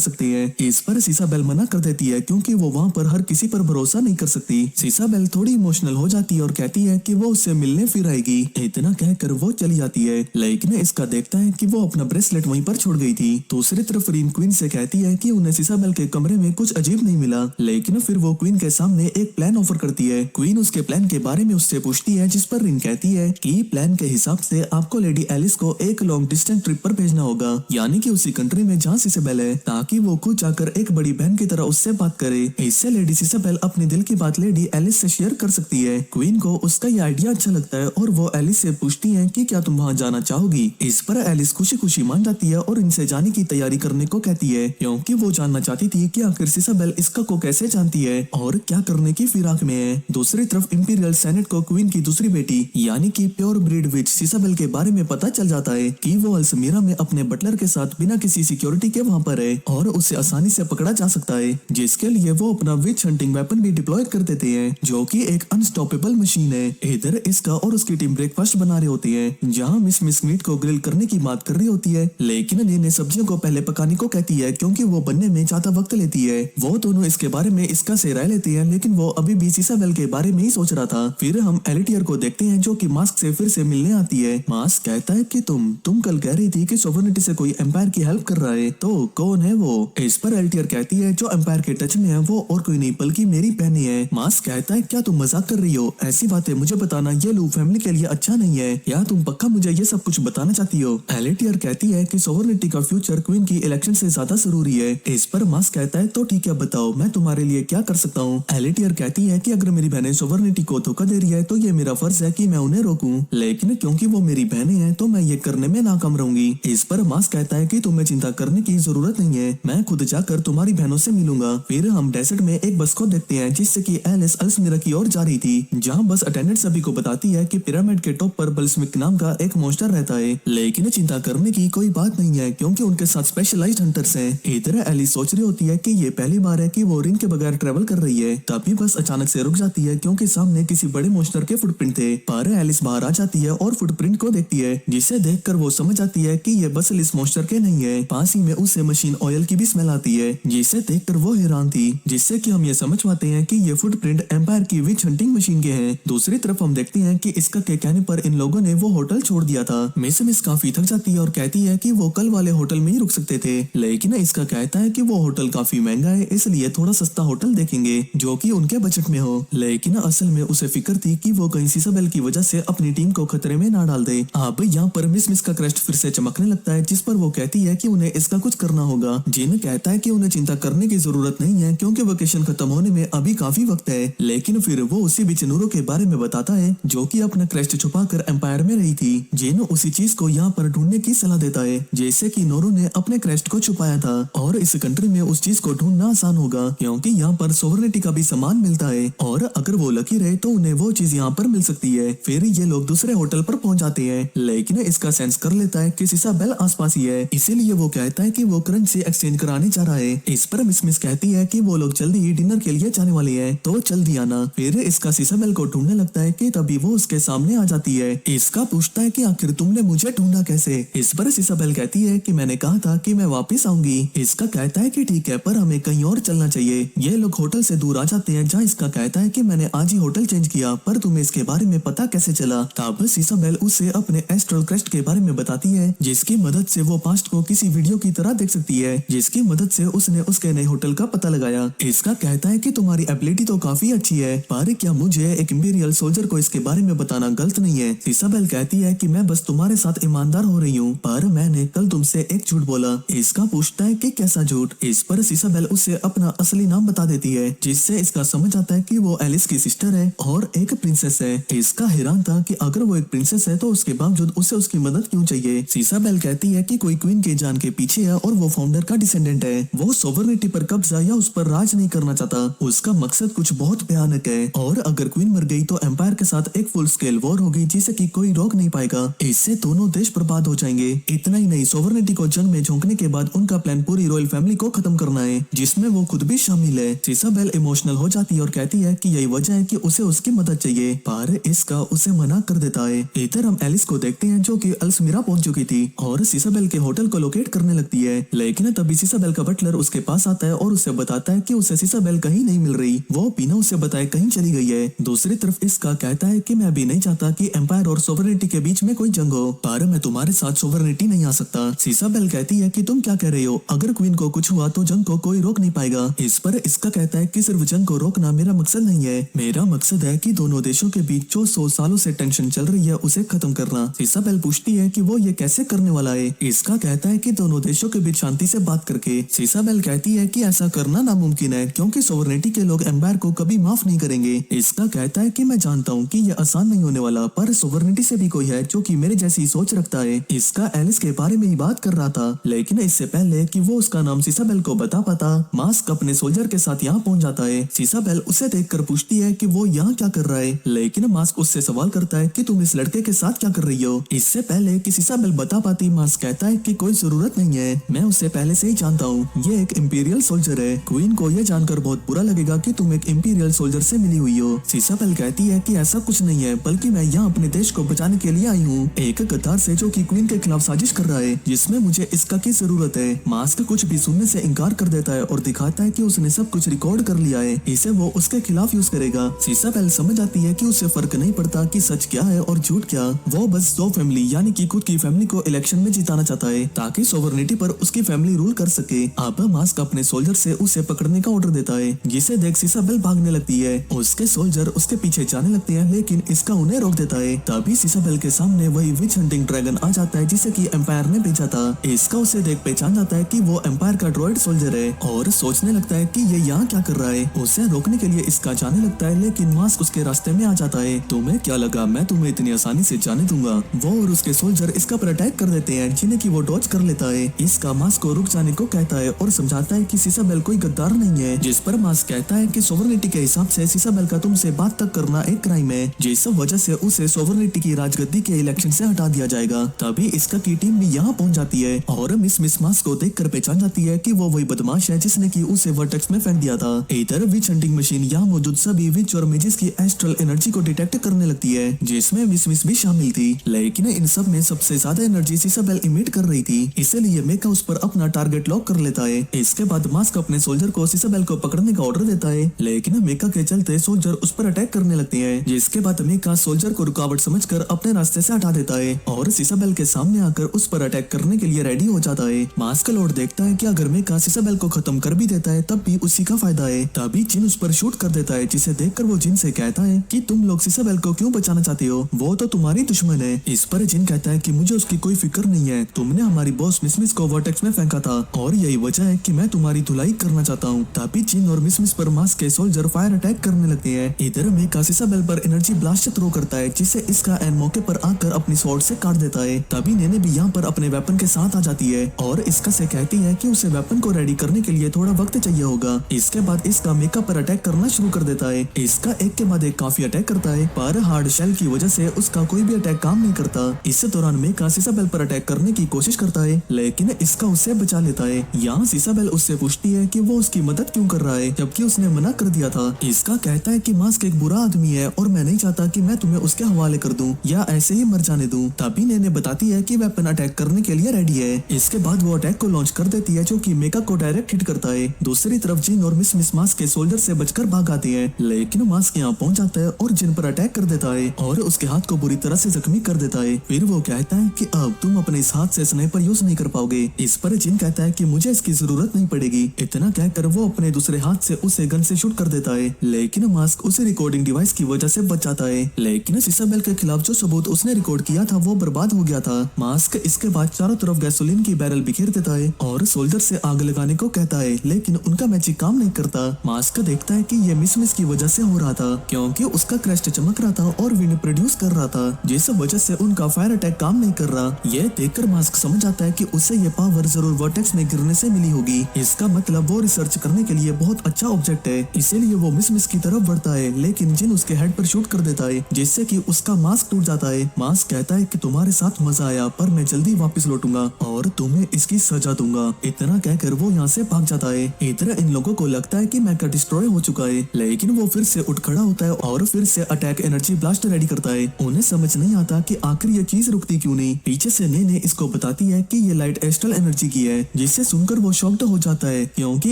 सकते हैं। इस पर सीसाबेल मना कर देती है क्योंकि वो वहाँ पर हर किसी पर भरोसा नहीं कर सकती। सीसाबेल थोड़ी इमोशनल हो जाती है और कहती है कि वो उससे मिलने फिर आएगी। इतना कहकर वो चली जाती है, लेकिन इसका देखता है कि वो अपना ब्रेसलेट वहीं पर छोड़ गई थी। दूसरी तरफ रीन क्वीन से कहती है कि उन्हें सीसाबेल के कमरे में कुछ अजीब नहीं मिला, लेकिन फिर वो क्वीन के सामने एक प्लान ऑफर करती है। क्वीन उसके प्लान के बारे में उससे पूछती है, जिस पर रीन कहती है कि प्लान के हिसाब से आपको लेडी एलिस को एक लॉन्ग डिस्टेंस ट्रिप पर भेजना होगा, यानी कि उसी कंट्री में जहाँ सीसाबेल है, ताकि वो खुद जाकर एक बड़ी बहन की तरह उससे बात करे। इससे लेडी सीसाबेल अपने दिल की बात लेडी एलिस से शेयर कर सकती है। क्वीन को उसका ये आइडिया अच्छा लगता है और वो एलिस से पूछती है कि क्या तुम वहाँ जाना चाहोगी। इस पर एलिस खुशी खुशी मान जाती है और इनसे जाने की तैयारी करने को कहती है, क्योंकि वो जानना चाहती थी कि आखिर सीसाबेल इसका को कैसे जानती है और क्या करने की फिराक में है। दूसरी तरफ इंपीरियल सेनेट को क्वीन की दूसरी बेटी यानी कि प्योर ब्रीड विच सीसाबेल के बारे में पता चल जाता है कि वो अल्समीरा में अपने बटलर के साथ बिना किसी सिक्योरिटी के वहाँ पर है और उसे आसानी से पकड़ा जा सकता है, जिसके लिए वो अपना विच हंटिंग वेपन भी डिप्लॉय कर देते हैं, जो कि एक अनस्टॉपेबल मशीन है। इधर इसका और उसकी टीम ब्रेकफास्ट बना रहे होती है, जहाँ मिस मीट को ग्रिल करने की बात कर रही होती है, लेकिन नेने सब्जियों को पहले पकाने को कहती है क्योंकि वो बनने में ज्यादा वक्त लेती है। वो दोनों इसके बारे में इसका से राय लेती है, लेकिन वो अभी भी सीसाबेल के बारे में ही सोच रहा था। फिर हम एलिटियर को देखते हैं जो कि मास्क से फिर से मिलने आती है। मास्क कहता है कि तुम कल कह रही थी कि सोवर्निटी से कोई एम्पायर की हेल्प कर रहा है, तो कौन है वो। इस पर एलिटियर कहती है जो एम्पायर के टच में है वो और कोई नहीं बल्कि मेरी बहन है। मास्क कहता है क्या तुम मजाक कर रही हो, ऐसी बातें मुझे बताना ये लू फैमिली के लिए अच्छा नहीं है, या तुम पक्का मुझे ये सब कुछ बताना चाहती हो। एलिटियर कहती है कि सोवर्निटी का फ्यूचर क्वीन की इलेक्शन से ज्यादा जरूरी है। इस पर मास्क कहता है तो ठीक है बताओ मैं तुम्हारे लिए क्या कर सकता हूँ। एलिटियर कहती है कि अगर मेरी बहनें सोवर्निटी को धोखा दे रही है तो ये मेरा फर्ज है कि मैं उन्हें रोकूं, लेकिन क्योंकि वो मेरी बहनें हैं तो मैं ये करने में नाकाम रहूंगी। इस पर मास्क कहता है कि तुम्हें चिंता करने की जरूरत नहीं है, मैं खुद जाकर तुम्हारी बहनों से मिलूंगा। फिर हम डेजर्ट में एक बस को देखते हैं जिससे कि एलिस अल्समीरा की ओर जा रही थी, जहाँ बस अटेंडेंट सभी को बताती है कि पिरामिड के टॉप पर बल्समिक नाम का एक मॉन्स्टर रहता है, लेकिन चिंता करने की कोई बात नहीं है क्योंकि उनके साथ स्पेशलाइज्ड हंटर्स हैं। इधर एलिस सोच रही होती है कि ये पहली बार है कि वो रिंग के बगैर ट्रेवल कर रही है, तभी बस अचानक से रुक जाती है क्योंकि सामने किसी बड़े मॉन्स्टर के फुटप्रिंट थे। पर एलिस बाहर आ जाती है और फुटप्रिंट को देखती है, जिसे देखकर वो समझ जाती है कि ये बस इस मॉन्स्टर के नहीं है। पास ही में उसे मशीन ऑयल की भी स्मेल आती है, जिसे देखकर वो हैरान थी, जिससे कि हम ये समझ पाते हैं कि ये फुटप्रिंट एम्पायर की विच हंटिंग मशीन के हैं। दूसरी तरफ हम देखते हैं कि इसका के कहने पर इन लोगों ने वो होटल छोड़ दिया था। मिस काफी थक जाती है और कहती है कि वो कल वाले होटल में ही रुक सकते थे, लेकिन इसका कहता है कि वो होटल काफी महंगा है, इसलिए थोड़ा सस्ता होटल देखेंगे जो कि उनके बजट में हो। लेकिन असल में उसे फिक्र थी कि वो कहीं सीसाबेल की वजह से अपनी टीम को खतरे में ना डाल दे। अब यहाँ पर मिस का क्रेस्ट फिर से चमकने लगता है, जिस पर वो कहती है कि उन्हें इसका कुछ करना होगा। जिन कहता है कि उन्हें चिंता करने की जरूरत नहीं है क्योंकि वेकेशन खत्म होने में अभी काफी वक्त है, लेकिन फिर वो उसी बीच नूरो के बारे में बताता है जो कि अपना क्रेस्ट छुपाकर एम्पायर में रही थी। जेनो उसी चीज को यहाँ पर ढूंढने की सलाह देता है जैसे कि नोरो ने अपने क्रेस्ट को छुपाया था, और इस कंट्री में उस चीज को ढूंढना आसान होगा क्योंकि यहाँ पर सोवर्निटी का भी सामान मिलता है, और अगर वो लकी रहे तो उन्हें वो चीज यहाँ पर मिल सकती है। फिर ये लोग दूसरे होटल पर पहुंच जाते हैं, लेकिन इसका सेंस कर लेता है कि सीसाबेल आसपास ही है, इसीलिए वो कहता है कि वो करेंसी एक्सचेंज कराने जा रहा है। इस पर मिस कहती है कि वो लोग जल्दी ही डिनर के लिए जाने वाले हैं, तो जल्दी आना। फिर इसका सीसाबेल को ढूंढने लगता है कि तभी वो उसके सामने आ जाती है। इसका पूछता है कि आखिर तुमने मुझे ढूंढा कैसे। इस पर सीसाबेल कहती है कि मैंने कहा था कि मैं वापस आऊंगी। इसका कहता है कि ठीक है पर हमें कहीं और चलना चाहिए। ये लोग होटल से दूर आ जाते हैं, जहाँ इसका कहता है कि मैंने आज ही होटल चेंज किया, पर तुम्हें इसके बारे में पता कैसे चला। तब सीसाबेल उसे अपने एस्ट्रल क्रेस्ट के बारे में बताती है, जिसकी मदद से वो पास्ट को किसी वीडियो की तरह देख सकती है, जिसकी मदद से उसने उसके नए होटल का पता लगाया। इसका कहता है कि तुम्हारी एबिलिटी तो काफी अच्छी है, पर क्या मुझे एक इंपीरियल सोल्जर को इसके बारे में बताना गलत नहीं है। सीसाबेल कहती है कि मैं बस तुम्हारे साथ ईमानदार हो रही हूँ, पर मैंने कल तुमसे एक झूठ बोला। इसका पूछता है कि कैसा झूठ। इस पर सीसाबेल उसे अपना असली नाम बता देती है, जिससे इसका समझ आता है कि वो एलिस की सिस्टर है और एक प्रिंसेस है। इसका हैरान था कि अगर वो एक प्रिंसेस है तो उसके बावजूद उसे उसकी मदद क्यों चाहिए। सीसाबेल कहती है कि कोई क्वीन के जान के पीछे है और वो फाउंडर का डिसेंडेंट है। वो सोवर्निटी पर कब्जा या उस पर राज नहीं करना चाहता, उसका मकसद कुछ बहुत भयानक है, और अगर क्वीन मर गई तो एम्पायर के साथ एक फुल स्केल वॉर होगी जिसे कि कोई रोक नहीं पाएगा। इससे दोनों देश बर्बाद हो जाएंगे। इतना ही नहीं, सोवर्निटी को जंग में झोंकने के बाद उनका प्लान पूरी पूरी रॉयल फैमिली को खत्म करना है, जिसमें वो खुद भी शामिल है। सीसाबेल इमोशनल हो जाती है और कहती है कि यही वजह है कि उसे उसकी मदद चाहिए, पर इसका उसे मना कर देता है। इधर हम एलिस को देखते हैं जो कि अल्समिरा पहुंच चुकी थी और सीसाबेल के होटल को लोकेट करने लगती है, लेकिन तभी सीसाबेल का बटलर उसके पास आता है और उसे बताता है कि उसे सीसाबेल कहीं नहीं मिल रही, वो बिना उसे बताए कहीं चली गई है। दूसरी तरफ इसका कहता है कि मैं भी नहीं चाहता कि एम्पायर और सोवरेनिटी के बीच में कोई जंग हो, पर मैं तुम्हारे साथ सोवरेनिटी नहीं आ सकता। सीसाबेल कहती है कि तुम क्या कह रहे हो, अगर क्वीन को कुछ हुआ तो जंग को कोई रोक नहीं पाएगा। इस पर इसका कहता है कि सिर्फ जंग को रोकना मेरा मकसद नहीं है, मेरा मकसद है कि दोनों देशों के बीच जो 100 सालों से टेंशन चल रही है उसे खत्म करना। सीसाबेल पूछती है कि वो ये कैसे करने वाला है। इसका कहता है कि दोनों देशों के बीच शांति से बात करके। सीसाबेल कहती है कि ऐसा करना नामुमकिन है क्योंकि सोवरेनिटी के लोग एम्पायर को कभी माफ नहीं करेंगे। इसका कहता है कि मैं जानता हूँ कि यह आसान नहीं होने वाला, पर सोवरेनिटी से भी कोई है जो कि मेरे जैसी सोच रखता है। इसका एलिस के बारे में ही बात कर रहा था, लेकिन इससे पहले कि वो उसका नाम सीसाबेल को बता पाता, मास्क अपने सोल्जर के साथ यहाँ पहुंच जाता है। सीसाबेल उसे देखकर पूछती है कि वो यहाँ क्या कर रहा है, लेकिन मास्क उससे सवाल करता है कि तुम इस लड़के के साथ क्या कर रही हो। इससे पहले कि सीसाबेल बता पाती, मास्क कहता है कि कोई जरूरत नहीं है, मैं उसे पहले से ही जानता हूँ, ये एक इंपीरियल सोल्जर है। क्वीन को यह जानकर बहुत बुरा लगेगा कि तुम एक इंपीरियल सोल्जर से मिली हुई हो। सीसाबेल कहती है कि ऐसा कुछ नहीं है, बल्कि मैं यहाँ अपने देश को बचाने के लिए आई हूँ, एक गद्दार से जो कि क्वीन के खिलाफ साजिश कर रहा है, जिसमें मुझे इसका की जरूरत है। मास्क कुछ भी सुनने से इनकार कर देता है और दिखाता है कि उसने सब कुछ रिकॉर्ड कर लिया है, इसे वो उसके खिलाफ यूज करेगा। सीसाबेल समझ आती है कि उसे फर्क नहीं पड़ता कि सच क्या है और झूठ क्या, वो बस दो फैमिली यानी कि खुद की फैमिली को इलेक्शन में जिताना चाहता है ताकि सोवरेनिटी पर उसकी फैमिली रूल कर सके। अब मास्क अपने सोल्जर से उसे पकड़ने का ऑर्डर देता है, जिसे देख सीसाबेल भागने लगती है। उसके सोल्जर उसके पीछे जाने लगते हैं, लेकिन इसका उन्हें रोक देता है। तभी सीसाबेल के सामने वही विच हंटिंग ड्रैगन आ जाता है जिसे कि एम्पायर ने भेजा था। इसका उसे देख पहचान जाता है कि वो एम्पायर का ड्रॉइड सोल्जर है और सोचने लगता है कि ये यहाँ क्या कर रहा है। उसे रोकने के लिए इसका जाने लगता है, लेकिन मास्क उसके रास्ते में आ जाता है। तुम्हें क्या लगा मैं तुम्हें इतनी आसानी से जाने दूंगा। वो और उसके सोल्जर इसका पर अटैक कर देते हैं, जिन्हें कि वो डॉज कर लेता है। इसका मास्क को रुक जाने को कहता है और समझाता है कि सीसाबेल कोई गद्दार नहीं है, जिस पर मास्क कहता है कि सोवरेनिटी के हिसाब से सीसाबेल का तुमसे बात तक करना एक क्राइम है, जिस वजह से उसे सोवरेनिटी की राजगद्दी के इलेक्शन से हटा दिया जाएगा। तभी इसका की टीम भी यहाँ पहुंच जाती है और मिस मास्क को देखकर पहचान जाती है कि वो वही बदमाश है जिसने कि उसे वर्टेक्स में फेंक दिया था। इधर विच हंटिंग मशीन यहाँ मौजूद सभी विच और मेजिस की एस्ट्रल एनर्जी को डिटेक्ट करने लगती है, जिसमें मिस भी शामिल थी, लेकिन इन सब में सबसे ज्यादा एनर्जी सीसाबेल इमिट कर रही थी, इसलिए मेका उस पर अपना टारगेट लॉक कर लेता है। इसके बाद मास्क अपने सोल्जर को सीसाबेल को पकड़ने का ऑर्डर देता है, लेकिन मेका के चलते सोल्जर उस पर अटैक करने लगते हैं, जिसके बाद मेका सोल्जर को रुकावट समझकर अपने रास्ते से हटा देता है और सीसाबेल के सामने आकर उस पर अटैक करने के लिए रेडी हो जाता है। मास्क लॉर्ड देखता है कि अगर मेका सीसाबेल को खत्म कर भी देता है तब भी उसी का फायदा है। तभी जिन उस पर शूट कर देता है, जिसे देखकर वो जिन से कहता है कि तुम लोग सीसाबेल को क्यों बचाना चाहते हो, वो तो तुम्हारी दुश्मन है। इस पर जिन कहता है कि मुझे उसकी कोई फिक्र नहीं है, तुमने हमारी बॉस मिस को वर्टेक्स में फेंका था और यही वजह है कि मैं तुम्हारी धुलाई करना चाहता हूँ। तभी जिन और मिस पर मास्क के सोल्जर फायर अटैक करने लगते हैं। इधर मेका सीसाबेल पर एनर्जी ब्लास्ट थ्रो करता है, जिससे इसका एन मौके पर आकर अपनी स्वॉर्ड से काट देता है। तभी नेने भी यहाँ पर अपने वेपन के साथ आ जाती है और इसका से कहती है कि उसे वेपन को रेडी करने के लिए थोड़ा वक्त चाहिए होगा। इसके बाद इसका मेका पर अटैक करना शुरू कर देता है। इसका एक के बाद एक काफी अटैक करता है, पर हार्ड शेल की वजह से उसका कोई भी अटैक काम नहीं करता। इस दौरान मेका सीसाबेल पर अटैक करने की कोशिश करता है, लेकिन इसका उससे बचा लेता है। यहाँ सीसाबेल उससे पूछती है कि वो उसकी मदद क्यों कर रहा है, जबकि उसने मना कर दिया था। इसका कहता है कि मास्क एक बुरा आदमी है और मैं नहीं चाहता कि मैं तुम्हें उसके हवाले कर दूं या ऐसे ही मर जाने दूं। तभी नेने बताती है कि वेपन अटैक करने के लिए रेडी है। इसके बाद वो अटैक को लॉन्च कर देती है, जो कि मेका को डायरेक्ट हिट करता है। दूसरी तरफ जिन और मिस मास्क के सोल्जर से बचकर भाग आते हैं, लेकिन मास्क यहाँ पहुंच जाता है और जिन पर अटैक कर देता है और उसके हाथ को बुरी तरह से जख्मी कर देता है। फिर वो कहता है कि अब तुम अपने इस हाथ से स्नाइपर यूज नहीं कर पाओगे। इस पर जिन कहता है कि मुझे इसकी जरूरत नहीं पड़ेगी। इतना कहकर वो अपने दूसरे हाथ से उसे गन से शूट कर देता है, लेकिन मास्क उसे रिकॉर्डिंग डिवाइस की वजह से बच जाता है। लेकिन सीसाबेल के खिलाफ जो सबूत उसने रिकॉर्ड किया था वो बर्बाद हो गया था। मास्क इसके बाद चारों तरफ गैसोलीन की बैरल बिखेर देता है और सोल्जर से आग लगाने को कहता है, लेकिन उनका मैजिक काम नहीं करता। मास्क देखता है कि ये मिस की वजह से हो रहा था, क्योंकि उसका क्रेस्ट चमक रहा था और विंड प्रोड्यूस कर रहा था, जिस वजह से उनका फायर अटैक काम नहीं कर रहा। ये देखकर मास्क समझ आता है कि उसे ये पावर जरूर वर्टेक्स में गिरने से मिली होगी। इसका मतलब वो रिसर्च करने के लिए बहुत अच्छा ऑब्जेक्ट है, इसीलिए वो मिस की तरफ बढ़ता है, लेकिन जिन उसके हेड पर शूट कर देता है, जिससे कि उसका मास्क टूट जाता है। मास्क कहता है कि तुम्हारे साथ मजा आया, पर मैं जल्दी वापस लौटूंगा और तुम्हें इसकी सजा दूंगा। इतना कहकर वो यहाँ से भाग जाता है। इधर इन लोगों को लगता है कि मैका डिस्ट्रॉय हो चुका है, लेकिन वो फिर से उठ खड़ा होता है और फिर से अटैक एनर्जी ब्लास्ट रेडी करता है। उन्हें समझ नहीं आता कि आखिर ये चीज रुकती क्यों नहीं। पीछे से नेने इसको बताती है कि ये लाइट एस्ट्रल एनर्जी की है, जिससे सुनकर वो शॉक्ड हो जाता है, क्योंकि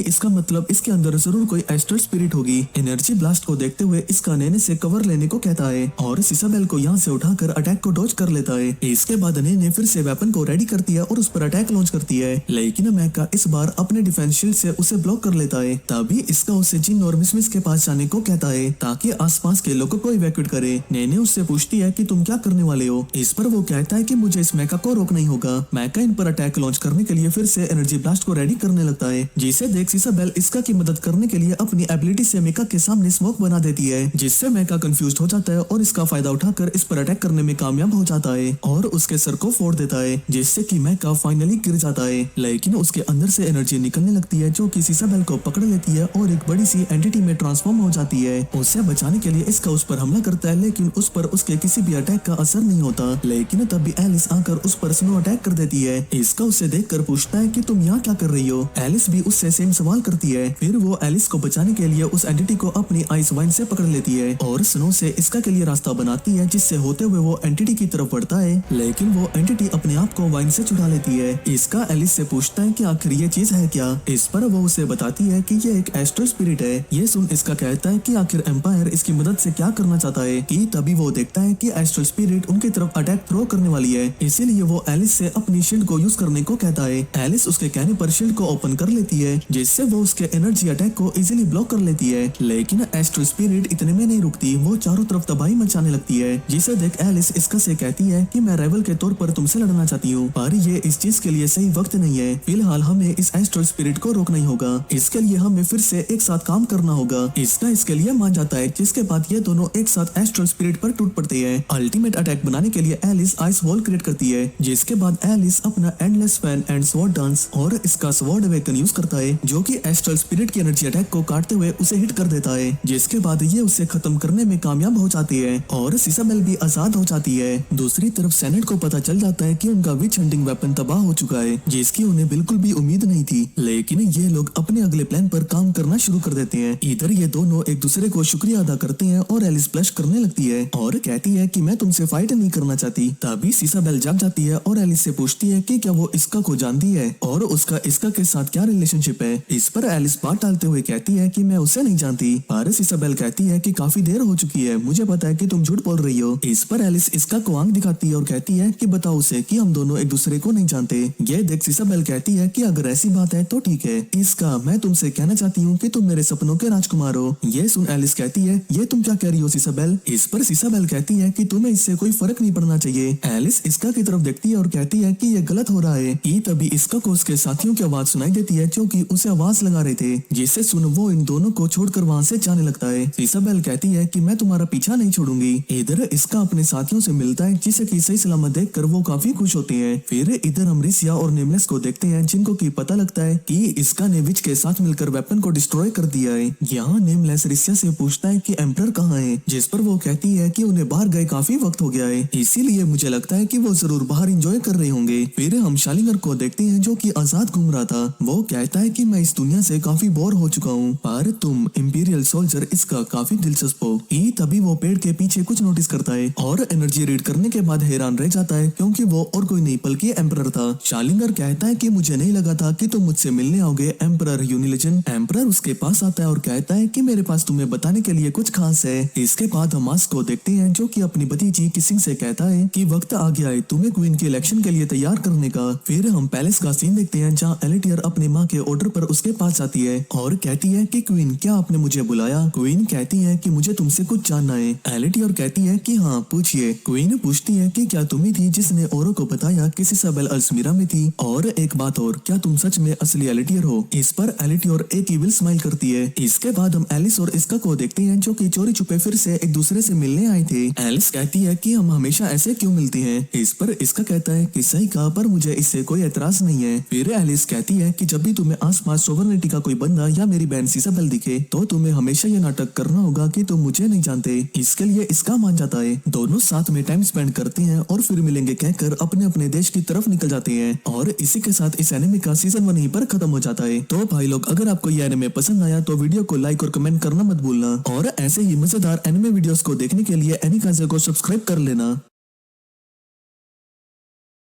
इसका मतलब इसके अंदर जरूर कोई एस्ट्रल स्पिरिट होगी। एनर्जी ब्लास्ट को देखते हुए इसका नेने से कवर लेने को कहता है और सिसाबेल को यहाँ से उठाकर अटैक को डॉज कर लेता है। इसके बाद नेने फिर से वेपन को रेडी करती है और उस पर अटैक लॉन्च करती है, लेकिन मैका इस बार अपने डिफेंस शील्ड से उसे ब्लॉक कर लेता है। तभी इसका उसे जिन और मिसमिस के पास जाने को कहता है ताकि आसपास के लोगों को इवैक्यूएट करे। नेने उससे पूछती है कि तुम क्या करने वाले हो। इस पर वो कहता है कि मुझे इस मैका को रोकना ही होगा। मैका इन पर अटैक लॉन्च करने के लिए फिर से एनर्जी ब्लास्ट को रेडी करने लगता है, जिसे देख सिसाबेल इसका की मदद करने के लिए अपनी एबिलिटी से मैका के सामने स्मोक बना देती है, जिससे मैका कंफ्यूज्ड हो जाता है और इसका फायदा उठाकर इस पर अटैक करने में कामयाब हो जाता है और उसके सर को फोड़ देता है, जिससे कि मैका फाइनली गिर जाता है। लेकिन उसके अंदर से एनर्जी निकलने लगती है जो कि सिसाबेल को पकड़ लेती है और एक बड़ी सी एंटिटी में ट्रांसफॉर्म हो जाती है। उसे बचाने के लिए इसका उस पर हमला करता है, लेकिन उस पर उसके किसी भी अटैक का असर नहीं होता। लेकिन तभी एलिस आकर उस पर स्नो अटैक कर देती है। इसका उसे देखकर पूछता है कि तुम यहाँ क्या कर रही हो। एलिस भी उससे सेम सवाल करती है। फिर वो एलिस को बचाने के लिए उस एंटिटी को अपनी आइस वाइन से पकड़ लेती है और स्नो से इसका के लिए रास्ता बनाती है, जिससे होते हुए वो एंटिटी की तरफ बढ़ता है, लेकिन वो एंटिटी अपने आप को वाइन से छुड़ा लेती है। इसका एलिस से पूछता है कि आखिर ये चीज है क्या। इस पर वो उसे बताती है कि ये एक एस्ट्रल स्पिरिट है। ये सुन इसका कहता है कि आखिर एम्पायर इसकी मदद से क्या करना चाहता है। कि तभी वो देखता है कि एस्ट्रल स्पिरिट उनकी तरफ अटैक थ्रो करने वाली है, इसीलिए वो एलिस से अपनी शील्ड को यूज करने को कहता है। एलिस उसके कहने पर शील्ड को ओपन कर लेती है, जिससे वो उसके एनर्जी अटैक को इजीली ब्लॉक कर लेती है। लेकिन एस्ट्रल स्पिरिट इतने में नहीं रुकती, वो चारों तरफ तबाही मचाने लगती है, जिसे देख एलिस इसका से कहती है कि मैं राइवल के तौर पर तुमसे लड़ना चाहती हूँ, पर ये इस चीज के लिए सही वक्त नहीं है। फिलहाल हमें इस एस्ट्रल स्पिरिट को रोकना ही होगा। इसके लिए हमें फिर से एक साथ काम करना होगा। इसका इसके लिए मान जाता है, जिसके बाद ये दोनों एक साथ एस्ट्रल स्पिरिट पर टूट पड़ते हैं। अल्टीमेट अटैक बनाने के लिए एलिस आइस वॉल क्रिएट करती है, जिसके बाद एलिस अपना endless fan and sword dance और इसका स्वॉर्ड अवेकन यूज करता है, जो कि एस्ट्रल स्पिरिट की एनर्जी अटैक को काटते हुए उसे हिट कर देता है, जिसके बाद ये उसे खत्म करने में कामयाब हो जाती है और सिसाबेल भी आजाद हो जाती है। दूसरी तरफ सेनेट को पता चल जाता है कि उनका विच हंटिंग वेपन तबाह हो चुका है, जिसकी उन्हें बिल्कुल भी उम्मीद नहीं थी। लेकिन ये लोग अपने अगले प्लान पर काम करना शुरू कर देते हैं। इधर ये दोनों एक दूसरे को शुक्रिया अदा करते हैं और एलिस ब्लश करने लगती है और कहती है कि मैं तुमसे फाइट नहीं करना चाहती। तभी सिसाबेल जाग जाती है और एलिस से पूछती है कि क्या वो इसका को जानती है और उसका इसका के साथ क्या रिलेशनशिप है। इस पर एलिस बात टालते हुए कहती है कि मैं उसे नहीं जानती। पर सिसाबेल कहती है कि काफी देर हो चुकी है, मुझे पता है कि तुम झूठ बोल रही हो। इस पर एलिस इसका को आंख दिखाती है और कहती है कि बताओ उसे कि हम दोनों एक दूसरे को नहीं जानते। ये देख सिसाबेल कहती है कि अगर ऐसी बात है तो ठीक है। इसका मैं तुमसे कहना चाहती हूँ कि तुम मेरे सपनों के राजकुमार हो। ये सुन एलिस कहती है ये तुम क्या कह रही हो सिसाबेल। इस पर सिसाबेल कहती है कि तुम्हें इससे कोई फर्क नहीं पड़ना चाहिए। एलिस इसका की तरफ देखती है और कहती है कि ये गलत हो रहा है। कि तभी इसका को उसके साथियों की आवाज सुनाई देती है, जो कि उसे आवाज लगा रहे थे, जिससे सुन वो इन दोनों को छोड़कर वहाँ से जाने लगता है। सिसाबेल कहती है कि मैं तुम्हारा पीछा नहीं छोड़ूंगी। इधर इसका अपने साथियों से मिलता है, जिसे कि सही सलामत देखकर वो काफी खुश होते हैं। फिर इधर हम रिसिया और नेमलेस को देखते हैं, जिनको की पता लगता है कि इसका ने विच के साथ मिलकर वेपन को डिस्ट्रॉय कर दिया है। यहाँ नेमलेस रिसिया से पूछता है कि एम्परर कहाँ है, जिस पर वो कहती है कि उन्हें बाहर गए काफी वक्त हो गया है, इसीलिए मुझे लगता है कि वो जरूर बाहर एंजॉय कर रहे होंगे। फिर हम शालिंगर को देखते हैं, जो कि आजाद घूम रहा था। वो कहता है कि मैं इस दुनिया से काफी बोर हो चुका हूँ, पर तुम इंपीरियल सोल्जर इसका काफी दिलचस्प हो। तभी वो पेड़ के पीछे कुछ नोटिस करता है और एनर्जी रीड करने के बाद हैरान रह जाता है, क्योंकि वो और कोई नहीं बल्कि एम्परर था। शालिंगर कहता है कि मुझे नहीं लगा था कि तुम मुझसे मिलने आओगे एम्परर यूनिलिजन। एम्परर उसके पास आता है और कहता है कि मेरे पास तुम्हें बताने के लिए कुछ खास है। इसके बाद हम मास्क को देखते हैं, जो कि अपनी भतीजी किसिंग से कहता है कि वक्त आ गया है तुम्हें क्वीन के इलेक्शन के लिए तैयार करने का। फिर हम पैलेस का सीन देखते हैं, जहाँ एलिटियर अपनी माँ के ऑर्डर पर उसके पास आती है और कहती है कि क्वीन क्या आपने मुझे बुलाया। क्वीन कहती है कि मुझे तुमसे कुछ जानना है। एलिटियर कहती है कि हाँ पूछिए। क्वीन पूछती है कि क्या तुम ही थी जिसने औरों को बताया कि सिसाबेल अल्समीरा में थी, और एक बात और, क्या तुम सच में असली एलिटियर हो। इस पर एलिटियर एक इविल स्माइल करती है। इसके बाद हम एलिस और इसका को देखते हैं, जो कि चोरी छुपे फिर से एक दूसरे से मिलने आए थे। एलिस कहती है कि हम हमेशा ऐसे क्यों मिलते हैं। इस पर इसका कहता है कि सही कहा, पर मुझे इससे कोई एतराज नहीं है। फिर एलिस कहती है कि जब भी तुम्हें आसपास सोवर्निटी का कोई बंदा या मेरी बहन सिसाबेल दिखे, तो तुम्हें हमेशा ये नाटक करना होगा कि तुम मुझे नहीं जानते। इसके लिए इसका मान जाता है। दोनों साथ में टाइम स्पेंड करते हैं और फिर मिलेंगे कहकर अपने अपने देश की तरफ निकल जाते हैं। और इसी के साथ इस इस एनिमे का सीजन 1 यहीं पर खत्म हो जाता है। तो भाई लोग, अगर आपको ये एनिमे पसंद आया तो वीडियो को लाइक और कमेंट करना मत भूलना, और ऐसे ही मजेदार एनिमे वीडियोस को देखने के लिए एनिकाजे को सब्सक्राइब कर लेना।